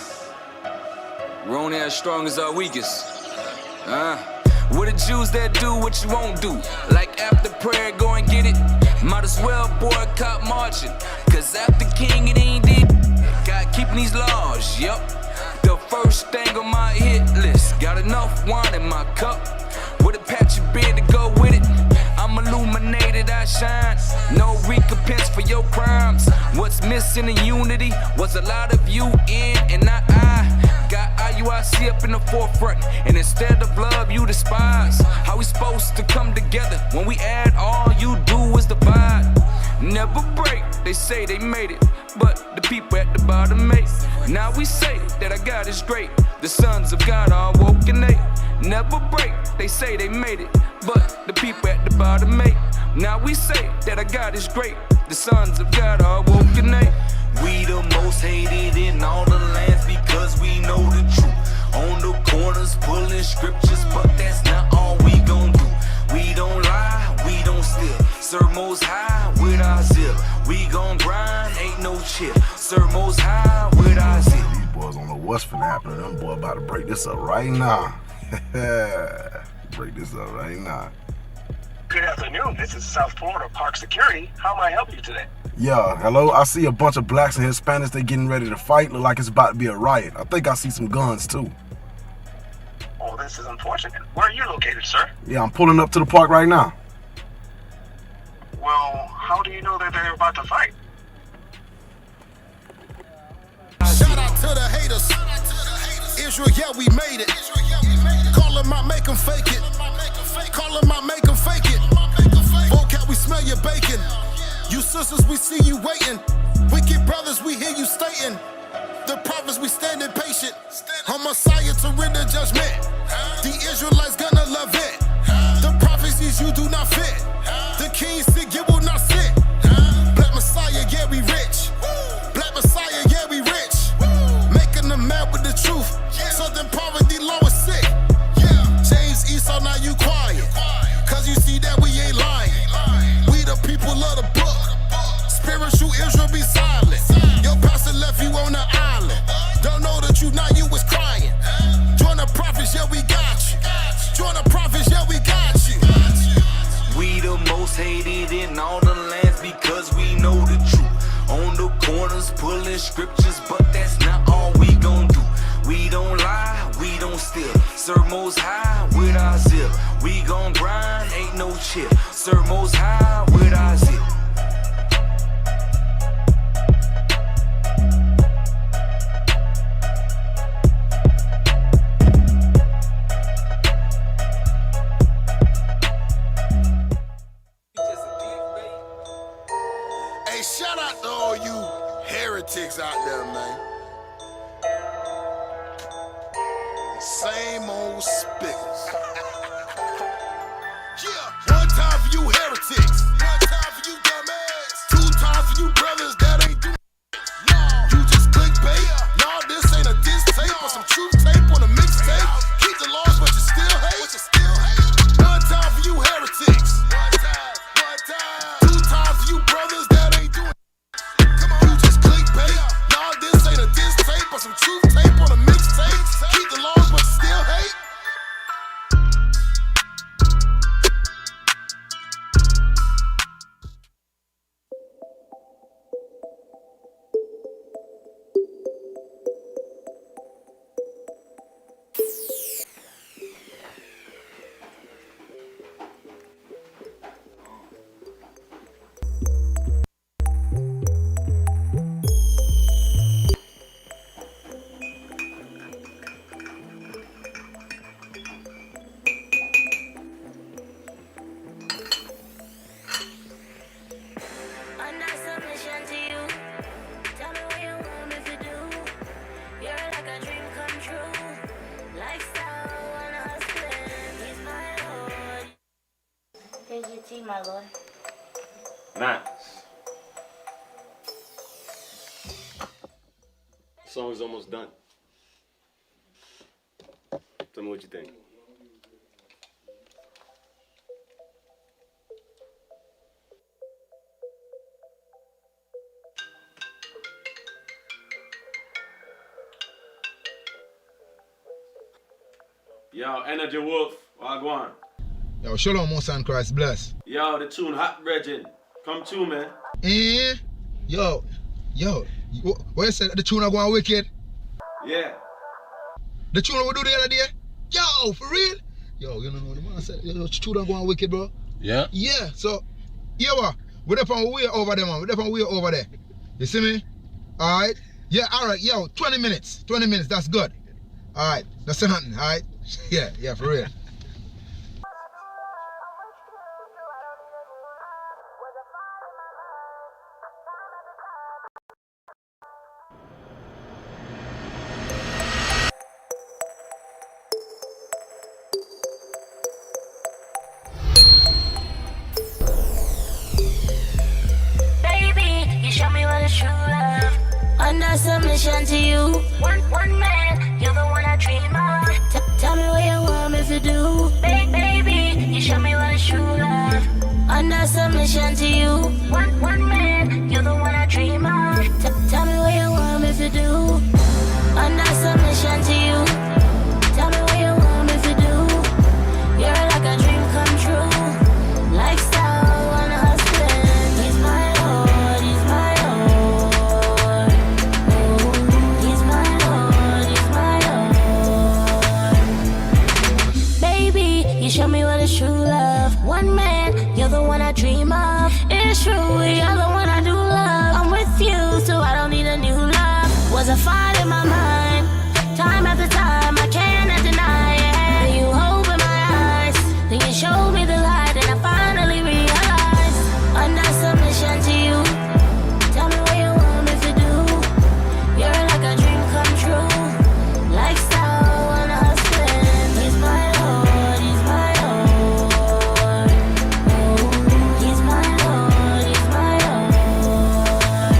We're only as strong as our weakest. We're the Jews that do what you won't do. Like after prayer, go and get it. Might as well boycott marching. Cause after King, it ain't it. Got keeping these laws, yup. The first thing on my hit list. Got enough wine in my cup. With a patch of beer to go with it. I'm illuminated, I shine. No recompense for of your crimes. What's missing in unity was a lot of you in and not I. Got IUIC up in the forefront, and instead of love, you despise. How we supposed to come together when we add all you do is divide? Never break, they say they made it, but the people at the bottom made. Now we say that our God is great, the sons of God are woke and they never break, they say they made it, but the people at the bottom made. Now we say that our God is great, the sons of God are woke and they. We the most hated in all the lands because we know the truth. On the corners pulling scriptures, but that's not all we gon' do. We don't lie, we don't steal. Serve Most High with our zeal. We gon' grind, ain't no chill. Serve Most High with our zeal. These boys don't know what's finna happen. Them boys about to break this up right now. Break this up right now. Good afternoon. This is South Florida Park Security. How may I help you today? Yeah, hello. I see a bunch of blacks and Hispanics. They getting ready to fight. Look like it's about to be a riot. I think I see some guns too. Oh, this is unfortunate. Where are you located, sir? Yeah, I'm pulling up to the park right now. Well, how do you know that they're about to fight? Shout out to the haters. Israel, yeah, we made it. Call them out, make them fake it. Call them out, make them fake it. Vocab, we smell your bacon. You sisters, we see you waiting. Wicked brothers, we hear you stating. The prophets, we standing patient. On Messiah to render judgment. The Israelites gonna love it. The prophecies you do not fit. The king said you will not sit. Black Messiah, yeah, we rich. Black Messiah, yeah, we rich. Making them mad with the truth. Southern poverty, law is sick. James Esau, now you quiet. Cause you see that we ain't lying. We the people of the book. Spiritual Israel be silent. Your pastor left you on the island. Don't know that you now you was crying. Join the prophets, yeah, we got you. Join the prophets, yeah, we got you. We the most hated in all the lands because we know the truth. On the corners pulling scriptures, but that's not all we gon' do. We don't lie, we don't steal. Serve Most High with our zeal. We gon' grind, ain't no chill. Serve Most High with our zeal. Hey, shout out to all you heretics out there, man. Same old spiggers. Yeah, one time for you heretics. One time for you dumbass. Two times for you brothers that ain't do. You just clickbait. Y'all, this ain't a diss tape or some truth tape on a mixtape. Keep the laws, but you still hate. One time for you heretics. One time. Two times for you brothers that ain't doing. Come on, you just clickbait. Y'all, this ain't a diss tape or some truth tape on a mixtape. Keep the laws, but you still hate. Here's your tea, my lord. Nice. The song is almost done. Tell me what you think. Yo, Energy Wolf, Wagwan. Yo, shalom, Most High Christ, bless. Yo, the tune Hot Brethren. Come to, man. Yo, what you said? The tune are going wicked? Yeah. The tune we do the other day? Yo, for real? Yo, you know what the man said? Yo, the tune are going wicked, bro. Yeah? Yeah, so, yeah, We're up on way over there, man. We're up on way over there. You see me? All right. Yeah. All right. Yo, 20 minutes. 20 minutes. That's good. All right. That's nothing. All right. Yeah. For real. You show me what is true love. Under submission to you. One man, you're the one I dream of. Tell me what you want me to do. Baby, you show me what is true love. Under submission to you. One man, you're the one I dream of. Tell me what you want me to do. Under submission to you. Tell me what you want me to do. You're like a dream come true. Lifestyle on a husband. He's my Lord, he's my Lord. He's my Lord, he's my Lord. Baby, you show me what is true love. One man, you're the one I dream of. It's true, you're the one I do love. I'm with you, so I don't need a new love. Was a fight in my mind. Time after time, I cannot deny it. Then you open my eyes, then you show me the light, and I finally realize. Under submission to you. Tell me what you want me to do. You're like a dream come true. Lifestyle on a husband. He's my Lord, he's my Lord. He's my Lord, he's my Lord.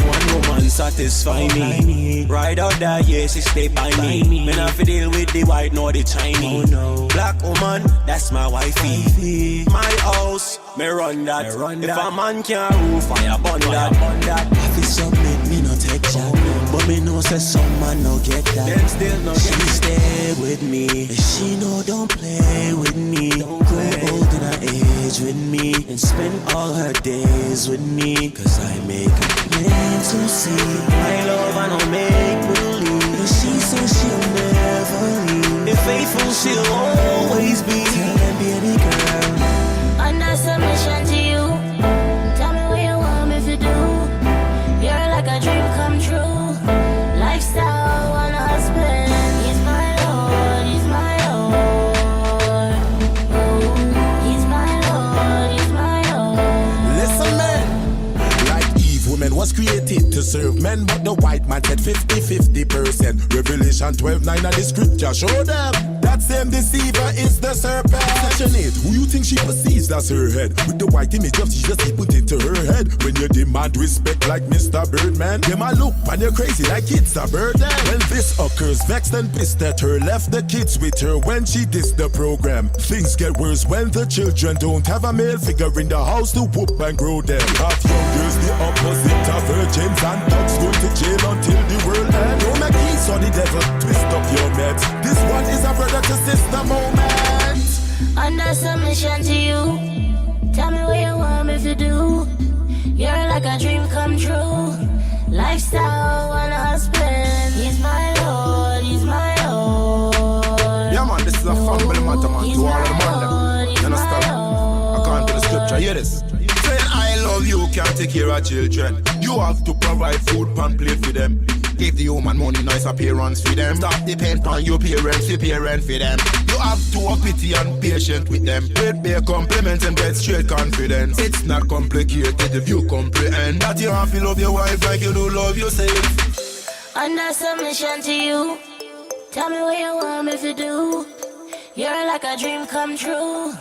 One woman satisfy me. Ride out that, yeah, she stay by me. Me not fi deal with the white nor the Chinese. Black woman, that's my wifey. My house, me run that. If a man can't roof, I burn that. I feel submit, me no take that. But me know say some man no get that. Then still no she stay with me. And she know don't play with me. Don't grow old in her age with me. And spend all her days with me. Cause I make her plain to see. My love I don't make believe. But she says she'll never leave. If faithful she'll always be. Tell them baby girl. Under submission to you. Tell me what you want me to do. You're like a dream come true. Lifestyle on a husband. He's my Lord, he's my Lord. He's my Lord, he's my Lord. Listen, man. Like Eve, woman was created to serve men, but the white man said 50%. Revelation 12:9 of the scripture show them. That same deceiver is the serpent. Section 8, who you think she perceives as her head? With the white image of Jesus he put into her head. When you demand respect like Mr. Birdman, them a look and you're crazy like it's a burden. When this occurs, vexed and pissed at her, left the kids with her when she dissed the program. Things get worse when the children don't have a male figure in the house to whoop and grow them. Half young girls, the opposite of virgins, and dogs going to jail until the world ends. No McGee's or the devil, twist up your nets. This one is a brother to sister moment. Under submission to you. Tell me what you want me to do. You're like a dream come true. Lifestyle on a husband. He's my Lord, he's my Lord. Yeah, man, this is a family matter, man. To all of the man, them. You understand? According to the scripture, hear this. Saying I love you can't take care of children. You have to provide food and plate for them. Give the woman money, nice appearance for them. Stop depend on your parents, your parent for them. You have to have pity and patient with them. With bare compliments and get straight confidence. It's not complicated if you comprehend that you have to love your wife like you do love yourself. Under submission to you. Tell me what you want me to do. You're like a dream come true.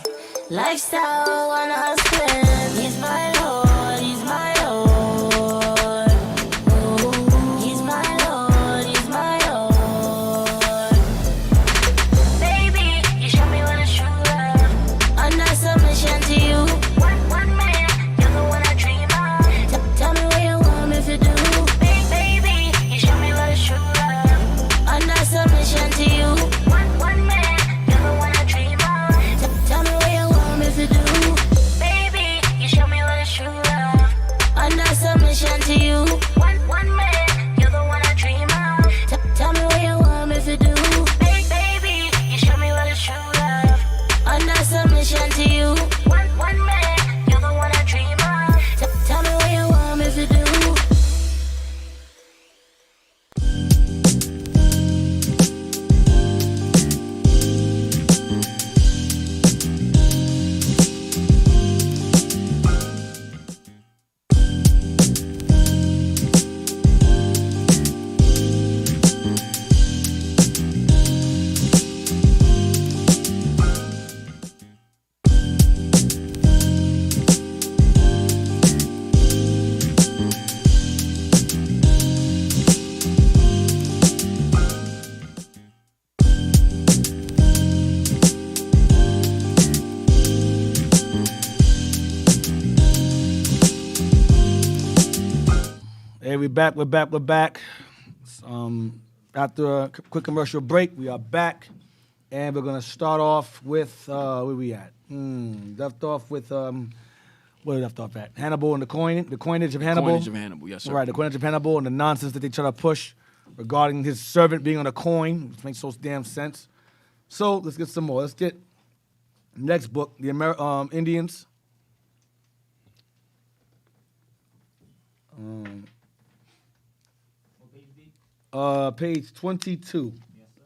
Lifestyle on a husband. He's my Lord, he's my Lord. He's my Lord, he's my Lord. Baby, you show me what is true love. Under submission to you. One man, you're the one I dream of. Tell me what you want me to do. Baby, you show me what is true love. Under submission to you. One man, you're the one I dream of. Tell me what you want me to do. Hey, we're back. After a quick commercial break, we are back, and we're gonna start off with where we at? Left off with where we left off at? Hannibal and the coinage of Hannibal. Coinage of Hannibal, yes, sir. Right, the coinage of Hannibal and the nonsense that they try to push regarding his servant being on a coin, which makes so damn sense. So let's get some more. Let's get next book, the Indians. Page 22. Yes, sir.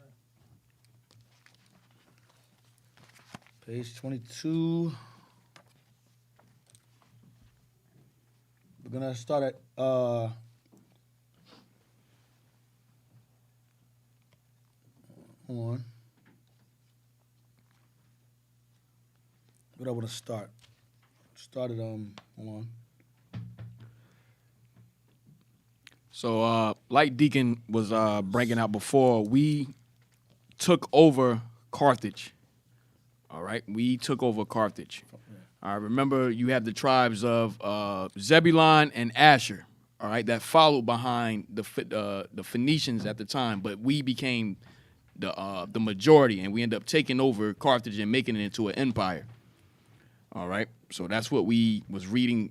Page 22. We're gonna start at hold on. Where do I want to start? Started hold on. So, like Deacon was bringing out before, we took over Carthage. All right, we took over Carthage. All right, remember you have the tribes of Zebulun and Asher. All right, that followed behind the Phoenicians at the time, but we became the majority, and we ended up taking over Carthage and making it into an empire. All right, so that's what we was reading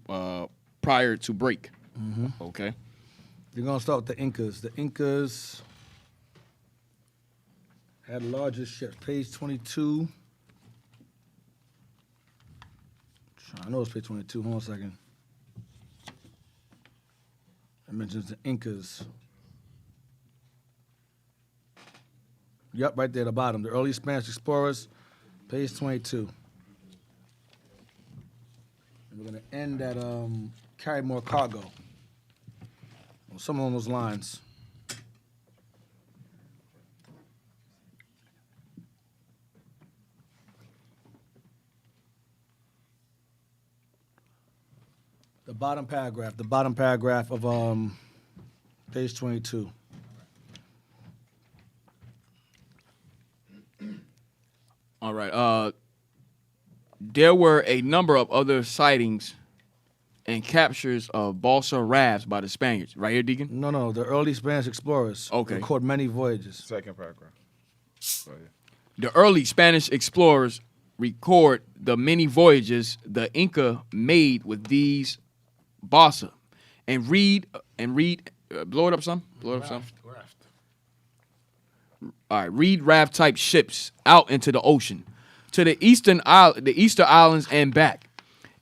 prior to break. Mm-hmm. Okay. We're going to start with the Incas. The Incas had larger ships. Page 22. I know it's page 22. Hold on a second. It mentions the Incas. Yep, right there at the bottom. The early Spanish explorers, page 22. And we're going to end at carry more cargo. Something along those lines. The bottom paragraph of page 22. All right. There were a number of other sightings and captures of balsa rafts by the Spaniards. Right here, Deacon? No, the early Spanish explorers record many voyages. Second paragraph. The early Spanish explorers record the many voyages the Inca made with these balsa. And read, blow it up some. Raft. All right, read raft type ships out into the ocean to the Easter Islands and back.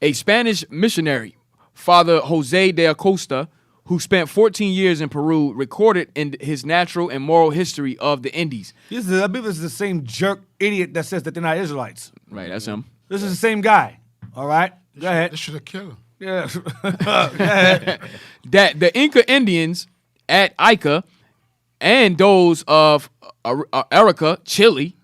A Spanish missionary, Father Jose de Acosta, who spent 14 years in Peru, recorded in his natural and moral history of the Indies. I believe this is the same jerk idiot that says that they're not Israelites. Right, that's him. This is the same guy. All right, go ahead. They should have killed him. Yeah. Go ahead. That the Inca Indians at Ica and those of Arica, Chile,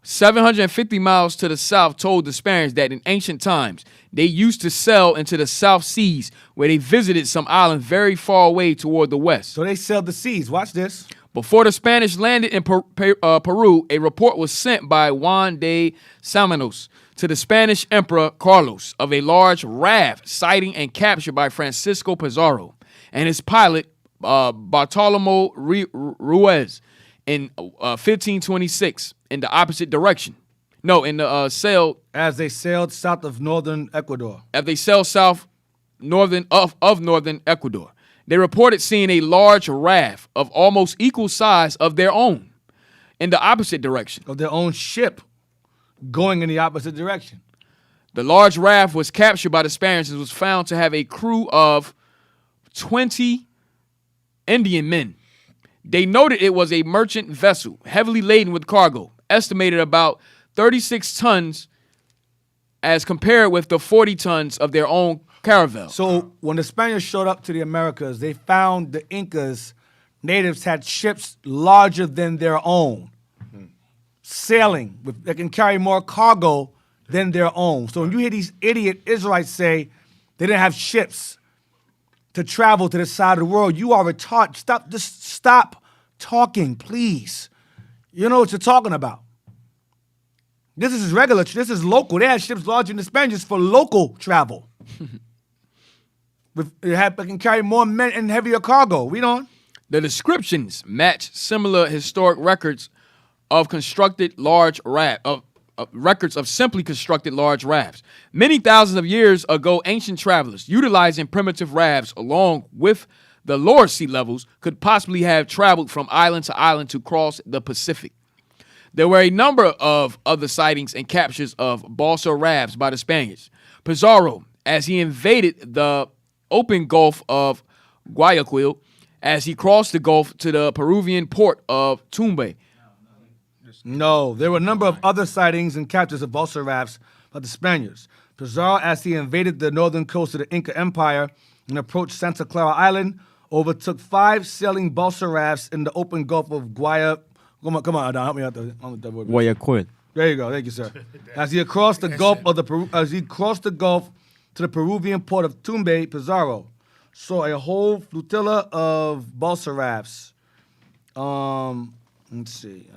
750 miles to the south, told the Spaniards that in ancient times they used to sail into the South Seas, where they visited some island very far away toward the west. So they sailed the seas. Watch this. Before the Spanish landed in Peru, a report was sent by Juan de Samanos to the Spanish Emperor Carlos of a large raft sighting and captured by Francisco Pizarro and his pilot Bartolomé Ruiz in 1526 in the opposite direction. No, in the as they sailed south of northern Ecuador. As they sailed south northern Ecuador. They reported seeing a large raft of almost equal size of their own in the opposite direction. Of their own ship going in the opposite direction. The large raft was captured by the Spaniards and was found to have a crew of 20 Indian men. They noted it was a merchant vessel, heavily laden with cargo, estimated about 36 tons as compared with the 40 tons of their own caravel. So when the Spaniards showed up to the Americas, they found the Incas, natives had ships larger than their own, sailing, that can carry more cargo than their own. So when you hear these idiot Israelites say they didn't have ships to travel to the side of the world, you are retarded. Stop talking, please. You know what you're talking about. This is regular. This is local. They had ships larger than the Spaniards for local travel. It can carry more men and heavier cargo. Read on. The descriptions match similar historic records of constructed large records of simply constructed large rafts. Many thousands of years ago, ancient travelers, utilizing primitive rafts along with the lower sea levels, could possibly have traveled from island to island to cross the Pacific. There were a number of other sightings and captures of balsa rafts by the Spaniards. Pizarro, as he invaded the open Gulf of Guayaquil, as he crossed the Gulf to the Peruvian port of Tumbay. No, there were a number of other sightings and captures of balsa rafts by the Spaniards. Pizarro, as he invaded the northern coast of the Inca Empire and approached Santa Clara Island, overtook 5 sailing balsa rafts in the open Gulf of Guayaquil. Come on, Adon, help me out there. Guayaquil. There you go. Thank you, sir. As he crossed the Gulf to the Peruvian port of Tumbay, Pizarro saw a whole flotilla of balsa rafts. Let's see.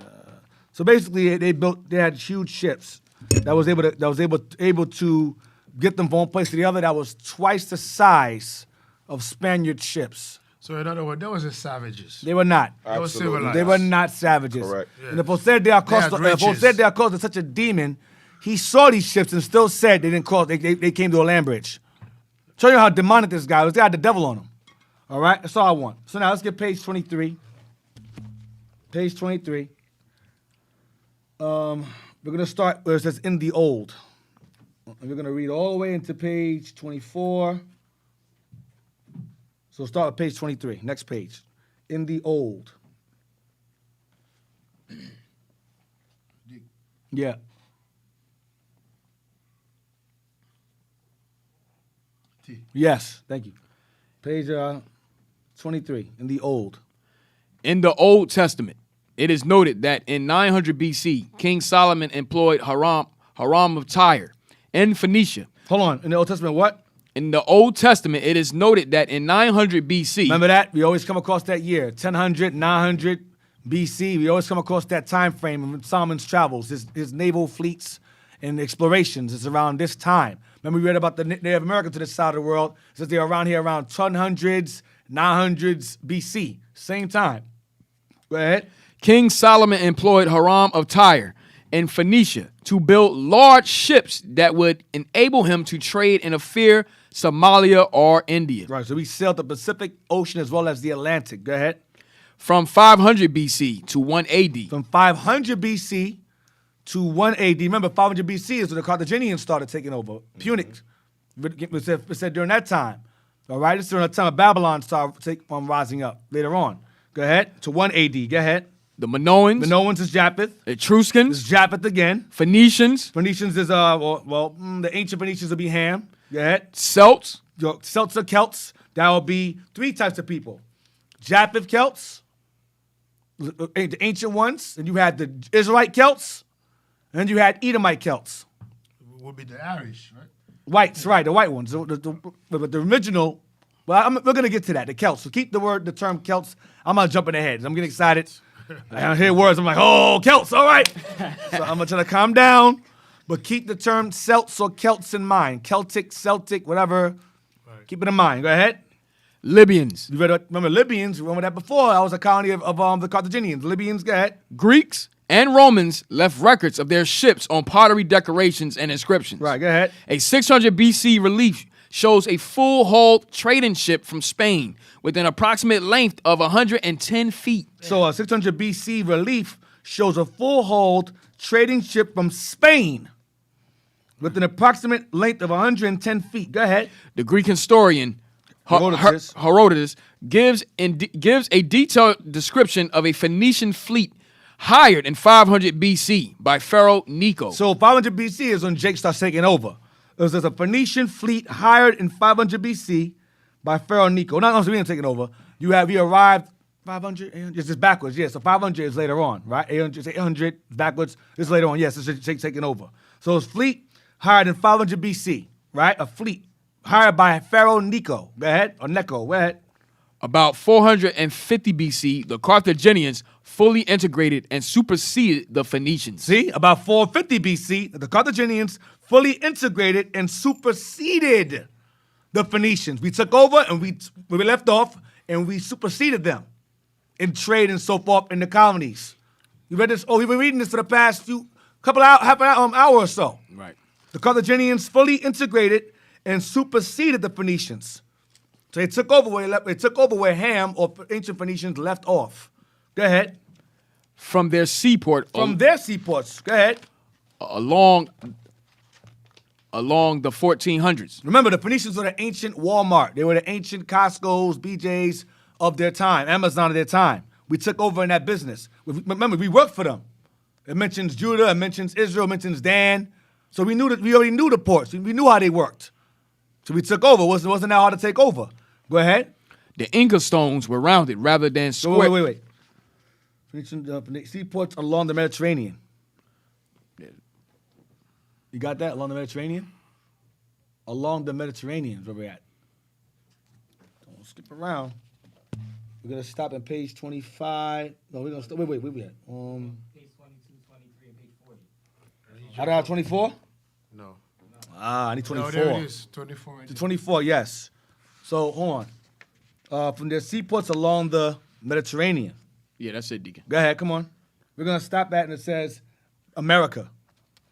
So basically, they had huge ships that was able to get them from one place to the other. That was twice the size of Spaniard ships. So in other words, they was the savages. They were not. They were civilized. They were not savages. Correct. Yeah. And the Poseer de Acosta is such a demon. He saw these ships and still said they didn't cross. They came to a land bridge. Show you how demonic this guy was. They had the devil on him. All right, that's all I want. So now let's get page 23. Page 23. We're gonna start where it says in the old. And we're gonna read all the way into page 24. So start with page 23. Next page. In the old. Yeah. Yes, thank you. Page 23, in the Old. In the Old Testament, it is noted that in 900 BC, King Solomon employed Hiram of Tyre in Phoenicia. Hold on, in the Old Testament what? In the Old Testament, it is noted that in 900 BC. Remember that? We always come across that year, 1000, 900 BC. We always come across that time frame of Solomon's travels, his naval fleets and explorations. It's around this time. Remember we read about the Native Americans to this side of the world. It says they're around here around 1200s, 900s BC. Same time. Go ahead. King Solomon employed Hiram of Tyre in Phoenicia to build large ships that would enable him to trade in Ophir, Somalia, or India. Right, so we sailed the Pacific Ocean as well as the Atlantic. Go ahead. From 500 BC to 1 AD. From 500 BC to 1 AD. Remember, 500 BC is when the Carthaginians started taking over. Punic. It said during that time. All right, it's during the time of Babylon started rising up later on. Go ahead. To 1 AD. Go ahead. The Minoans. Minoans is Japheth. Etruscans. Is Japheth again. Phoenicians. Phoenicians is, the ancient Phoenicians will be Ham. Go ahead. Celts. Celts are Celts. That will be 3 types of people. Japheth Celts, the ancient ones, and you had the Israelite Celts, and you had Edomite Celts. Would be the Irish, right? Whites, right, the white ones. The original, we're going to get to that, the Celts. So keep the term Celts. I'm not jumping ahead. I'm getting excited. I hear words, I'm like, oh, Celts, all right. So I'm going to try to calm down, but keep the term Celts or Celts in mind. Celtic, whatever. Right. Keep it in mind. Go ahead. Libyans. You remember Libyans? Remember that before? That was a colony of the Carthaginians. Libyans, go ahead. Greeks and Romans left records of their ships on pottery decorations and inscriptions. Right, go ahead. A 600 BC relief shows a full-hulled trading ship from Spain with an approximate length of 110 feet. So a 600 BC relief shows a full-hulled trading ship from Spain with an approximate length of 110 feet. Go ahead. The Greek historian Herodotus gives a detailed description of a Phoenician fleet hired in 500 BC by Pharaoh Necho. So 500 BC is when Jake starts taking over. There's a Phoenician fleet hired in 500 BC by Pharaoh Necho. Not necessarily taking over. He arrived 500, 800, it's just backwards. Yeah, so 500 is later on, right? 800 backwards is later on. Yes, it's Jake taking over. So his fleet hired in 500 BC, right? A fleet hired by Pharaoh Necho. Go ahead. Or Necho. Go ahead. About 450 BC, the Carthaginians fully integrated and superseded the Phoenicians. See? About 450 BC, the Carthaginians fully integrated and superseded the Phoenicians. We took over and we left off and we superseded them in trade and so forth in the colonies. You read this? Oh, we've been reading this for the past half an hour or so. Right. The Carthaginians fully integrated and superseded the Phoenicians. So they took over where Ham or ancient Phoenicians left off. Go ahead. From their seaport. From their seaports. Go ahead. Along the 1400s. Remember, the Phoenicians were the ancient Walmart. They were the ancient Costco's, BJ's of their time, Amazon of their time. We took over in that business. Remember, we worked for them. It mentions Judah, it mentions Israel, it mentions Dan. So we already knew the ports. We knew how they worked. So we took over. It wasn't that hard to take over. Go ahead. The Inca stones were rounded rather than square. Wait. Phoenician seaports along the Mediterranean. You got that? Along the Mediterranean? Along the Mediterranean is where we're at. Don't skip around. We're going to stop at page 25. No, we're going to stop. Wait, where we at? Page 22, 23, and page 40. I don't have 24? No. I need 24. No, there it is. 24. Right 24, yes. So, hold on. From their seaports along the Mediterranean. Yeah, that's it, Deacon. Go ahead, come on. We're going to stop at, and it says America.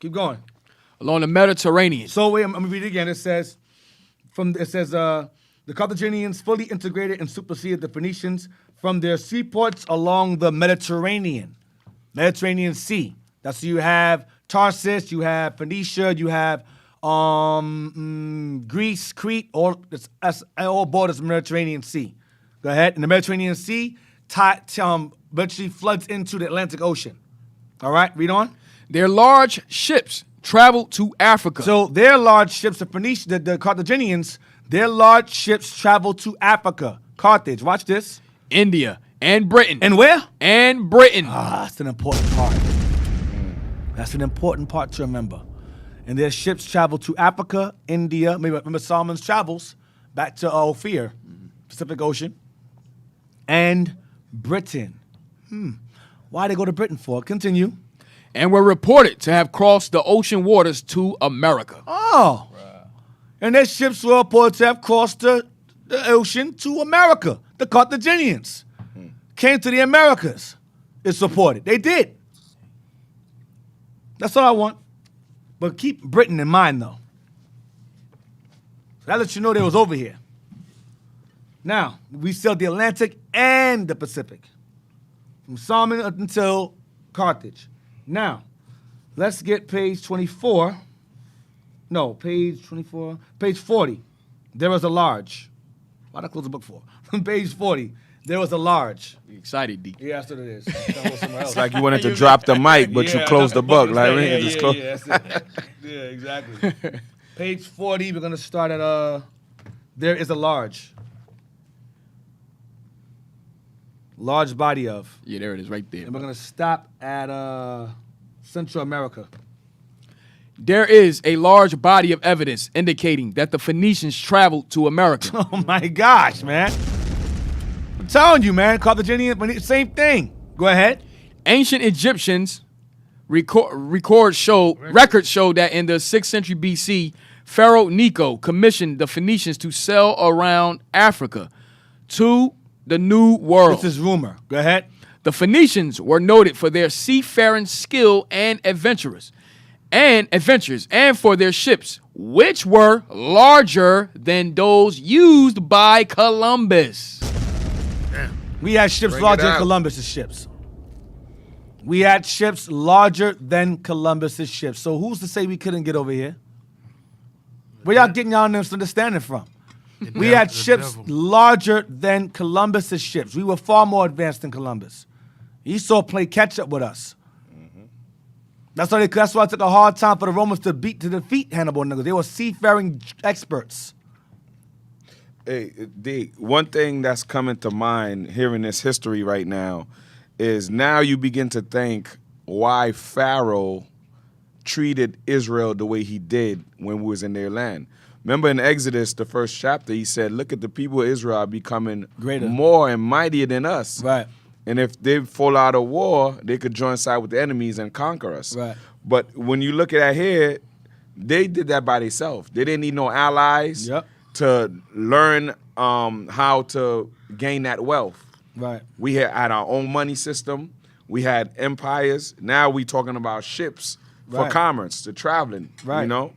Keep going. Along the Mediterranean. So, wait, I'm going to read it again. It says, the Carthaginians fully integrated and superseded the Phoenicians from their seaports along the Mediterranean Sea. That's you have Tarsus, you have Phoenicia, you have Greece, Crete, all borders the Mediterranean Sea. Go ahead. And the Mediterranean Sea eventually floods into the Atlantic Ocean. All right, read on. Their large ships traveled to Africa. So their large ships, the Carthaginians, their large ships traveled to Africa. Carthage, watch this. India and Britain. And where? And Britain. That's an important part. That's an important part to remember. And their ships traveled to Africa, India. Remember Solomon's travels back to Ophir, Pacific Ocean, and Britain. Why they go to Britain for? Continue. And were reported to have crossed the ocean waters to America. Oh. And their ships were reported to have crossed the ocean to America. The Carthaginians came to the Americas. It's reported. They did. That's all I want. But keep Britain in mind, though. That lets you know they was over here. Now, we sailed the Atlantic and the Pacific. From Solomon until Carthage. Now, let's get page 24. No, page 24. Page 40. There was a large. Why'd I close the book for? Page 40. There was a large. You excited, D. Yeah, that's what it is. It's like you wanted to drop the mic, but you closed the book. Like, that's it. Yeah, exactly. Page 40, we're going to start at, there is a large. Large body of. Yeah, there it is right there. And we're going to stop at Central America. There is a large body of evidence indicating that the Phoenicians traveled to America. Oh, my gosh, man. I'm telling you, man. Carthaginian, same thing. Go ahead. Ancient Egyptians records show that in the 6th century BC, Pharaoh Necho commissioned the Phoenicians to sail around Africa to the New World. This is rumor. Go ahead. The Phoenicians were noted for their seafaring skill and adventures, and for their ships, which were larger than those used by Columbus. We had ships larger than Columbus's ships. We had ships larger than Columbus's ships. So who's to say we couldn't get over here? Where y'all getting y'all understanding from? We had ships larger than Columbus's ships. We were far more advanced than Columbus. Esau played catch up with us. That's why it took a hard time for the Romans to defeat Hannibal and niggas. They were seafaring experts. Hey, D, one thing that's coming to mind hearing this history right now is now you begin to think why Pharaoh treated Israel the way he did when we was in their land. Remember in Exodus, the first chapter, he said, look at the people of Israel becoming greater, more and mightier than us. Right. And if they fall out of war, they could join side with the enemies and conquer us. Right. But when you look at that here, they did that by themselves. They didn't need no allies. Yep. to learn how to gain that wealth. Right. We had our own money system. We had empires. Now we talking about ships for Right. commerce, to traveling. Right. You know.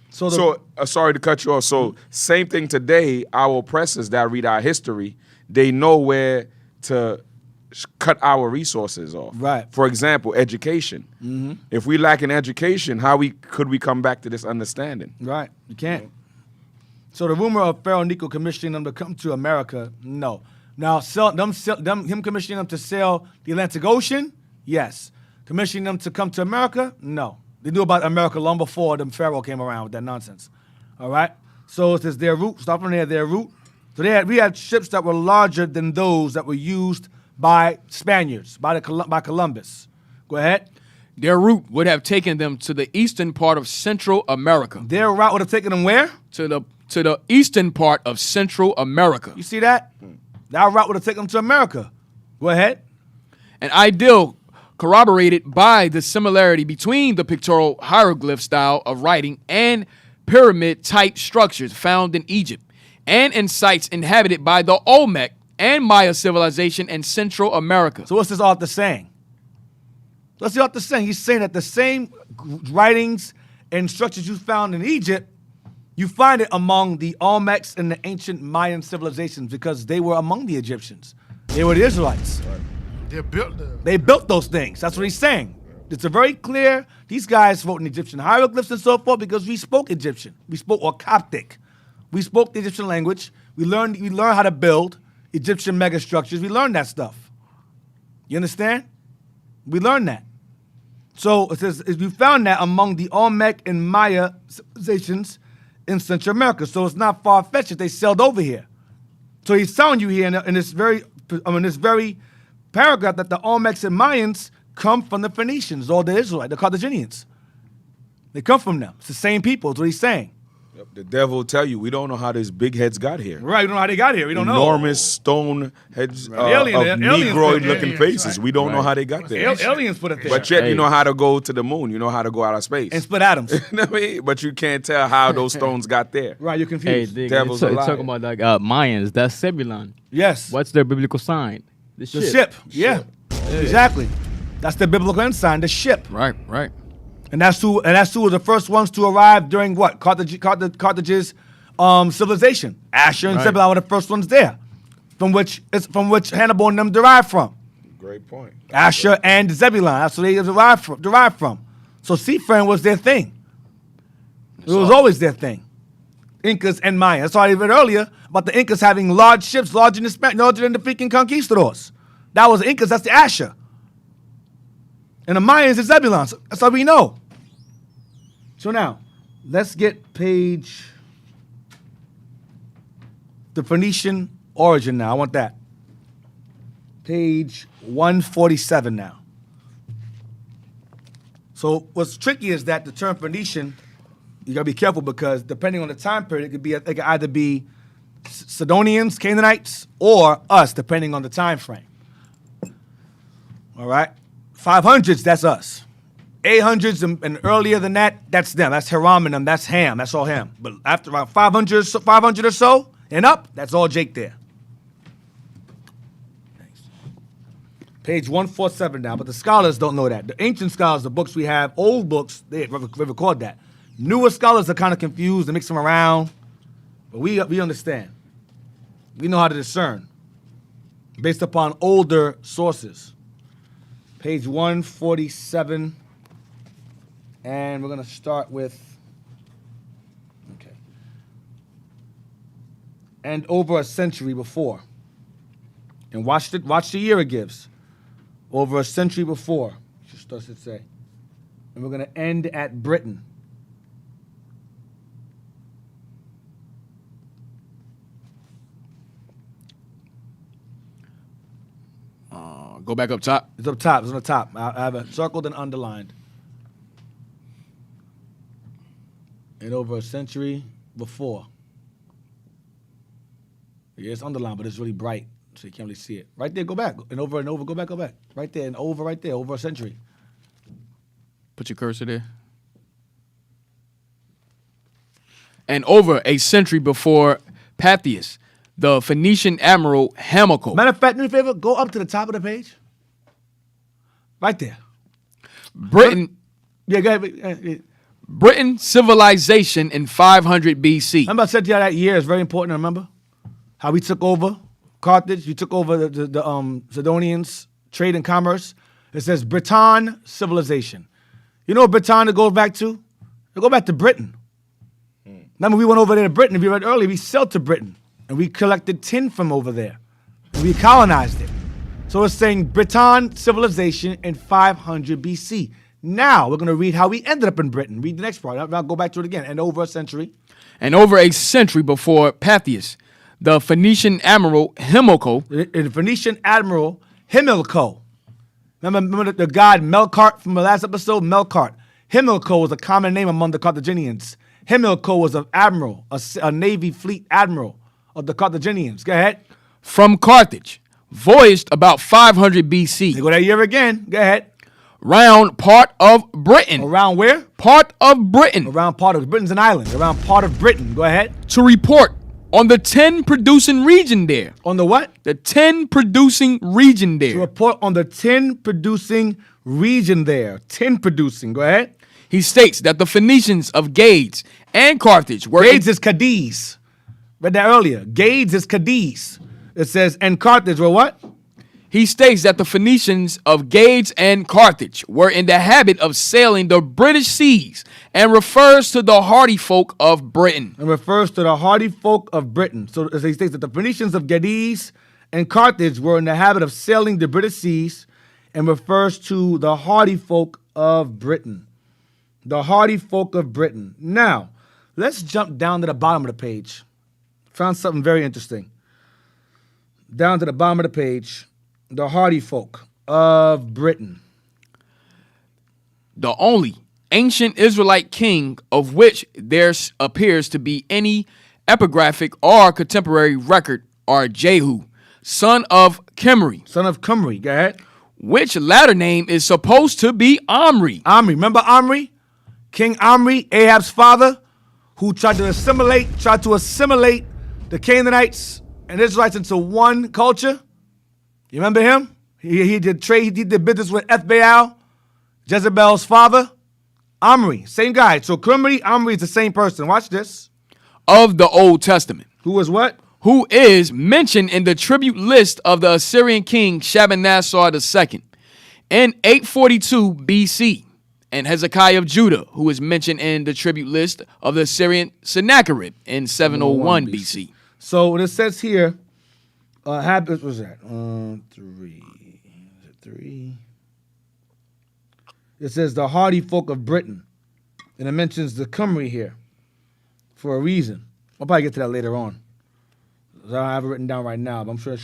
So Sorry to cut you off. So same thing today. Our oppressors that read our history, they know where to cut our resources off. Right. For example, education. Mm-hmm. If we lack in education, could we come back to this understanding? Right. You can't. So the rumor of Pharaoh Necho commissioning them to come to America, no. Now, him commissioning them to sail the Atlantic Ocean, yes. Commissioning them to come to America, no. They knew about America long before the Pharaoh came around with that nonsense. All right? So it says their route, stop from there, their route. So we had ships that were larger than those that were used by Spaniards, by Columbus. Go ahead. Their route would have taken them to the eastern part of Central America. Their route would have taken them where? To the eastern part of Central America. You see that? That route would have taken them to America. Go ahead. An ideal corroborated by the similarity between the pictorial hieroglyph style of writing and pyramid-type structures found in Egypt, and in sites inhabited by the Olmec and Maya civilization in Central America. So what's this author saying? What's the author saying? He's saying that the same writings and structures you found in Egypt, you find it among the Olmecs and the ancient Mayan civilizations because they were among the Egyptians. They were the Israelites. They built those things. That's what he's saying. It's a very clear, these guys wrote in Egyptian hieroglyphs and so forth because we spoke Egyptian. We spoke Coptic. We spoke the Egyptian language. We learned how to build Egyptian megastructures. We learned that stuff. You understand? We learned that. So it says we found that among the Olmec and Maya civilizations in Central America. So it's not far-fetched that they sailed over here. So he's telling you here in this very paragraph that the Olmecs and Mayans come from the Phoenicians or the Israelites, the Carthaginians. They come from them. It's the same people, is what he's saying. Yep. The devil will tell you, we don't know how these big heads got here. Right, we don't know how they got here. We don't know. Enormous stone heads of Aliens Negroid-looking faces. right. We don't know how they got there. Aliens put it there. But yet you know how to go to the moon. You know how to go out of space. And split atoms. You know what I mean? But you can't tell how those stones got there. Right, you're confused. Hey, Devil's you're a liar. talking about like Mayans. That's Zebulon. Yes. What's their biblical sign? The ship. Yeah. Exactly. That's the biblical ensign, the ship. Right. And that's who were the first ones to arrive during what? Carthage's civilization. Asher and Zebulon were the first ones there, from which Hannibal and them derived from. Great point. Asher and Zebulon. That's where they derived from. So seafaring was their thing. It was always their thing. Incas and Mayans. That's why I read earlier about the Incas having large ships, larger than the freaking conquistadors. That was the Incas. That's the Asher. And the Mayans is Zebulon. So that's how we know. So now, let's get the Phoenician origin now. I want that. Page 147 now. So what's tricky is that the term Phoenician, you gotta be careful because depending on the time period, it could either be Sidonians, Canaanites, or us, depending on the time frame. All right? 500s, that's us. 800s and earlier than that, that's them. That's Hiram and them. That's Ham. That's all Ham. But after about 500 or so and up, that's all Jake there. Thanks. Page 147 now, but the scholars don't know that. The ancient scholars, the books we have, old books, they record that. Newer scholars are kind of confused. They mix them around. But we understand. We know how to discern based upon older sources. Page 147, and we're going to start with, okay, and over a century before. And watch the year it gives. Over a century before, just does it say. And we're going to end at Britain. Go back up top. It's up top. It's on the top. I have it circled and underlined. And over a century before. Yeah, it's underlined, but it's really bright, so you can't really see it. Right there, go back. And over, go back. Right there, and over right there, over a century. Put your cursor there. And over a century before Pathias, the Phoenician admiral Hamilcar. Matter of fact, do me a favor, go up to the top of the page. Right there. Britain. Yeah, go ahead. Britain civilization in 500 BC. Remember I said to you that year is very important, remember? How we took over Carthage, we took over the Sidonians, trade and commerce. It says Britain civilization. You know what Britain it goes back to? It goes back to Britain. Remember we went over there to Britain, if you read earlier, we sailed to Britain. And we collected tin from over there. And we colonized it. So it's saying Britain civilization in 500 BC. Now we're going to read how we ended up in Britain. Read the next part. I'll go back to it again. And over a century. And over a century before Pathias, the Phoenician admiral Hamilcar. The Phoenician admiral Hamilcar. Remember the god Melkart from the last episode? Melkart. Hamilcar was a common name among the Carthaginians. Hamilcar was an admiral, a navy fleet admiral of the Carthaginians. Go ahead. From Carthage, voyaged about 500 BC. They go that year again. Go ahead. Round part of Britain. Around where? Part of Britain. Around part of Britain's an island. Around part of Britain. Go ahead. To report on the 10 producing region there. On the what? The 10 producing region there. To report on the 10 producing region there. 10 producing. Go ahead. He states that the Phoenicians of Gades and Carthage were... Gades is Cadiz. Read that earlier. Gades is Cadiz. It says, and Carthage were what? He states that the Phoenicians of Gades and Carthage were in the habit of sailing the British seas and refers to the hardy folk of Britain. And refers to the hardy folk of Britain. So as he states that the Phoenicians of Gades and Carthage were in the habit of sailing the British seas and refers to the hardy folk of Britain. The hardy folk of Britain. Now, let's jump down to the bottom of the page. Found something very interesting. Down to the bottom of the page. The hardy folk of Britain. The only ancient Israelite king of which there appears to be any epigraphic or contemporary record are Jehu, son of Kimri. Son of Kimri, go ahead. Which latter name is supposed to be Omri. Omri, remember Omri? King Omri, Ahab's father, who tried to assimilate the Canaanites and Israelites into one culture. You remember him? He did trade, he did business with Ethbaal, Jezebel's father. Omri, same guy. So Kimri, Omri is the same person. Watch this. Of the Old Testament. Who was what? Who is mentioned in the tribute list of the Assyrian king Shalmaneser II in 842 BC. And Hezekiah of Judah, who is mentioned in the tribute list of the Assyrian Sennacherib in 701 BC. So what it says here, what was that? 3. Is it 3? It says the hardy folk of Britain. And it mentions the Cymry here for a reason. I'll probably get to that later on. I don't have it written down right now, but I'm pretty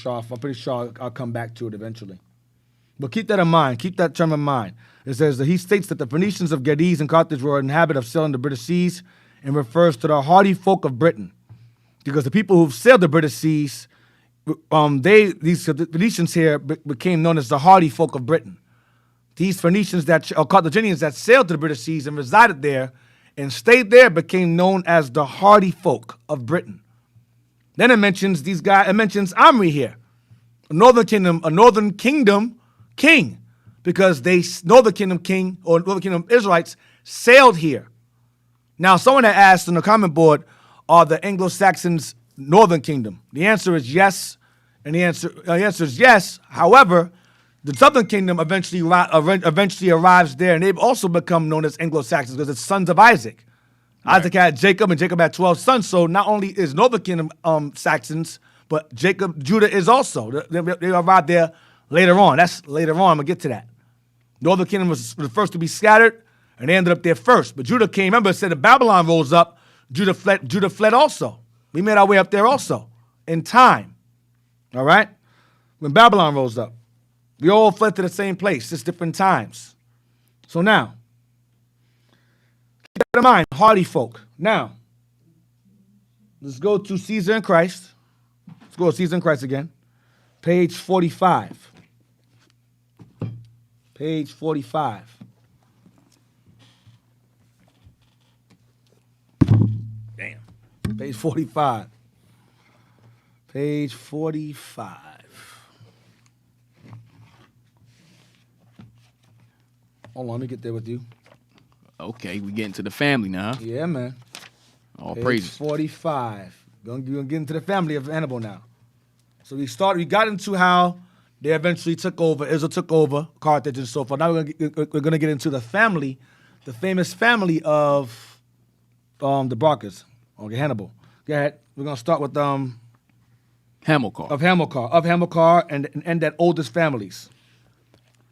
sure I'll come back to it eventually. But keep that in mind. Keep that term in mind. It says that he states that the Phoenicians of Gades and Carthage were in the habit of sailing the British seas and refers to the hardy folk of Britain. Because the people who've sailed the British seas, these Phoenicians here became known as the hardy folk of Britain. These Phoenicians or Carthaginians that sailed to the British seas and resided there and stayed there became known as the hardy folk of Britain. Then it mentions these guys. It mentions Omri here, a northern kingdom king, because northern kingdom Israelites sailed here. Now, someone had asked on the comment board, are the Anglo-Saxons northern kingdom? The answer is yes, and the answer is yes. However, the southern kingdom eventually arrives there, and they also become known as Anglo-Saxons because it's sons of Isaac. Right. Isaac had Jacob, and Jacob had 12 sons. So not only is northern kingdom Saxons, but Judah is also. They arrived there later on. That's later on. I'm going to get to that. Northern kingdom was the first to be scattered, and they ended up there first. But Judah came. Remember, it said that Babylon rose up. Judah fled also. We made our way up there also in time. All right? When Babylon rose up. We all fled to the same place, just different times. So now, keep that in mind, hardy folk. Now, let's go to Caesar and Christ. Let's go to Caesar and Christ again. Page 45. Page 45. Damn. Page 45. Page 45. Hold on, let me get there with you. Okay, we getting to the family now. Huh? Yeah, man. All Page praises. 45. We're gonna get into the family of Hannibal now. So we got into how they eventually took over, Israel took over Carthage and so forth. Now we're gonna get into the family, the famous family of the Barcas, okay, Hannibal. Go ahead. We're gonna start with Hamilcar. Of Hamilcar and that oldest families.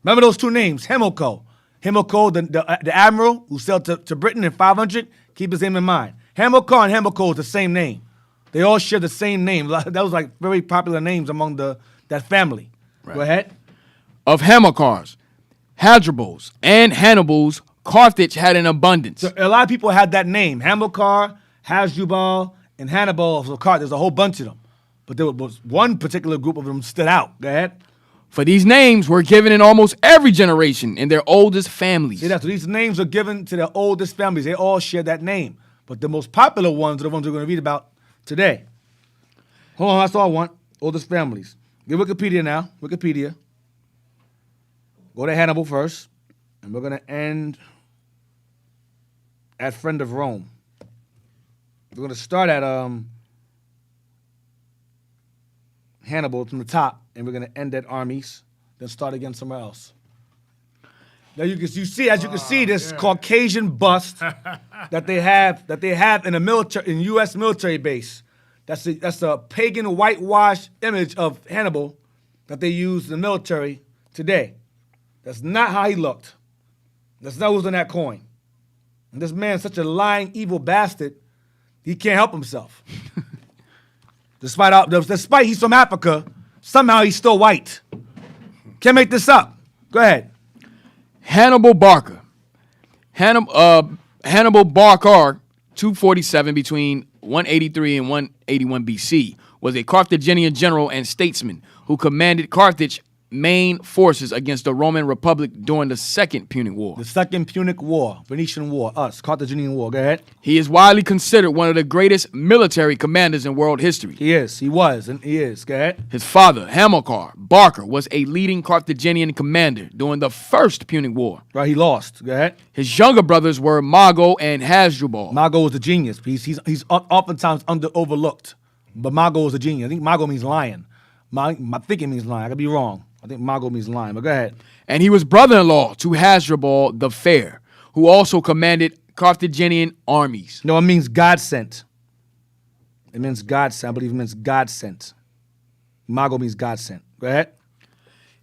Remember those two names, Hamilcar. Hamilcar, the admiral who sailed to Britain in 500, keep his name in mind. Hamilcar and Hamilcar is the same name. They all share the same name. That was like very popular names among that family. Right. Go ahead. Of Hamilcars, Hadribals, and Hannibals, Carthage had an abundance. So a lot of people had that name. Hamilcar, Hasdrubal, and Hannibal. So Carthage, there's a whole bunch of them. But there was one particular group of them stood out. Go ahead. For these names were given in almost every generation in their oldest families. See that? So these names are given to their oldest families. They all share that name. But the most popular ones are the ones we're going to read about today. Hold on, that's all I want. Oldest families. Get Wikipedia now. Wikipedia. Go to Hannibal first. And we're going to end at Friend of Rome. We're going to start at Hannibal from the top, and we're going to end at armies, then start again somewhere else. Now you can see this Caucasian bust that they have in a military, in U.S. military base. That's a pagan whitewashed image of Hannibal that they use in the military today. That's not how he looked. That's not who's on that coin. And this man's such a lying, evil bastard, he can't help himself. Despite he's from Africa, somehow he's still white. Can't make this up. Go ahead. Hannibal Barca. Hannibal Barca, 247 between 183 and 181 BC, was a Carthaginian general and statesman who commanded Carthage main forces against the Roman Republic during the Second Punic War. The Second Punic War, Venetian War, Carthaginian War. Go ahead. He is widely considered one of the greatest military commanders in world history. He is. He was, and he is. Go ahead. His father, Hamilcar Barca, was a leading Carthaginian commander during the First Punic War. Right, he lost. Go ahead. His younger brothers were Mago and Hasdrubal. Mago was a genius. He's oftentimes overlooked, but Mago was a genius. I think Mago means lion. I think it means lion. I could be wrong. I think Mago means lion, but go ahead. And he was brother-in-law to Hasdrubal the Fair, who also commanded Carthaginian armies. No, it means God sent. It means God sent. I believe it means God sent. Mago means God sent. Go ahead.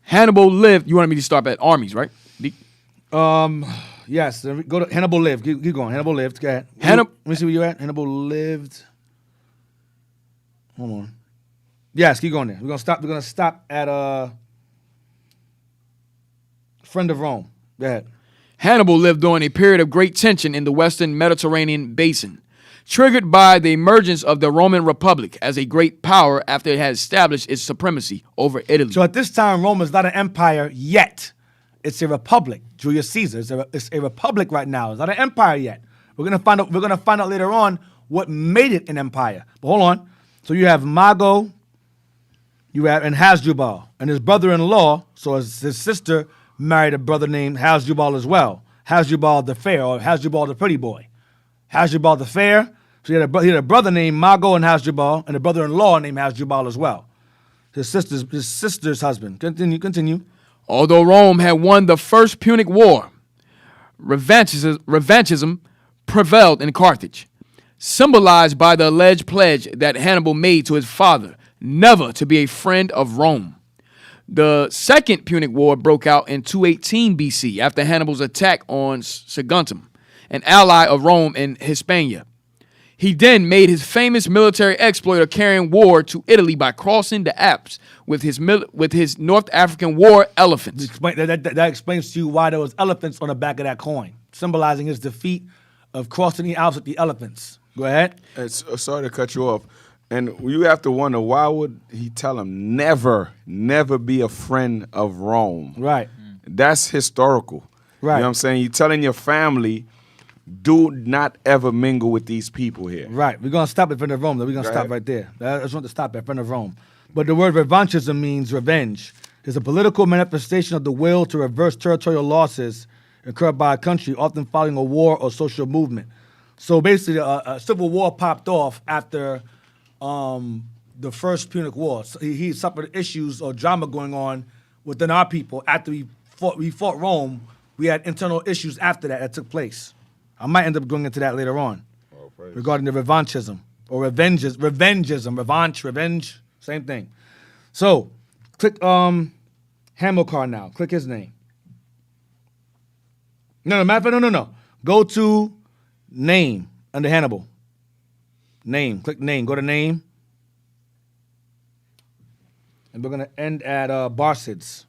Hannibal lived. You wanted me to start at armies, right? Yes. Go to Hannibal lived. Keep going. Hannibal lived. Go ahead. Let me see where you're at. Hannibal lived. Hold on. Yes, keep going there. We're gonna stop at Friend of Rome. Go ahead. Hannibal lived during a period of great tension in the Western Mediterranean basin, triggered by the emergence of the Roman Republic as a great power after it had established its supremacy over Italy. So at this time, Rome is not an empire yet. It's a republic. Julius Caesar. It's a republic right now. It's not an empire yet. We're gonna find out later on what made it an empire. But hold on. So you have Mago, and Hasdrubal, and his brother-in-law. So his sister married a brother named Hasdrubal as well. Hasdrubal the Fair, or Hasdrubal the Pretty Boy. Hasdrubal the Fair. So he had a brother named Mago and Hasdrubal, and a brother-in-law named Hasdrubal as well. His sister's husband. Continue. Although Rome had won the First Punic War, revanchism prevailed in Carthage, symbolized by the alleged pledge that Hannibal made to his father, never to be a friend of Rome. The Second Punic War broke out in 218 BC after Hannibal's attack on Saguntum, an ally of Rome in Hispania. He then made his famous military exploit of carrying war to Italy by crossing the Alps with his North African war elephants. That explains to you why there was elephants on the back of that coin, symbolizing his defeat of crossing the Alps with the elephants. Go ahead. Sorry to cut you off. And you have to wonder, why would he tell him never be a friend of Rome? Right. That's historical. Right. You know what I'm saying? You're telling your family do not ever mingle with these people here. Right. We're going to stop at friend of Rome. We're going to Go stop ahead. right there. I just want to stop at friend of Rome. But the word revanchism means revenge. It's a political manifestation of the will to reverse territorial losses incurred by a country, often following a war or social movement. So basically, a civil war popped off after the First Punic War. So he suffered issues or drama going on within our people. After we fought Rome, we had internal issues after that took place. I might end up going into that later on regarding the revanchism or revenge, same thing. So click Hamilcar now. Click his name. No. Go to name under Hannibal. Name. Click name. Go to name. And we're going to end at Barcids.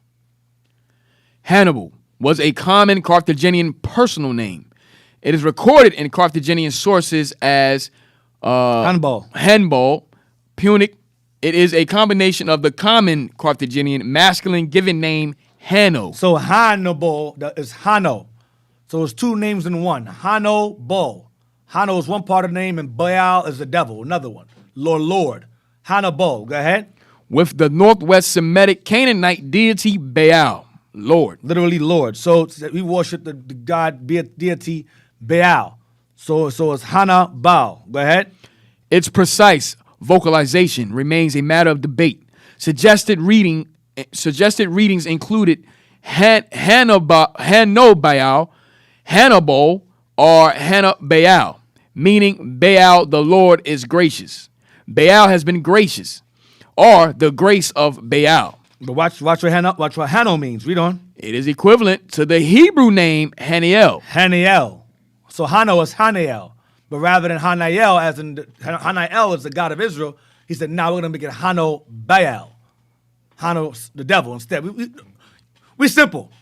Hannibal was a common Carthaginian personal name. It is recorded in Carthaginian sources as Hannibal, Punic. It is a combination of the common Carthaginian masculine given name Hanno. So Hannibal is Hanno. So it's two names in one. Hannibal. Hanno is one part of the name, and Baal is the devil, another one. Lord. Hannibal. Go ahead. With the Northwest Semitic Canaanite deity Baal, Lord. Literally Lord. So we worship the god deity Baal. So it's Hannibal. Go ahead. Its precise vocalization remains a matter of debate. Suggested readings included Hannibal, Hannibal, or Hannibal, meaning Baal, the Lord, is gracious. Baal has been gracious, or the grace of Baal. But watch what Hanno means. Read on. It is equivalent to the Hebrew name Haniel. Haniel. So Hanno is Haniel. But rather than Haniel, as in Haniel is the God of Israel, he said, now we're going to make it Hanno Baal. Hanno, the devil, instead. We simple.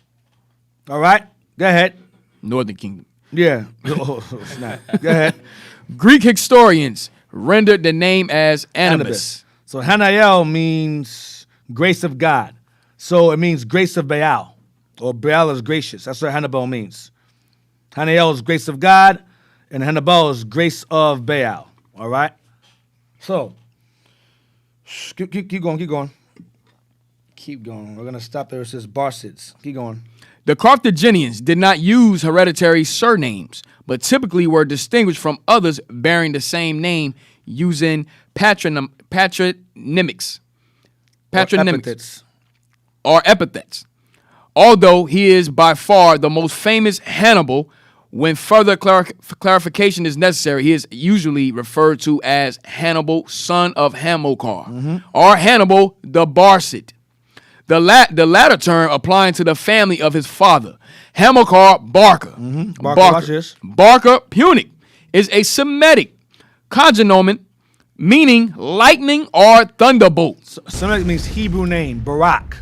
All right? Go ahead. Northern Kingdom. Yeah. Oh, snap. Go ahead. Greek historians rendered the name as Anubis. So Haniel means grace of God. So it means grace of Baal. Or Baal is gracious. That's what Hannibal means. Haniel is grace of God, and Hannibal is grace of Baal. All right? So, keep going. Keep going. We're going to stop there. It says Barcids. Keep going. The Carthaginians did not use hereditary surnames, but typically were distinguished from others bearing the same name using patronymics. Or epithets. Although he is by far the most famous Hannibal, when further clarification is necessary, he is usually referred to as Hannibal, son of Hamilcar, or Hannibal the Barcid. The latter term applying to the family of his father, Hamilcar Barca. Barca Punic is a Semitic cognomen meaning lightning or thunderbolt. Semitic means Hebrew name, Barak.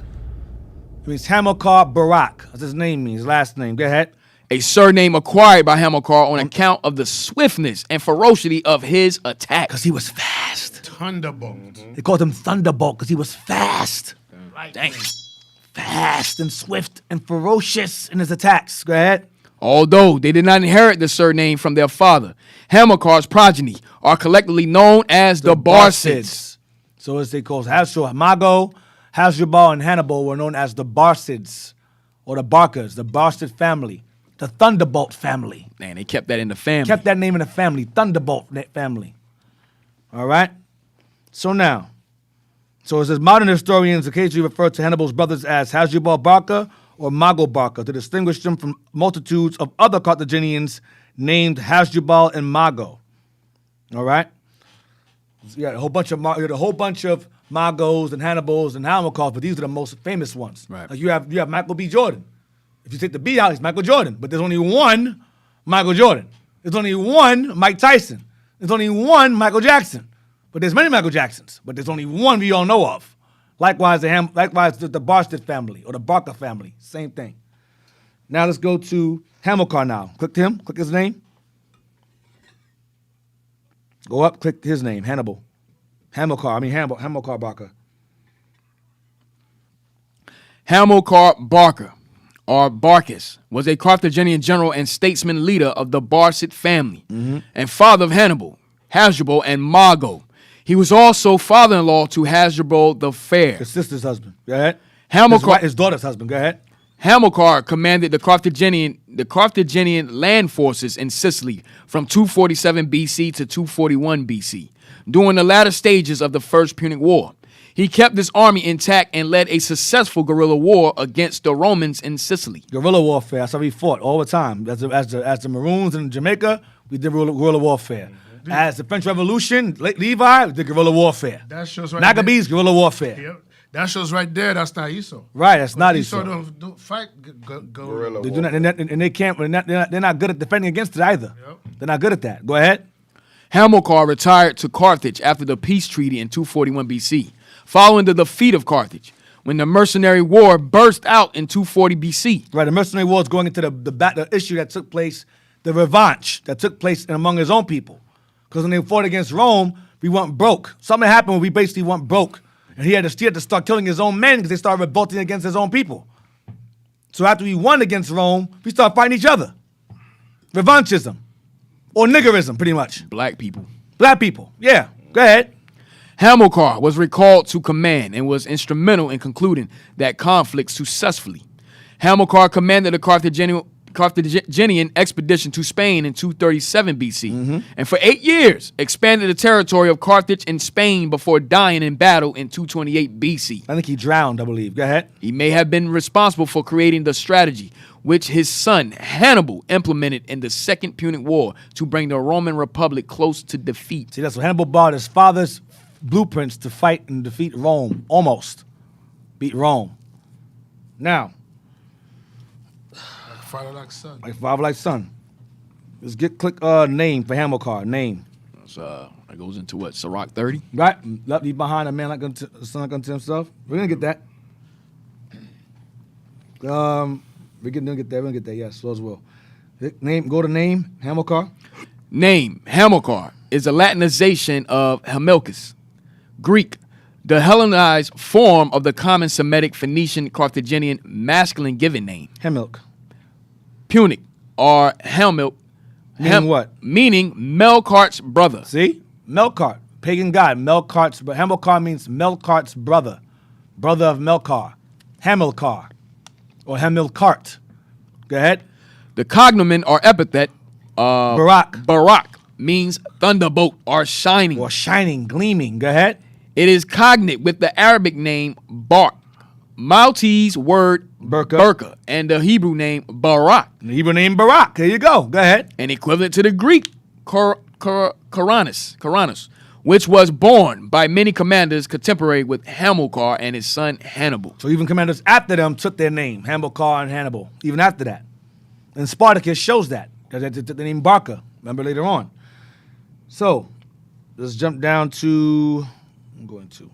It means Hamilcar Barak. That's his name means, last name. Go ahead. A surname acquired by Hamilcar on account of the swiftness and ferocity of his attack. Because he was fast. Thunderbolt. They called him Thunderbolt because he was fast. Dang. Fast and swift and ferocious in his attacks. Go ahead. Although they did not inherit the surname from their father, Hamilcar's progeny are collectively known as the Barcids. So as they call Mago, Hasdrubal, and Hannibal were known as the Barcids, or the Barcas, the Barcid family, the Thunderbolt family. Man, they kept that in the family. Kept that name in the family, Thunderbolt family. All right? So it says modern historians occasionally refer to Hannibal's brothers as Hasdrubal Barca or Mago Barca to distinguish them from multitudes of other Carthaginians named Hasdrubal and Mago. All right? So you got a whole bunch of Magos and Hannibals and Hamilcars, but these are the most famous ones. Right. Like you have Michael B. Jordan. If you take the B out, he's Michael Jordan. But there's only one Michael Jordan. There's only one Mike Tyson. There's only one Michael Jackson. But there's many Michael Jacksons. But there's only one we all know of. Likewise, the Barcid family or the Barca family. Same thing. Now let's go to Hamilcar now. Click him. Click his name. Go up. Click his name. Hannibal. Hamilcar Barca. Hamilcar Barca, or Barcas, was a Carthaginian general and statesman leader of the Barcid family and father of Hannibal, Hasdrubal, and Mago. He was also father-in-law to Hasdrubal the Fair. His sister's husband. Go ahead. Hamilcar, his daughter's husband. Go ahead. Hamilcar commanded the Carthaginian land forces in Sicily from 247 BC to 241 BC. During the latter stages of the First Punic War, he kept this army intact and led a successful guerrilla war against the Romans in Sicily. Guerrilla warfare. That's how we fought all the time. As the Maroons in Jamaica, we did guerrilla warfare. As the French Revolution, Levi, we did guerrilla warfare. That shows right Maccabees, guerrilla warfare. Yep. That shows right there. That's not Esau. Right, that's not Esau. Esau. Don't fight guerrilla. They do not, and they can't. They're not good at defending against it either. Yep. They're not good at that. Go ahead. Hamilcar retired to Carthage after the peace treaty in 241 BC, following the defeat of Carthage, when the mercenary war burst out in 240 BC. Right, the mercenary war is going into the issue that took place, the revanche that took place among his own people. Because when they fought against Rome, we went broke. Something happened when we basically went broke. And he had to start killing his own men because they started revolting against his own people. So after we won against Rome, we started fighting each other. Revanchism. Or niggerism, pretty much. Black people. Black people, yeah. Go ahead. Hamilcar was recalled to command and was instrumental in concluding that conflict successfully. Hamilcar commanded the Carthaginian expedition to Spain in 237 BC, and for 8 years expanded the territory of Carthage in Spain before dying in battle in 228 BC. I think he drowned, I believe. Go ahead. He may have been responsible for creating the strategy which his son Hannibal implemented in the Second Punic War to bring the Roman Republic close to defeat. See, that's what Hannibal borrowed his father's blueprints to fight and defeat Rome. Almost. Beat Rome. Now, Father like son. Like father like son. Let's click name for Hamilcar. Name. So that goes into what? Sirach 30? Right. Left me behind a man like unto a son like unto himself. We're gonna get that. We're gonna get that. We're gonna get that. Yes, so as well. Name. Go to name. Hamilcar. Name Hamilcar is a Latinization of Hamilcus, Greek, the Hellenized form of the common Semitic Phoenician Carthaginian masculine given name. Hamilc. Punic or Hamilc. Meaning what? Meaning Melkart's brother. See? Melkart. Pagan god. Melkart's brother. Hamilcar means Melkart's brother. Brother of Melkar. Hamilcar. Or Hamilcart. Go ahead. The cognomen or epithet Barak means thunderbolt or shining. Or shining, gleaming. Go ahead. It is cognate with the Arabic name Bark, Maltese word Burka, and the Hebrew name Barak. The Hebrew name Barak. There you go. Go ahead. And equivalent to the Greek Koranos, which was born by many commanders contemporary with Hamilcar and his son Hannibal. So even commanders after them took their name, Hamilcar and Hannibal, even after that. And Spartacus shows that, because they took the name Barca, remember later on. So, let's jump down to, I'm going to,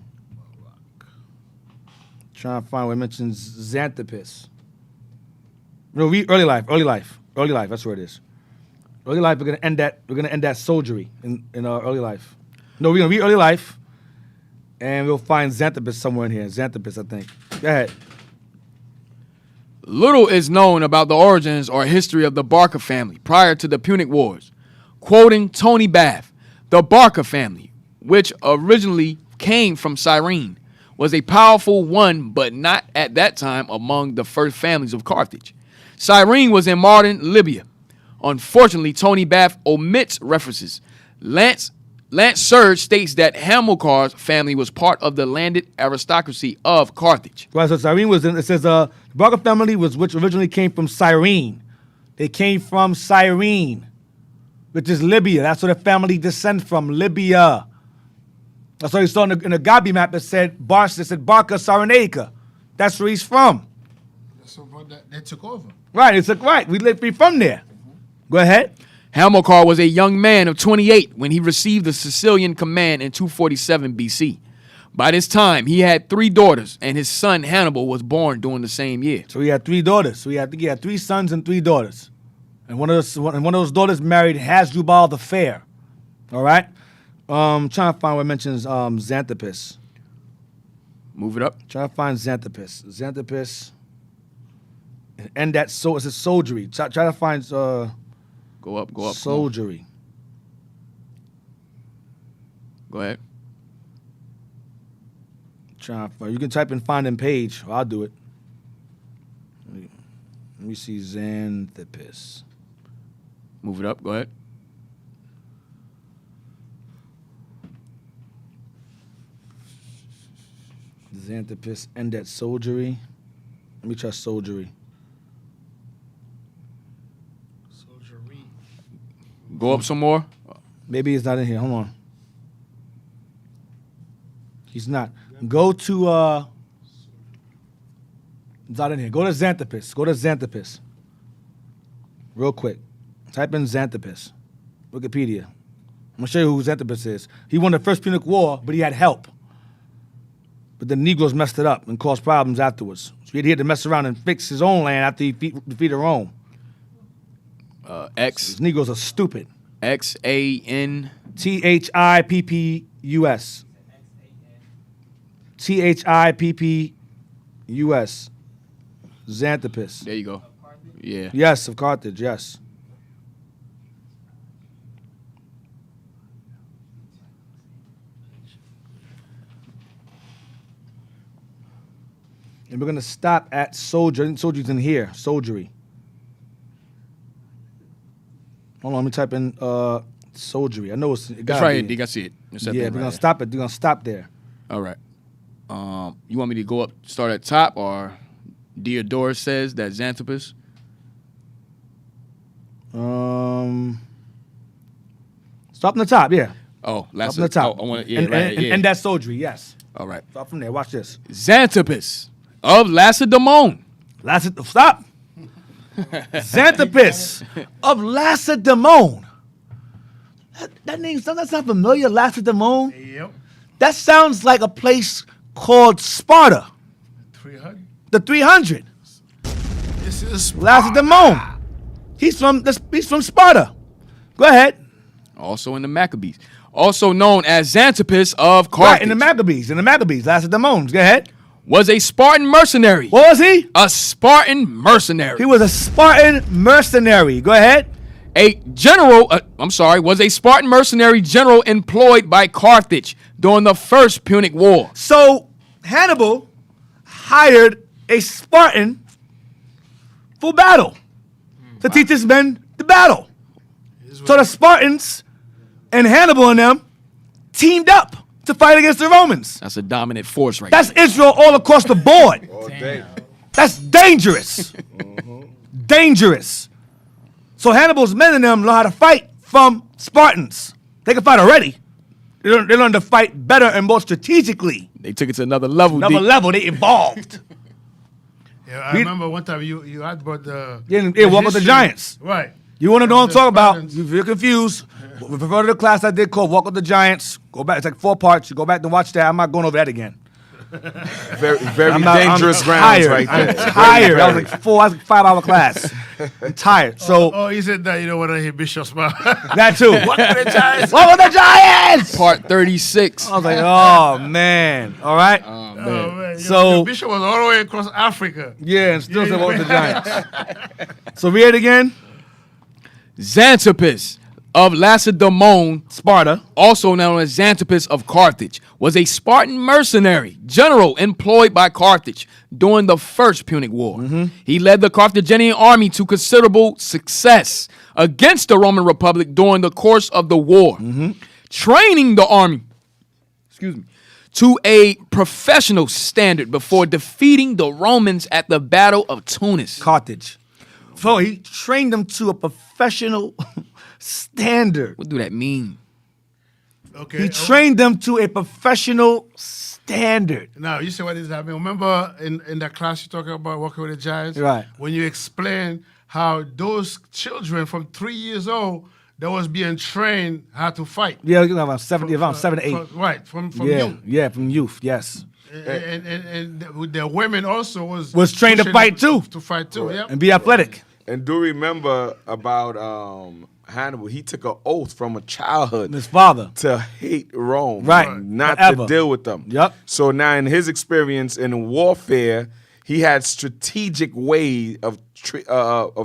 trying to find where it mentions Xanthipus. No, read early life, that's where it is. Early life, we're gonna end that soldiery in early life. No, we're gonna read early life, and we'll find Xanthipus somewhere in here. Xanthipus, I think. Go ahead. Little is known about the origins or history of the Barca family prior to the Punic Wars. Quoting Tony Bath, the Barca family, which originally came from Cyrene, was a powerful one, but not at that time among the first families of Carthage. Cyrene was in modern Libya. Unfortunately, Tony Bath omits references. Lance Surge states that Hamilcar's family was part of the landed aristocracy of Carthage. Right, so Cyrene was in, it says the Barca family was which originally came from Cyrene. They came from Cyrene, which is Libya. That's where the family descends from, Libya. That's why you saw in the Gabi map that said Barca Cyrenaica. That's where he's from. So they took over. Right, it's right. We lived from there. Go ahead. Hamilcar was a young man of 28 when he received the Sicilian command in 247 BC. By this time, he had 3 daughters, and his son Hannibal was born during the same year. So he had 3 daughters. So he had 3 sons and 3 daughters. And one of those daughters married Hasdrubal the Fair. All right? Trying to find where it mentions Xanthipus. Move it up. Trying to find Xanthipus. Xanthipus And that so it's a soldiery. Try to find Go up. soldiery. Go ahead. You can type in finding page. I'll do it. Let me see Xanthipus. Move it up. Go ahead. Xanthipus and that soldiery. Let me try soldiery. Go up some more. Maybe he's not in here. Hold on. He's not. Go to he's not in here. Go to Xanthipus. Real quick. Type in Xanthipus. Wikipedia. I'm gonna show you who Xanthipus is. He won the First Punic War, but he had help. But the Negroes messed it up and caused problems afterwards. So he had to mess around and fix his own land after he defeated Rome. X. These Negroes are stupid. XAN. THIPPUS. THIPPUS. Xanthipus. There you go. Yeah. Yes, of Carthage, yes. And we're going to stop at soldier. Soldier's in here. Soldiery. Hold on, let me type in soldiery. I know it's right here, Dick. I see it. Yeah, we're gonna stop it. We're gonna stop there. All right. You want me to go up, start at top, or Diodorus says that Xanthipus? Stop from the top, yeah. Oh, stop from the top. I want to, and that soldiery, yes. All right. Stop from there. Watch this. Xanthipus of Lacedaemon. Stop. Xanthipus of Lacedaemon. That name, that's not familiar, Lacedaemon? Yep. That sounds like a place called Sparta. 300. The 300. This is Lacedaemon. He's from Sparta. Go ahead. Also in the Maccabees. Also known as Xanthipus of Carthage. Right, in the Maccabees, Lacedaemon. Go ahead. Was a Spartan mercenary. What was he? A Spartan mercenary. He was a Spartan mercenary. Go ahead. Was a Spartan mercenary general employed by Carthage during the First Punic War. So Hannibal hired a Spartan for battle to teach his men the battle. So the Spartans and Hannibal and them teamed up to fight against the Romans. That's a dominant force right That's Israel all across the board. That's dangerous. Dangerous. So Hannibal's men and them know how to fight from Spartans. They can fight already. They learned to fight better and more strategically. They took it to another level. They evolved. Yeah, I remember one time you had brought the Walk with the Giants. Right. You want to know what I'm talking about? If you're confused, refer to the class I did called Walk with the Giants. Go back. It's like 4 parts. You go back and watch that. I'm not going over that again. Very dangerous grounds right there. I'm tired. That was like 5-hour class. I'm tired. So. He said that you don't want to hear Bishop's mouth. That too. Walk with the Giants. Walk with the Giants. Part 36. I was like, oh man. All right. Oh man. So Bishop was all the way across Africa. Yeah, and still said Walk with the Giants. So read it again. Xanthipus of Lacedaemon, Sparta, also known as Xanthipus of Carthage, was a Spartan mercenary general employed by Carthage during the First Punic War. He led the Carthaginian army to considerable success against the Roman Republic during the course of the war, training the army to a professional standard before defeating the Romans at the Battle of Tunis. Carthage. So he trained them to a professional standard. What do that mean? Okay. He trained them to a professional standard. Now, you see what is happening. Remember in that class you talking about Walking with the Giants? Right. When you explain how those children from 3 years old that was being trained how to fight. Yeah, around 7 to 8. Right, from youth. youth. Yeah, from youth, yes. And the women also was trained to fight too. To fight too, yeah. And be athletic. And do remember about Hannibal, he took an oath from a childhood. His father. To hate Rome. Right. Not Forever. to deal with them. Yep. So now in his experience in warfare, he had strategic way of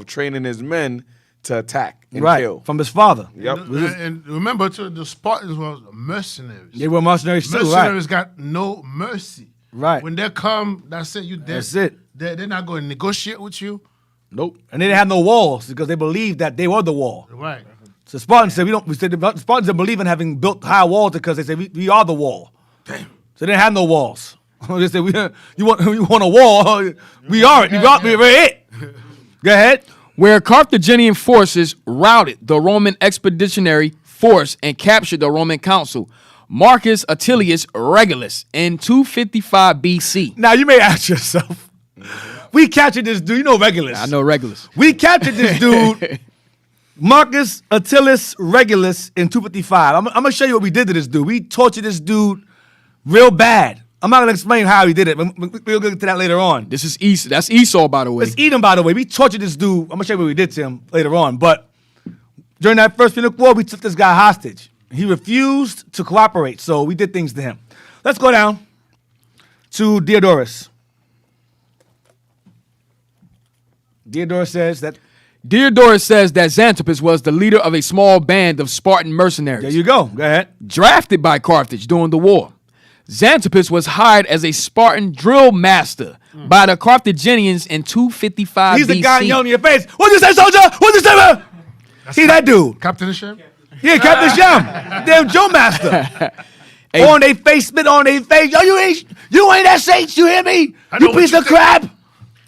training his men to attack and kill. From his father. Yep. And remember, too, the Spartans were mercenaries. They were mercenaries too, right? Mercenaries got no mercy. Right. When they come, that's it. You dead. That's it. They're not going to negotiate with you. Nope. And they didn't have no walls because they believed that they were the wall. Right. So Spartans said the Spartans didn't believe in having built high walls because they said we are the wall. Damn. So they didn't have no walls. They said you want a wall? We are it. We're it. Go ahead. Where Carthaginian forces routed the Roman expeditionary force and captured the Roman consul, Marcus Atilius Regulus, in 255 BC. Now you may ask yourself, we captured this dude. You know Regulus. I know Regulus. We captured this dude, Marcus Atilius Regulus, in 255. I'm gonna show you what we did to this dude. We tortured this dude real bad. I'm not gonna explain how he did it, but we'll get to that later on. This is Esau. That's Esau, by the way. It's Edom, by the way. We tortured this dude. I'm gonna show you what we did to him later on. But during that first Punic War, we took this guy hostage. He refused to cooperate, so we did things to him. Let's go down to Diodorus. Diodorus says that Xanthippus was the leader of a small band of Spartan mercenaries. There you go. Go ahead. Drafted by Carthage during the war. Xanthippus was hired as a Spartan drill master by the Carthaginians in 255 He's BC. the guy yelling in your face. What'd you say, soldier? What'd you say, man? See that dude? Captain Shem? Yeah, Captain Shem. Damn drill master. On their face, spit on their face. Yo, you ain't that saint. You hear me? You piece of crap.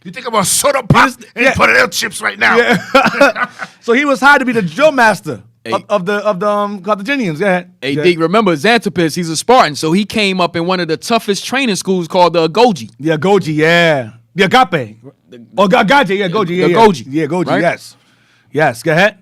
You think about soda pop and you put it in chips right now. Yeah. So he was hired to be the drill master of the Carthaginians. Yeah. Hey, Deke, remember Xanthippus, he's a Spartan, so he came up in one of the toughest training schools called the Goji. The Goji, yeah. The Agape. Agape, yeah, Goji. Yeah, the Goji. Yeah, Goji, right? yes. Yes, go ahead.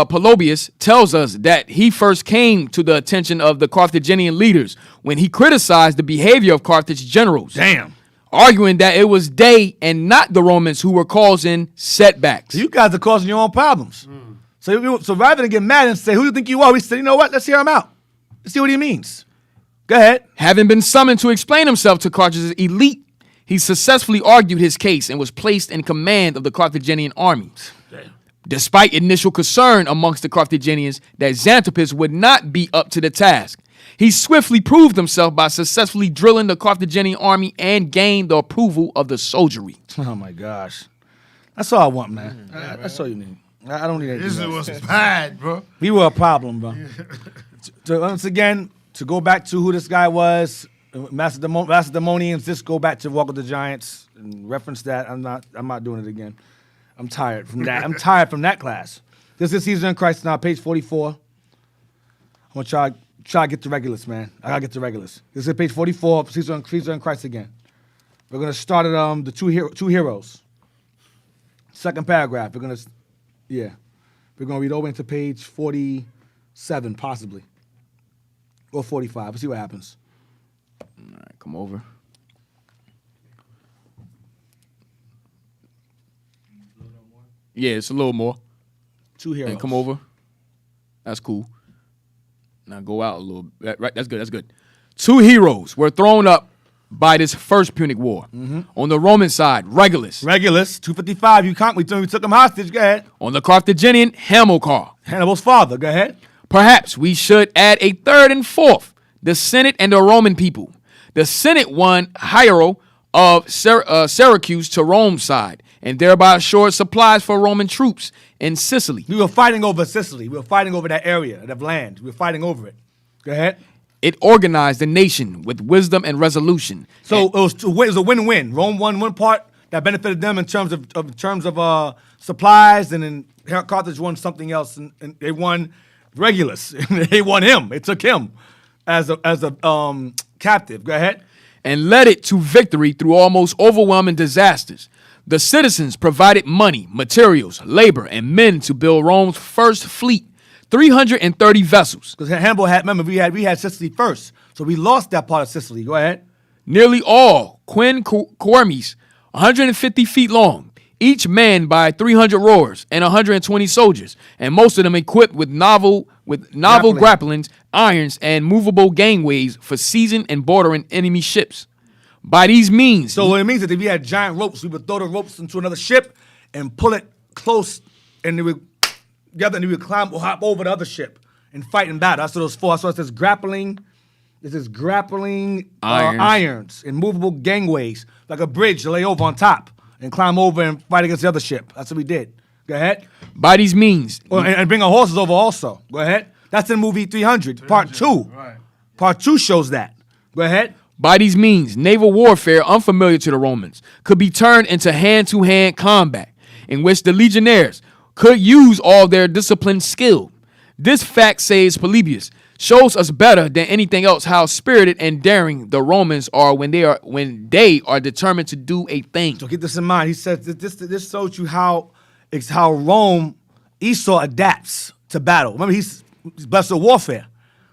Polybius tells us that he first came to the attention of the Carthaginian leaders when he criticized the behavior of Carthage generals. Damn. Arguing that it was they and not the Romans who were causing setbacks. So you guys are causing your own problems. So rather than get mad and say, who do you think you are? We said, you know what? Let's hear him out. Let's see what he means. Go ahead. Having been summoned to explain himself to Carthage's elite, he successfully argued his case and was placed in command of the Carthaginian army. Despite initial concern amongst the Carthaginians that Xanthippus would not be up to the task, he swiftly proved himself by successfully drilling the Carthaginian army and gained the approval of the soldiery. Oh my gosh. That's all I want, man. That's all you need. I don't need anything This else. was bad, bro. We were a problem, bro. So once again, to go back to who this guy was, Macedonians, just go back to Walk with the Giants and reference that. I'm not doing it again. I'm tired from that. I'm tired from that class. This is Caesar and Christ now, page 44. I'm gonna try to get to Regulus, man. I gotta get to Regulus. This is page 44 of Caesar and Christ again. We're gonna start at the two heroes. Second paragraph. We're gonna read over into page 47, possibly. Or 45. We'll see what happens. All right, come over. Yeah, it's a little more. Two heroes. And come over. That's cool. Now go out a little. Right, that's good. That's good. Two heroes were thrown up by this first Punic War. On the Roman side, Regulus. 255. We took him hostage. Go ahead. On the Carthaginian, Hamilcar. Hannibal's father. Go ahead. Perhaps we should add a third and fourth, the Senate and the Roman people. The Senate won Hiero of Syracuse to Rome's side, and thereby assured supplies for Roman troops in Sicily. We were fighting over Sicily. We were fighting over that area, that land. We were fighting over it. Go ahead. It organized the nation with wisdom and resolution. So it was a win-win. Rome won one part that benefited them in terms of supplies, and then Carthage won something else, and they won Regulus. They won him. It took him as a captive. Go ahead. And led it to victory through almost overwhelming disasters. The citizens provided money, materials, labor, and men to build Rome's first fleet, 330 vessels. Because Hannibal we had Sicily first, so we lost that part of Sicily. Go ahead. Nearly all quinquermes, 150 feet long, each manned by 300 rowers and 120 soldiers, and most of them equipped with novel grapplings, irons, and movable gangways for seizing and bordering enemy ships. By these means. So what it means is if we had giant ropes, we would throw the ropes into another ship and pull it close, and they would together, and they would climb or hop over the other ship and fight in battle. That's what those four. That's what it says grappling. This is grappling irons and movable gangways, like a bridge to lay over on top and climb over and fight against the other ship. That's what we did. Go ahead. By these means. And bring our horses over also. Go ahead. That's in movie 300, part 2. Right. Part 2 shows that. Go ahead. By these means, naval warfare, unfamiliar to the Romans, could be turned into hand-to-hand combat, in which the legionnaires could use all their disciplined skill. This fact, says Polybius, shows us better than anything else how spirited and daring the Romans are when they are determined to do a thing. So keep this in mind. He says that this shows you how Rome, Esau adapts to battle. Remember, he's blessed with warfare.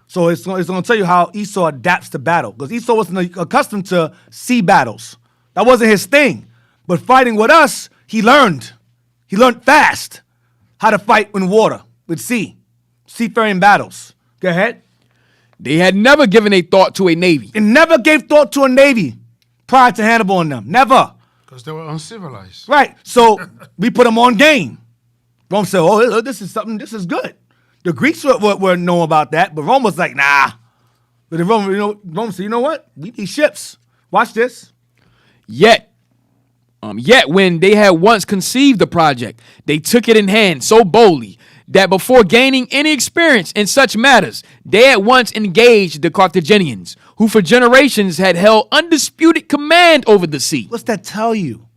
So it's going to tell you how Esau adapts to battle. Because Esau wasn't accustomed to sea battles. That wasn't his thing. But fighting with us, he learned. He learned fast how to fight in water, with seafaring battles. Go ahead. They had never given a thought to a navy. And never gave thought to a navy prior to Hannibal and them. Never. Because they were uncivilized. Right. So we put them on game. Rome said, oh, this is good. The Greeks were know about that, but Rome was like, nah. But the Rome said, you know what? We need ships. Watch this. Yet when they had once conceived the project, they took it in hand so boldly that before gaining any experience in such matters, they at once engaged the Carthaginians, who for generations had held undisputed command over the sea. What's that tell you?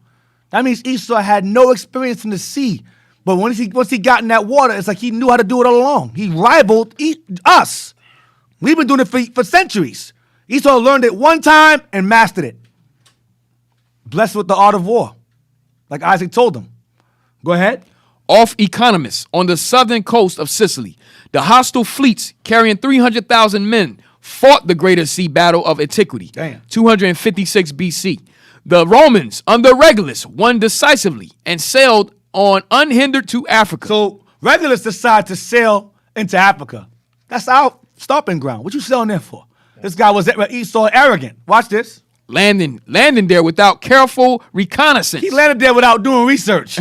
That means Esau had no experience in the sea. But once he got in that water, it's like he knew how to do it all along. He rivaled us. We've been doing it for centuries. Esau learned it one time and mastered it. Blessed with the art of war, like Isaac told him. Go ahead. Off Economus, on the southern coast of Sicily, the hostile fleets carrying 300,000 men fought the greatest sea battle of antiquity, 256 BC. The Romans, under Regulus, won decisively and sailed on unhindered to Africa. So Regulus decided to sail into Africa. That's our stopping ground. What you sailing there for? This guy was Esau arrogant. Watch this. Landing there without careful reconnaissance. He landed there without doing research.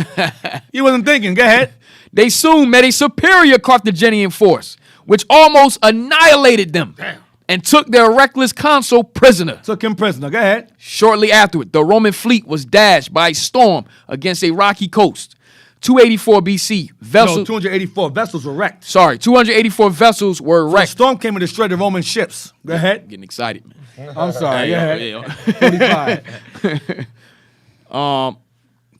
He wasn't thinking. Go ahead. They soon met a superior Carthaginian force, which almost annihilated them. Damn. And took their reckless consul prisoner. Took him prisoner. Go ahead. Shortly afterward, the Roman fleet was dashed by a storm against a rocky coast. 284 BC, vessels. No, 284 vessels were wrecked. Sorry, 284 vessels were wrecked. So the storm came and destroyed the Roman ships. Go ahead. Getting excited, man. I'm sorry. Go ahead. 45.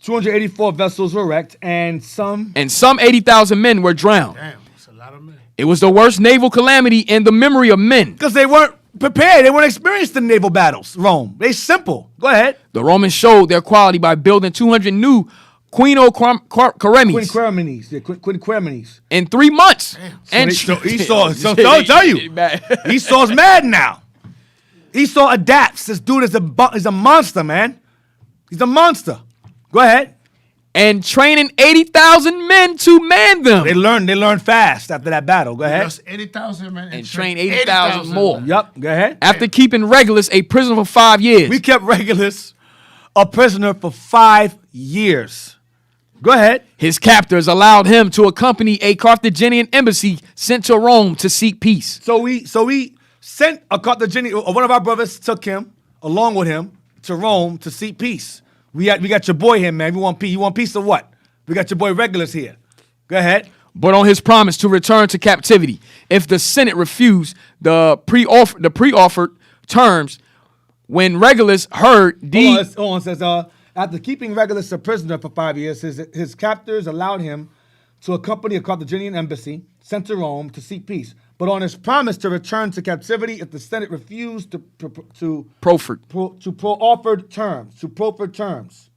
284 vessels were wrecked, and some 80,000 men were drowned. Damn, that's a lot of men. It was the worst naval calamity in the memory of men. Because they weren't prepared. They weren't experienced in naval battles. Rome. They simple. Go ahead. The Romans showed their quality by building 200 new Quinqueremes. In 3 months. Damn. And so Esau, I'll tell you, Esau's mad now. Esau adapts. This dude is a monster, man. He's a monster. Go ahead. And training 80,000 men to man them. They learned fast after that battle. Go ahead. 80,000 men and train 80,000 more. Yep. Go ahead. After keeping Regulus a prisoner for 5 years. We kept Regulus a prisoner for 5 years. Go ahead. His captors allowed him to accompany a Carthaginian embassy sent to Rome to seek peace. So we sent a Carthaginian, one of our brothers took him along with him to Rome to seek peace. We got your boy here, man. We want peace. You want peace or what? We got your boy Regulus here. Go ahead. But on his promise to return to captivity, if the Senate refused the pre-offered terms, when Regulus heard Hold on, says after keeping Regulus a prisoner for 5 years, his captors allowed him to accompany a Carthaginian embassy sent to Rome to seek peace. But on his promise to return to captivity, if the Senate refused to proffered terms.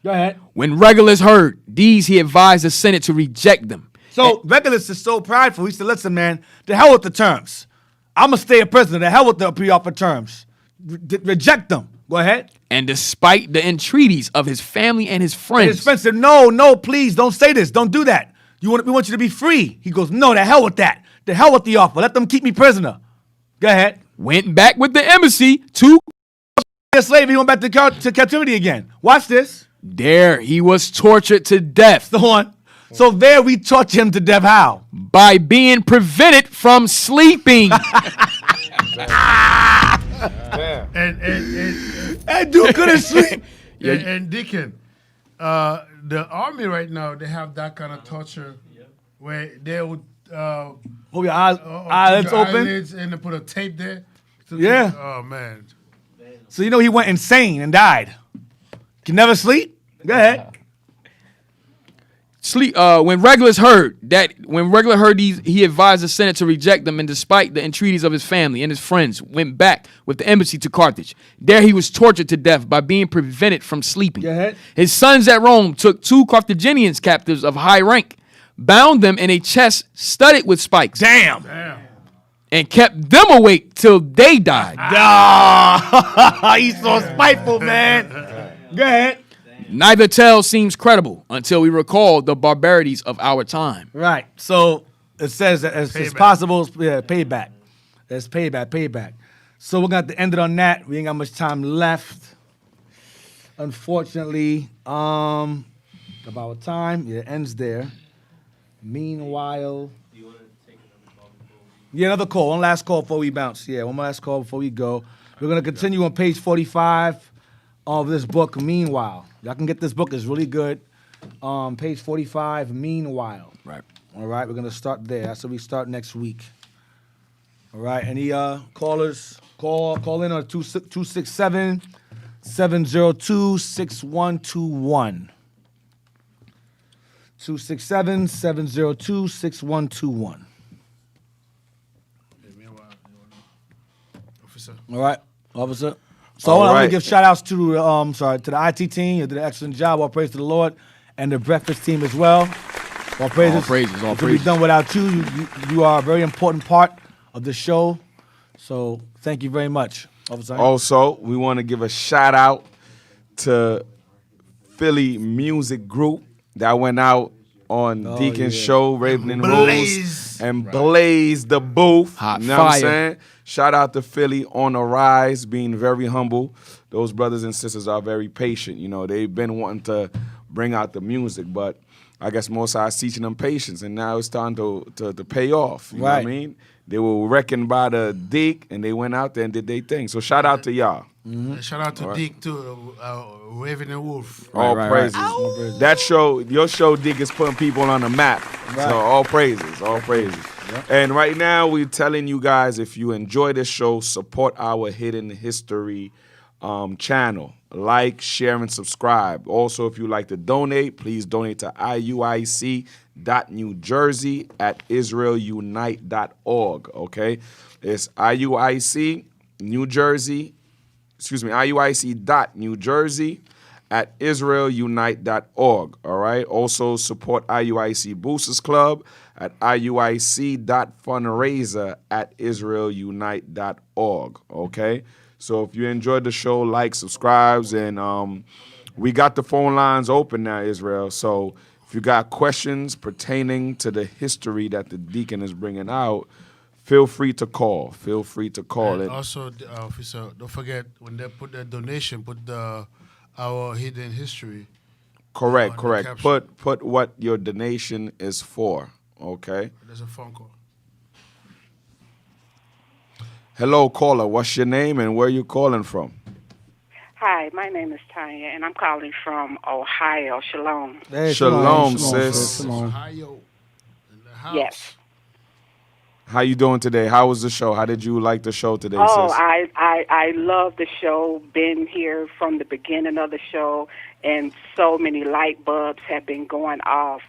Go ahead. When Regulus heard these, he advised the Senate to reject them. So Regulus is so prideful. He said, "Listen, man, to hell with the terms. I'm gonna stay a prisoner. To hell with the pre-offered terms. Reject them." Go ahead. And despite the entreaties of his family and his friends. His friends said, no, please, don't say this. Don't do that. We want you to be free. He goes, no, to hell with that. To hell with the offer. Let them keep me prisoner. Go ahead. Went back with the embassy to a slave. He went back to captivity again. Watch this. There he was tortured to death. The one. So there we torture him to death. How? By being prevented from sleeping. And that dude couldn't sleep. And Deacon, the army right now, they have that kind of torture where they would your eyelids open? eyelids and they put a tape there. Yeah. Oh man. So you know he went insane and died. Can never sleep? Go ahead. When Regulus heard these, he advised the Senate to reject them, and despite the entreaties of his family and his friends, went back with the embassy to Carthage. There he was tortured to death by being prevented from sleeping. Go ahead. His sons at Rome took 2 Carthaginians captives of high rank, bound them in a chest studded with spikes. Damn. And kept them awake till they died. He's so spiteful, man. Go ahead. Neither tale seems credible until we recall the barbarities of our time. Right. So it says that it's possible, payback. It's payback. So we're going to have to end it on that. We ain't got much time left. Unfortunately, about time. Yeah, it ends there. Meanwhile, another call. One last call before we bounce. Yeah, one last call before we go. We're going to continue on page 45 of this book, Meanwhile. Y'all can get this book. It's really good. Page 45, Meanwhile. Right. All right, we're going to start there. That's where we start next week. All right, any callers? Call in on 267-702-6121. 267-702-6121. All right, officer. So I want to give shout outs to the IT team. You did an excellent job. All praise to the Lord and the breakfast team as well. All praises. All praises. It could be done without you. You are a very important part of the show. So thank you very much, officer. Also, we want to give a shout out to Philly Music Group that went out on Deacon's show, Raven and Rose, and blazed the booth. Hot you know what I'm fire. saying? Shout out to Philly on the rise, being very humble. Those brothers and sisters are very patient. You know, they've been wanting to bring out the music, but I guess Most High is teaching them patience, and now it's starting to pay off. You know what I mean? They were reckoned by the Deacon, and they went out there and did their thing. So shout out to y'all. And shout out to Deacon too, Raven and Wolf. All praises. That show, your show, Deacon, is putting people on the map. Right. So all praises, all praises. Yep. And right now, we're telling you guys, if you enjoy this show, support our Hidden History channel. Like, share, and subscribe. Also, if you like to donate, please donate to iuic.newjersey@israelunite.org. Okay? It's iuic.newjersey@israelunite.org. All right? Also, support IUIC Boosters Club at iuic.fundraiser@israelunite.org. Okay? So if you enjoyed the show, like, subscribes, and we got the phone lines open now, Israel. So if you got questions pertaining to the history that the Deacon is bringing out, feel free to call. Feel free to call it. Also, officer, don't forget when they put their donation, put our Hidden History. Correct. Put what your donation is for. Okay. There's a phone call. Hello, caller. What's your name and where you calling from? Hi, my name is Tanya, and I'm calling from Ohio. Shalom. Hey, Shalom, sis. Ohio. In the house. Yes. How you doing today? How was the show? How did you like the show today, sis? I love the show. Been here from the beginning of the show, and so many light bulbs have been going off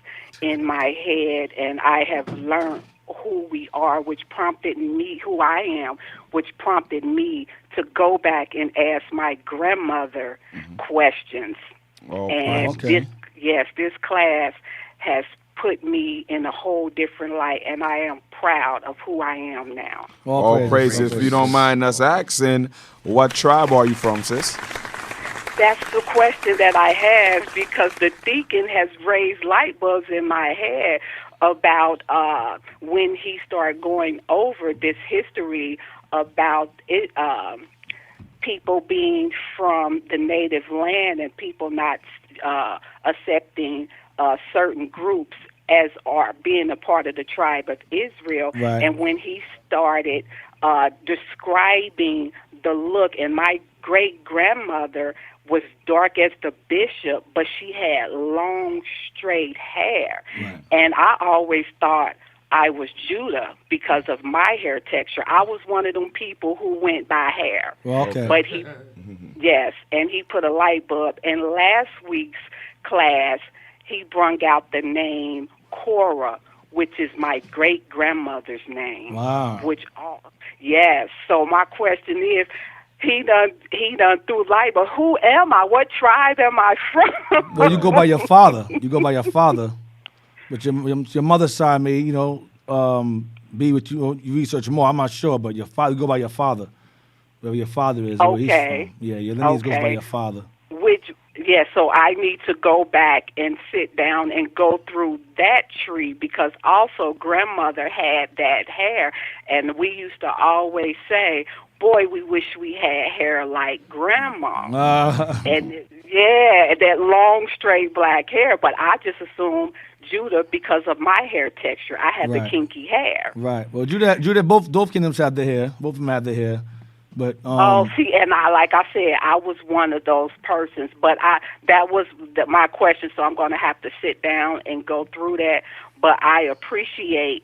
in my head, and I have learned who we are, which prompted me, who I am, which prompted me to go back and ask my grandmother questions. And this class has put me in a whole different light, and I am proud of who I am now. All praises. If you don't mind us asking, what tribe are you from, sis? That's the question that I have, because the Deacon has raised light bulbs in my head about when he started going over this history about it, people being from the native land and people not accepting certain groups as are being a part of the tribe of Israel. Right. And when he started describing the look, and my great-grandmother was dark as the bishop, but she had long, straight hair. Right. And I always thought I was Judah because of my hair texture. I was one of them people who went by hair. Well, okay. But he, yes, and he put a light bulb. In last week's class, he brung out the name Korah, which is my great-grandmother's name. Wow. Yes. So my question is, he done threw light, but who am I? What tribe am I from? Well, you go by your father. You go by your father. But your mother's side may, be with you. You research more. I'm not sure, but your father, you go by your father. Wherever your father is, where he's from. Yeah, your lineage goes by your father. So I need to go back and sit down and go through that tree because also grandmother had that hair, and we used to always say, boy, we wish we had hair like grandma. And that long, straight black hair. But I just assumed Judah because of my hair texture. I had the kinky hair. Right. Well, Judah, both kingdoms had the hair. Both of them had the hair. But and like I said, I was one of those persons. But that was my question, so I'm going to have to sit down and go through that. But I appreciate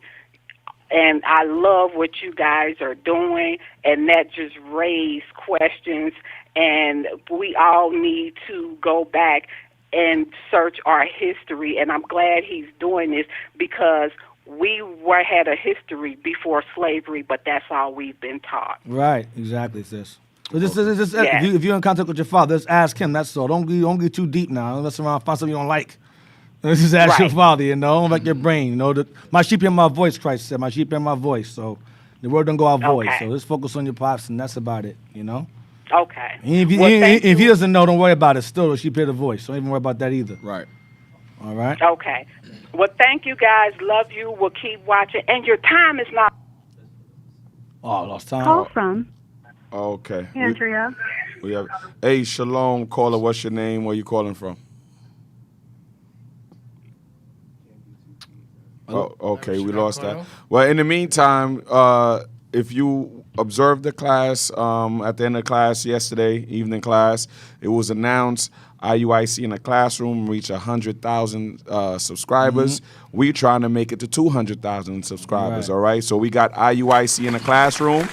and I love what you guys are doing, and that just raised questions. And we all need to go back and search our history. And I'm glad he's doing this because we had a history before slavery, but that's all we've been taught. Right, exactly, sis. But if you're in contact with your father, just ask him. That's all. Don't get too deep now. Don't mess around, find something you don't like. Just ask your father. Don't like your brain. My sheep hear my voice. Christ said, "My sheep hear my voice." So the word don't go out void. So just focus on your pops, and that's about it. Okay. And if he doesn't know, don't worry about it. Still, the sheep hear the voice. Don't even worry about that either. Right. All right. Okay. Well, thank you guys. Love you. We'll keep watching. And your time is not. Oh, I lost time. Call from Okay. Andrea. We have. Hey, shalom, caller. What's your name? Where you calling from? Oh, okay. We lost that. Well, in the meantime, if you observed the class at the end of class yesterday, evening class, it was announced IUIC in the classroom reached 100,000 subscribers. We're trying to make it to 200,000 subscribers, all right? So we got IUIC in the classroom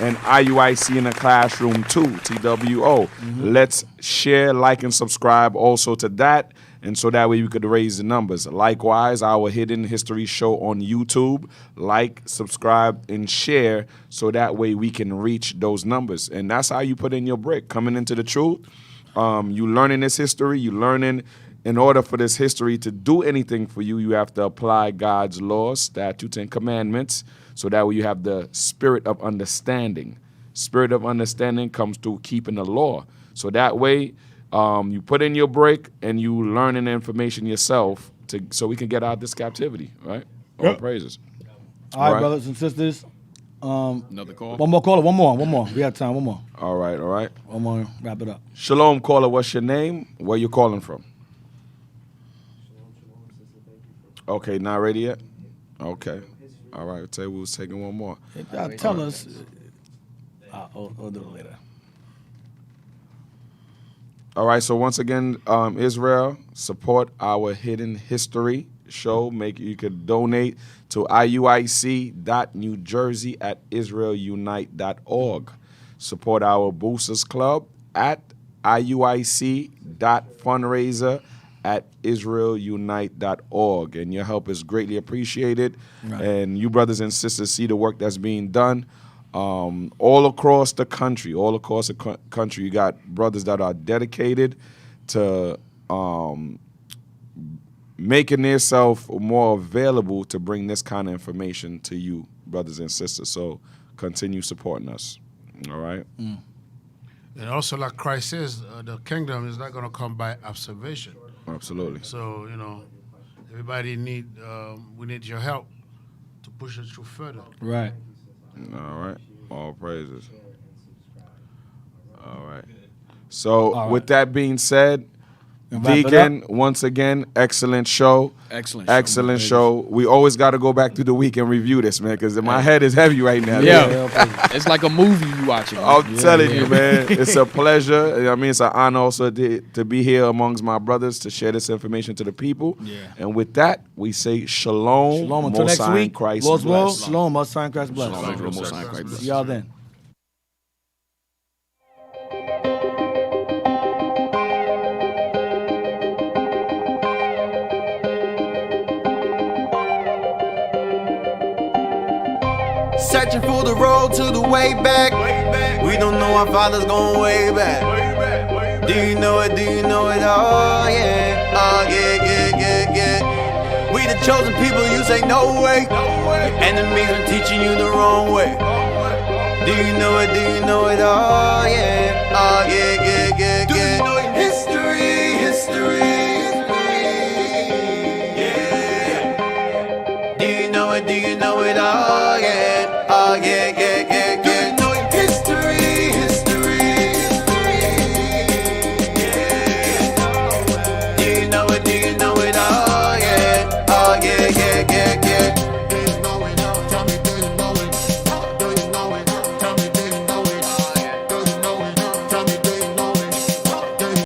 and IUIC in the classroom too, TWO. Let's share, like, and subscribe also to that, and so that way we could raise the numbers. Likewise, our Hidden History show on YouTube, like, subscribe, and share, so that way we can reach those numbers. And that's how you put in your brick, coming into the truth. You learning this history, you learning in order for this history to do anything for you, you have to apply God's laws, statutes, and commandments, so that way you have the spirit of understanding. Spirit of understanding comes through keeping the law. So that way you put in your break and you learning the information yourself so we can get out of this captivity, right? All praises. All right, brothers and sisters. Another call? One more caller, one more. We have time, one more. All right. One more, wrap it up. Shalom, caller. What's your name? Where you calling from? Okay, not ready yet? Okay. All right, I'll tell you we was taking one more. Tell us. I'll do it later. All right, so once again, Israel, support our Hidden History show. You could donate to iuic.newjersey@israelunite.org. Support our Boosters Club at iuic.fundraiser@israelunite.org. And your help is greatly appreciated. Right. And you brothers and sisters see the work that's being done all across the country. You got brothers that are dedicated to making themselves more available to bring this kind of information to you, brothers and sisters. So continue supporting us. All right? And also, like Christ says, the kingdom is not going to come by observation. Absolutely. So, everybody we need your help to push it through further. Right. All right. All praises. All right. So All with that being said, And wrap it Deacon, once again, excellent show. Excellent show. We always got to go back through the week and review this, man, because my head is heavy right now. Yeah, it's like a movie you watching. I'm telling you, man, it's a pleasure. I mean, it's an honor also to be here amongst my brothers to share this information to the people. Yeah. And with that, we say shalom. Shalom until Most next High week. Christ Lord's will. bless. Shalom. Most High Christ bless. Shalom, Most High Christ bless. See y'all then. Searching for the road to the way back. We don't know our father's going way back. Do you know it? Do you know it? Oh yeah. Oh yeah. We the chosen people, you say no way. Your enemies are teaching you the wrong way. Do you know it? Do you know it? Oh